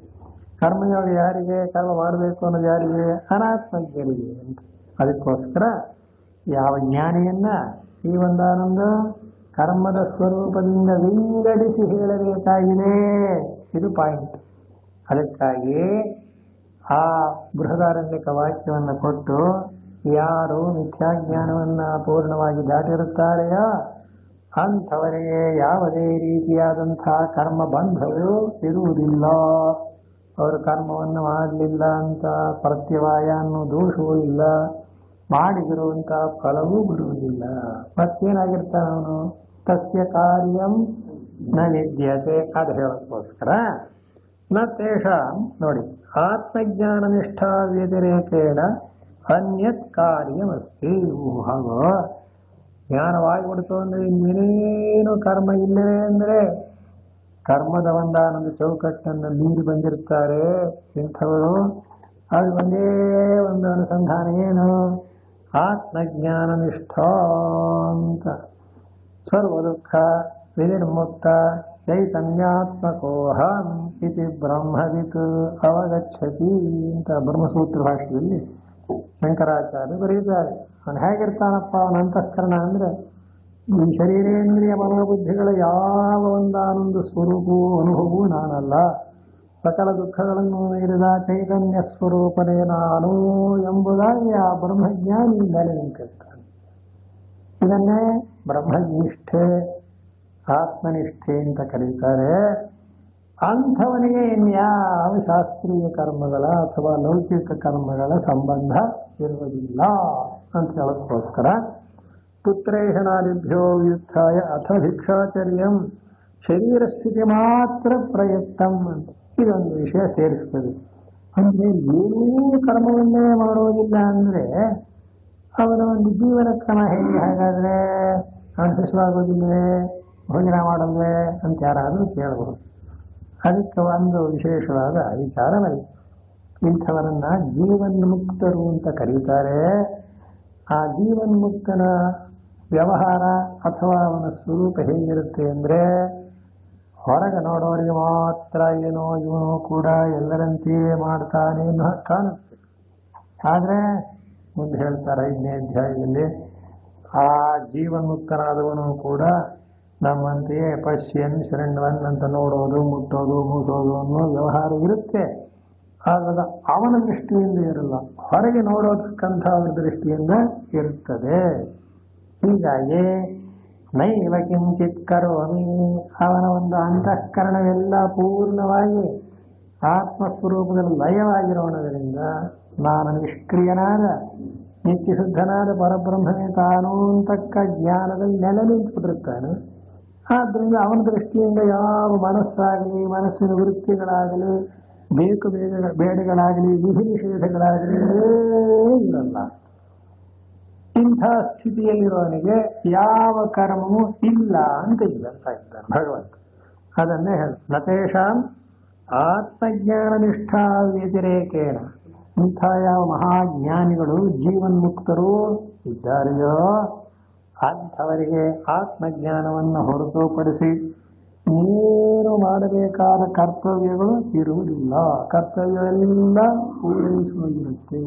ಕರ್ಮಯೋಗ ಯಾರಿಗೆ, ಕರ್ಮ ಮಾಡಬೇಕು ಅನ್ನೋದು ಯಾರಿಗೆ, ಅನಾತ್ಮಜ್ಞರಿಗೆ ಅಂತ. ಅದಕ್ಕೋಸ್ಕರ ಯಾವ ಜ್ಞಾನಿಯನ್ನ ಈ ಒಂದಾನೊಂದು ಕರ್ಮದ ಸ್ವರೂಪದಿಂದ ವಿಂಗಡಿಸಿ ಹೇಳಬೇಕಾಗಿದೆ, ಇದು ಪಾಯಿಂಟ್. ಅದಕ್ಕಾಗಿ ಆ ಬೃಹದಾರಣ್ಯಕ ವಾಕ್ಯವನ್ನು ಕೊಟ್ಟು, ಯಾರು ಮಿಥ್ಯಾಜ್ಞಾನವನ್ನ ಪೂರ್ಣವಾಗಿ ದಾಟಿರುತ್ತಾರೆಯೋ ಅಂಥವರಿಗೆ ಯಾವುದೇ ರೀತಿಯಾದಂತಹ ಕರ್ಮ ಬಂಧವು ಇರುವುದಿಲ್ಲ. ಅವರು ಕರ್ಮವನ್ನು ಮಾಡಲಿಲ್ಲ ಅಂತ ಪ್ರತ್ಯವಾಯ ಅನ್ನೋ ದೋಷವೂ ಇಲ್ಲ, ಮಾಡಿದಿರುವಂತ ಫಲವೂ ಬಿಡುವುದಿಲ್ಲ. ಮತ್ತೇನಾಗಿರ್ತಾನ ಅವನು, ತಸ್ಯ ಕಾರ್ಯಂ ನ ವಿದ್ಯತೆ. ಅದು ಹೇಳೋಕ್ಕೋಸ್ಕರ ನ ತೇಷಾಂ, ನೋಡಿ, ಆತ್ಮಜ್ಞಾನ ನಿಷ್ಠಾ ವ್ಯತಿರೇಕೇಣ ಅನ್ಯತ್ ಕಾರ್ಯವಸ್ತಿ. ಹಾಗೋ ಜ್ಞಾನವಾಗಿ ಬಿಡ್ತು ಅಂದ್ರೆ ಇನ್ನೇನು ಕರ್ಮ ಇಲ್ಲವೇ ಅಂದ್ರೆ ಕರ್ಮದ ಒಂದಾನೊಂದು ಚೌಕಟ್ಟನ್ನು ಮೀರಿ ಬಂದಿರ್ತಾರೆ ಇಂಥವರು. ಅದು ಒಂದೇ ಒಂದು ಅನುಸಂಧಾನ, ಏನು, ಆತ್ಮಜ್ಞಾನ ನಿಷ್ಠಾ ಅಂತ. ಸರ್ವ ದುಃಖ ವಿನಿರ್ಮುಕ್ತ ಚೈತನ್ಯಾತ್ಮಕೋಹಂ ಇತಿ ಬ್ರಹ್ಮವಿತ್ ಅವಗಚ್ಚತಿ ಅಂತ ಬ್ರಹ್ಮಸೂತ್ರ ಭಾಷೆಯಲ್ಲಿ ಶಂಕರಾಚಾರ್ಯ ಬರೆದಿದ್ದಾರೆ. ಅವನು ಹೇಗಿರ್ತಾನಪ್ಪ, ಅವನ ಅಂತಃಕರಣ ಅಂದ್ರೆ ಈ ಶರೀರೇಂದ್ರಿಯ ಮನೋಬುದ್ಧಿಗಳ ಯಾವ ಒಂದಾನೊಂದು ಸ್ವರೂಪವೂ ಅನುಭವವೂ ನಾನಲ್ಲ, ಸಕಲ ದುಃಖಗಳನ್ನು ಮೀರಿದ ಚೈತನ್ಯ ಸ್ವರೂಪನೇ ನಾನು ಎಂಬುದಾಗಿ ಆ ಬ್ರಹ್ಮಜ್ಞಾನಿ ಮೇಲೆ ನಿಂತಿರ್ತಾನೆ. ಇದನ್ನೇ ಬ್ರಹ್ಮನಿಷ್ಠೆ, ಆತ್ಮನಿಷ್ಠೆ ಅಂತ ಕರೀತಾರೆ. ಅಂಥವನಿಗೆ ಇನ್ಯಾವ ಶಾಸ್ತ್ರೀಯ ಕರ್ಮಗಳ ಅಥವಾ ಲೌಕಿಕ ಕರ್ಮಗಳ ಸಂಬಂಧ ಇರುವುದಿಲ್ಲ ಅಂತ ಹೇಳೋದಕ್ಕೋಸ್ಕರ ಪುತ್ರೇಷಣಾದಿಭ್ಯೋ ವ್ಯುತ್ಥಾಯ ಅಥ ಭಿಕ್ಷಾಚರ್ಯಂ ಶರೀರ ಸ್ಥಿತಿ ಮಾತ್ರ ಪ್ರಯತ್ನಂ ಅಂತ ಇದೊಂದು ವಿಷಯ ಸೇರಿಸ್ತದೆ. ಅಂದ್ರೆ ಏನೂ ಕರ್ಮವನ್ನೇ ಮಾಡೋದಿಲ್ಲ ಅಂದ್ರೆ ಅವನ ಒಂದು ಜೀವನ ಕ್ರಮ ಹೇಗೆ? ಹಾಗಾದ್ರೆ ಅನುಸರಿಸಲಾಗೋದಿಲ್ವೇ, ಭೋಜನ ಮಾಡಲ್ವೇ ಅಂತ ಯಾರಾದರೂ ಕೇಳಬಹುದು. ಅದಕ್ಕೆ ಒಂದು ವಿಶೇಷವಾದ ವಿಚಾರವಲ್ಲ. ಇಂಥವರನ್ನ ಜೀವನ್ಮುಕ್ತರು ಅಂತ ಕರೀತಾರೆ. ಆ ಜೀವನ್ಮುಕ್ತನ ವ್ಯವಹಾರ ಅಥವಾ ಅವನ ಸ್ವರೂಪ ಹೇಗಿರುತ್ತೆ ಅಂದ್ರೆ ಹೊರಗೆ ನೋಡೋರಿಗೆ ಮಾತ್ರ ಏನೋ ಇವನು ಕೂಡ ಎಲ್ಲರಂತೆಯೇ ಮಾಡ್ತಾನೆ ಅನ್ನೋ ಕಾಣುತ್ತೆ. ಆದ್ರೆ ಮುಂದೆ ಹೇಳ್ತಾರೆ 5ನೇ ಅಧ್ಯಾಯದಲ್ಲಿ ಆ ಜೀವನ್ಮುಕ್ತನಾದವನು ಕೂಡ ನಮ್ಮಂತೆಯೇ ಪಶ್ಯನ್ ಶರಣ್ವನ್ ಅಂತ ನೋಡೋದು, ಮುಟ್ಟೋದು, ಮೂಸೋದು ಅನ್ನೋ ವ್ಯವಹಾರ ಇರುತ್ತೆ. ಆಗ ಅವನ ದೃಷ್ಟಿಯಿಂದ ಇರಲ್ಲ, ಹೊರಗೆ ನೋಡೋದಕ್ಕಂಥ ಅವನ ದೃಷ್ಟಿಯಿಂದ ಇರುತ್ತದೆ. ಹೀಗಾಗಿ ನೈವ ಕಿಂಚಿತ್ ಕರೋಮಿ, ಅವನ ಒಂದು ಅಂತಃಕರಣವೆಲ್ಲ ಪೂರ್ಣವಾಗಿ ಆತ್ಮಸ್ವರೂಪದಲ್ಲಿ ಲಯವಾಗಿರೋಣದರಿಂದ ನಾನು ನಿಷ್ಕ್ರಿಯನಾದ ನಿತ್ಯ ಶುದ್ಧನಾದ ಪರಬ್ರಹ್ಮನೇ ತಾನು ಅಂತಕ್ಕ ಜ್ಞಾನದಲ್ಲಿ ನೆಲೆ ನಿಂತುಬಿಟ್ಟಿರ್ತಾನೆ. ಆದ್ದರಿಂದ ಅವನ ದೃಷ್ಟಿಯಿಂದ ಯಾವ ಮನಸ್ಸಾಗಲಿ, ಮನಸ್ಸಿನ ವೃತ್ತಿಗಳಾಗಲಿ, ಬೇಡಗಳಾಗಲಿ, ವಿಧಿ ನಿಷೇಧಗಳಾಗಲಿ ಇರಲ್ಲ. ಇಂಥ ಸ್ಥಿತಿಯಲ್ಲಿರುವವನಿಗೆ ಯಾವ ಕರ್ಮವೂ ಇಲ್ಲ ಅಂತ ಇದ್ದಾನೆ ಭಗವಂತ. ಅದನ್ನೇ ಹೇಳ ನತೇಶಾಂ ಆತ್ಮಜ್ಞಾನ ನಿಷ್ಠಾ ವ್ಯತಿರೇಕೇಣ. ಇಂಥ ಯಾವ ಮಹಾಜ್ಞಾನಿಗಳು ಜೀವನ್ಮುಕ್ತರು ಇದ್ದಾರೆಯೋ ಅಂಥವರಿಗೆ ಆತ್ಮಜ್ಞಾನವನ್ನು ಹೊರತುಪಡಿಸಿ ಏನು ಮಾಡಬೇಕಾದ ಕರ್ತವ್ಯಗಳು ಇರುವುದಿಲ್ಲ. ಕರ್ತವ್ಯವೆಲ್ಲ ಪೂರೈಸುವುದಿರುತ್ತೆ.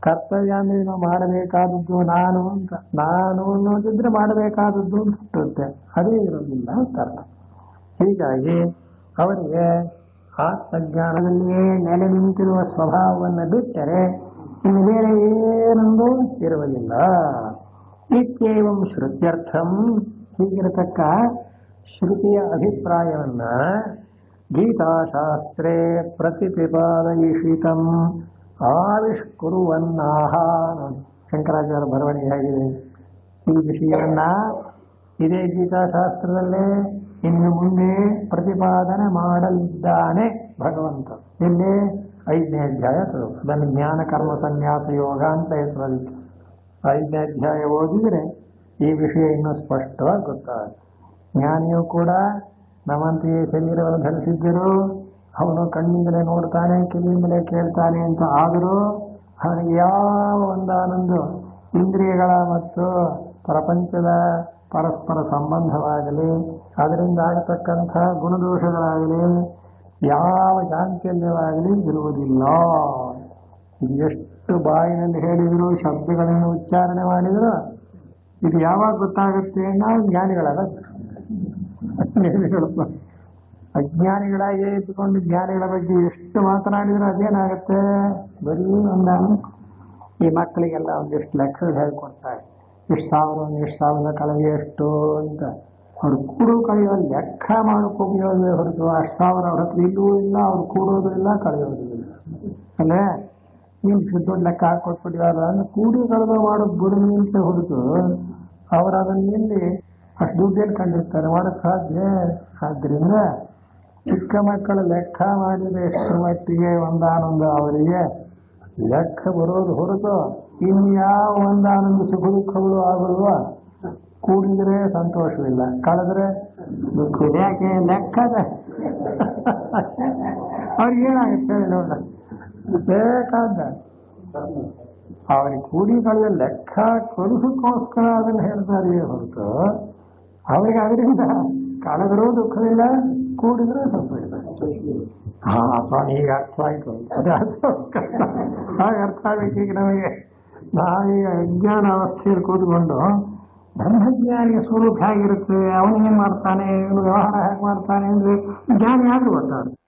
ಕರ್ತವ್ಯ ಅಂದ್ರೆ ನಾವು ಮಾಡಬೇಕಾದದ್ದು ನಾನು ಅಂತ, ನಾನು ಅನ್ನೋದಿದ್ರೆ ಮಾಡಬೇಕಾದದ್ದು ಅಂತ ಇರುತ್ತೆ, ಅದೇ ಇರೋದಿಲ್ಲ ಅಂತ ಅರ್ಥ. ಹೀಗಾಗಿ ಅವರಿಗೆ ಆತ್ಮಜ್ಞಾನದಲ್ಲಿಯೇ ನೆಲೆ ನಿಂತಿರುವ ಸ್ವಭಾವವನ್ನು ಬಿಟ್ಟರೆ ಇನ್ನು ಬೇರೆ ಏನೊಂದು ಇರುವುದಿಲ್ಲ. ಇತ್ಯೇವಂ ಶ್ರುತ್ಯರ್ಥಂ, ಹೀಗಿರತಕ್ಕ ಶ್ರುತಿಯ ಅಭಿಪ್ರಾಯವನ್ನ ಗೀತಾಶಾಸ್ತ್ರೇ ಪ್ರತಿಪಿಪಾದಯಿಷಿತಂ ಆವಿಷ್ಕುರುವನ್ನಾಹ. ಶಂಕರಾಚಾರ್ಯ ಬರವಣಿಗೆ ಆಗಿದೆ. ಈ ವಿಷಯವನ್ನ ಇದೇ ಗೀತಾಶಾಸ್ತ್ರದಲ್ಲೇ ಇನ್ನು ಮುಂದೆ ಪ್ರತಿಪಾದನೆ ಮಾಡಲಿದ್ದಾನೆ ಭಗವಂತ. ಇಲ್ಲಿ 5ನೇ ಅಧ್ಯಾಯ, ಅದನ್ನು ಜ್ಞಾನ ಕರ್ಮ ಸನ್ಯಾಸ ಯೋಗ ಅಂತ ಹೆಸರಲ್ಲಿ 5ನೇ ಅಧ್ಯಾಯ ಓದಿದ್ರೆ ಈ ವಿಷಯ ಇನ್ನೂ ಸ್ಪಷ್ಟವಾಗಿ ಗೊತ್ತಾಗುತ್ತೆ. ಜ್ಞಾನಿಯು ಕೂಡ ನಮ್ಮಂತೆಯೇ ಶರೀರವನ್ನು ಧರಿಸಿದ್ದರು, ಅವನು ಕಣ್ಣಿಂದಲೇ ನೋಡ್ತಾನೆ, ಕಿವಿಯಿಂದಲೇ ಕೇಳ್ತಾನೆ ಅಂತ ಆದರೂ ಅವನಿಗೆ ಯಾವ ಒಂದಾನೊಂದು ಇಂದ್ರಿಯಗಳ ಮತ್ತು ಪ್ರಪಂಚದ ಪರಸ್ಪರ ಸಂಬಂಧವಾಗಲಿ, ಅದರಿಂದ ಆಗತಕ್ಕಂಥ ಗುಣದೋಷಗಳಾಗಲಿ, ಯಾವ ಚಾಂಚಲ್ಯವಾಗಲಿ ಇರುವುದಿಲ್ಲ. ಇದು ಎಷ್ಟು ಬಾಯಿನಲ್ಲಿ ಹೇಳಿದ್ರು, ಶಬ್ದಗಳನ್ನು ಉಚ್ಚಾರಣೆ ಮಾಡಿದ್ರು, ಇದು ಯಾವಾಗ ಗೊತ್ತಾಗುತ್ತೆ ನಾವು ಜ್ಞಾನಿಗಳಲ್ಲ. ಅಜ್ಞಾನಿಗಳಾಗಿ ಇದ್ದುಕೊಂಡು ಜ್ಞಾನಿಗಳ ಬಗ್ಗೆ ಎಷ್ಟು ಮಾತನಾಡಿದ್ರು ಅದೇನಾಗುತ್ತೆ, ಬರೀ ಒಂದಾನು. ಈ ಮಕ್ಕಳಿಗೆಲ್ಲ ಒಂದಿಷ್ಟು ಲೆಕ್ಕ ಹೇಳ್ಕೊಡ್ತಾರೆ, ಇಷ್ಟು ಸಾವಿರ ಕಳೆಯ ಎಷ್ಟು ಅಂತ. ಅವ್ರು ಕೂಡು ಕಳೆಯೋ ಲೆಕ್ಕ ಮಾಡ್ಕೋಬೋದೇ ಹೊರತು 10,000 ಅವ್ರ ಹತ್ರ ಇಲ್ಲೂ ಇಲ್ಲ, ಅವ್ರು ಕೂಡೋದು ಇಲ್ಲ, ಕಳೆಯೋದು ಇಲ್ಲ. ಅಲ್ಲೇ ನೀವು ದೊಡ್ಡ ಲೆಕ್ಕ ಹಾಕೊಟ್ಬಿಟ್ಟಿದಾರ ಅಂದ್ರೆ ಕೂಡಿ ಕಳೆದು ಮಾಡೋದು ಬುಡಮಿ ಅಂತ ಹೊರತು ಅವ್ರು ಅದನ್ನ ಎಲ್ಲಿ ಅಷ್ಟು ದುಡ್ಡೇನು ಕಂಡಿರ್ತಾರೆ, ಮಾಡೋಕ್ಕೆ ಸಾಧ್ಯ. ಆದ್ರಿಂದ ಚಿಕ್ಕ ಮಕ್ಕಳ ಲೆಕ್ಕ ಮಾಡಿದ್ರೆ ಎಷ್ಟು ಮಟ್ಟಿಗೆ ಒಂದಾನೊಂದು ಅವರಿಗೆ ಲೆಕ್ಕ ಬರೋದು ಹೊರತು ಇನ್ಯಾವ ಒಂದಾನೊಂದು ಸುಖ ದುಃಖಗಳು ಆಗುವ. ಕೂಡಿದ್ರೆ ಸಂತೋಷವಿಲ್ಲ, ಕಳೆದ್ರೆ ದುಃಖ. ಯಾಕೆ ಲೆಕ್ಕದ ಅವ್ರಿಗೇನಾಗುತ್ತೆ ನೋಡ, ಬೇಕಾದ ಅವ್ರಿಗೆ ಕೂಡಿ ಕಳೆದ ಲೆಕ್ಕ ಕೊಡಿಸೋಕ್ಕೋಸ್ಕರ ಅದನ್ನು ಹೇಳ್ತಾರೆ ಹೊರತು ಅವ್ರಿಗೆ ಅದರಿಂದ ಕಳೆದ್ರೂ ದುಃಖವಿಲ್ಲ, ಕೂಡಿದ್ರೂ ಸಂತೋಷ. ಸ್ವಾಮಿ ಈಗ ಅರ್ಥ ಆಯ್ತು. ಅದೇ ಹಾಗೆ ಅರ್ಥ ಆಗ್ಬೇಕು. ಈಗ ನಮಗೆ ನಾವೀಗ ಅಜ್ಞಾನ ಅವಸ್ಥೆಯಲ್ಲಿ ಕೂತ್ಕೊಂಡು ಬ್ರಹ್ಮಜ್ಞಾನಿಯ ಸ್ವರೂಪ ಹೇಗಿರುತ್ತೆ, ಅವನು ಏನ್ ಮಾಡ್ತಾನೆ, ಇವನು ವ್ಯವಹಾರ ಹೇಗೆ ಮಾಡ್ತಾನೆ ಅಂದ್ರೆ ಜ್ಞಾನಿ ಆದ್ರೂ ಗೊತ್ತಾಗುತ್ತೆ.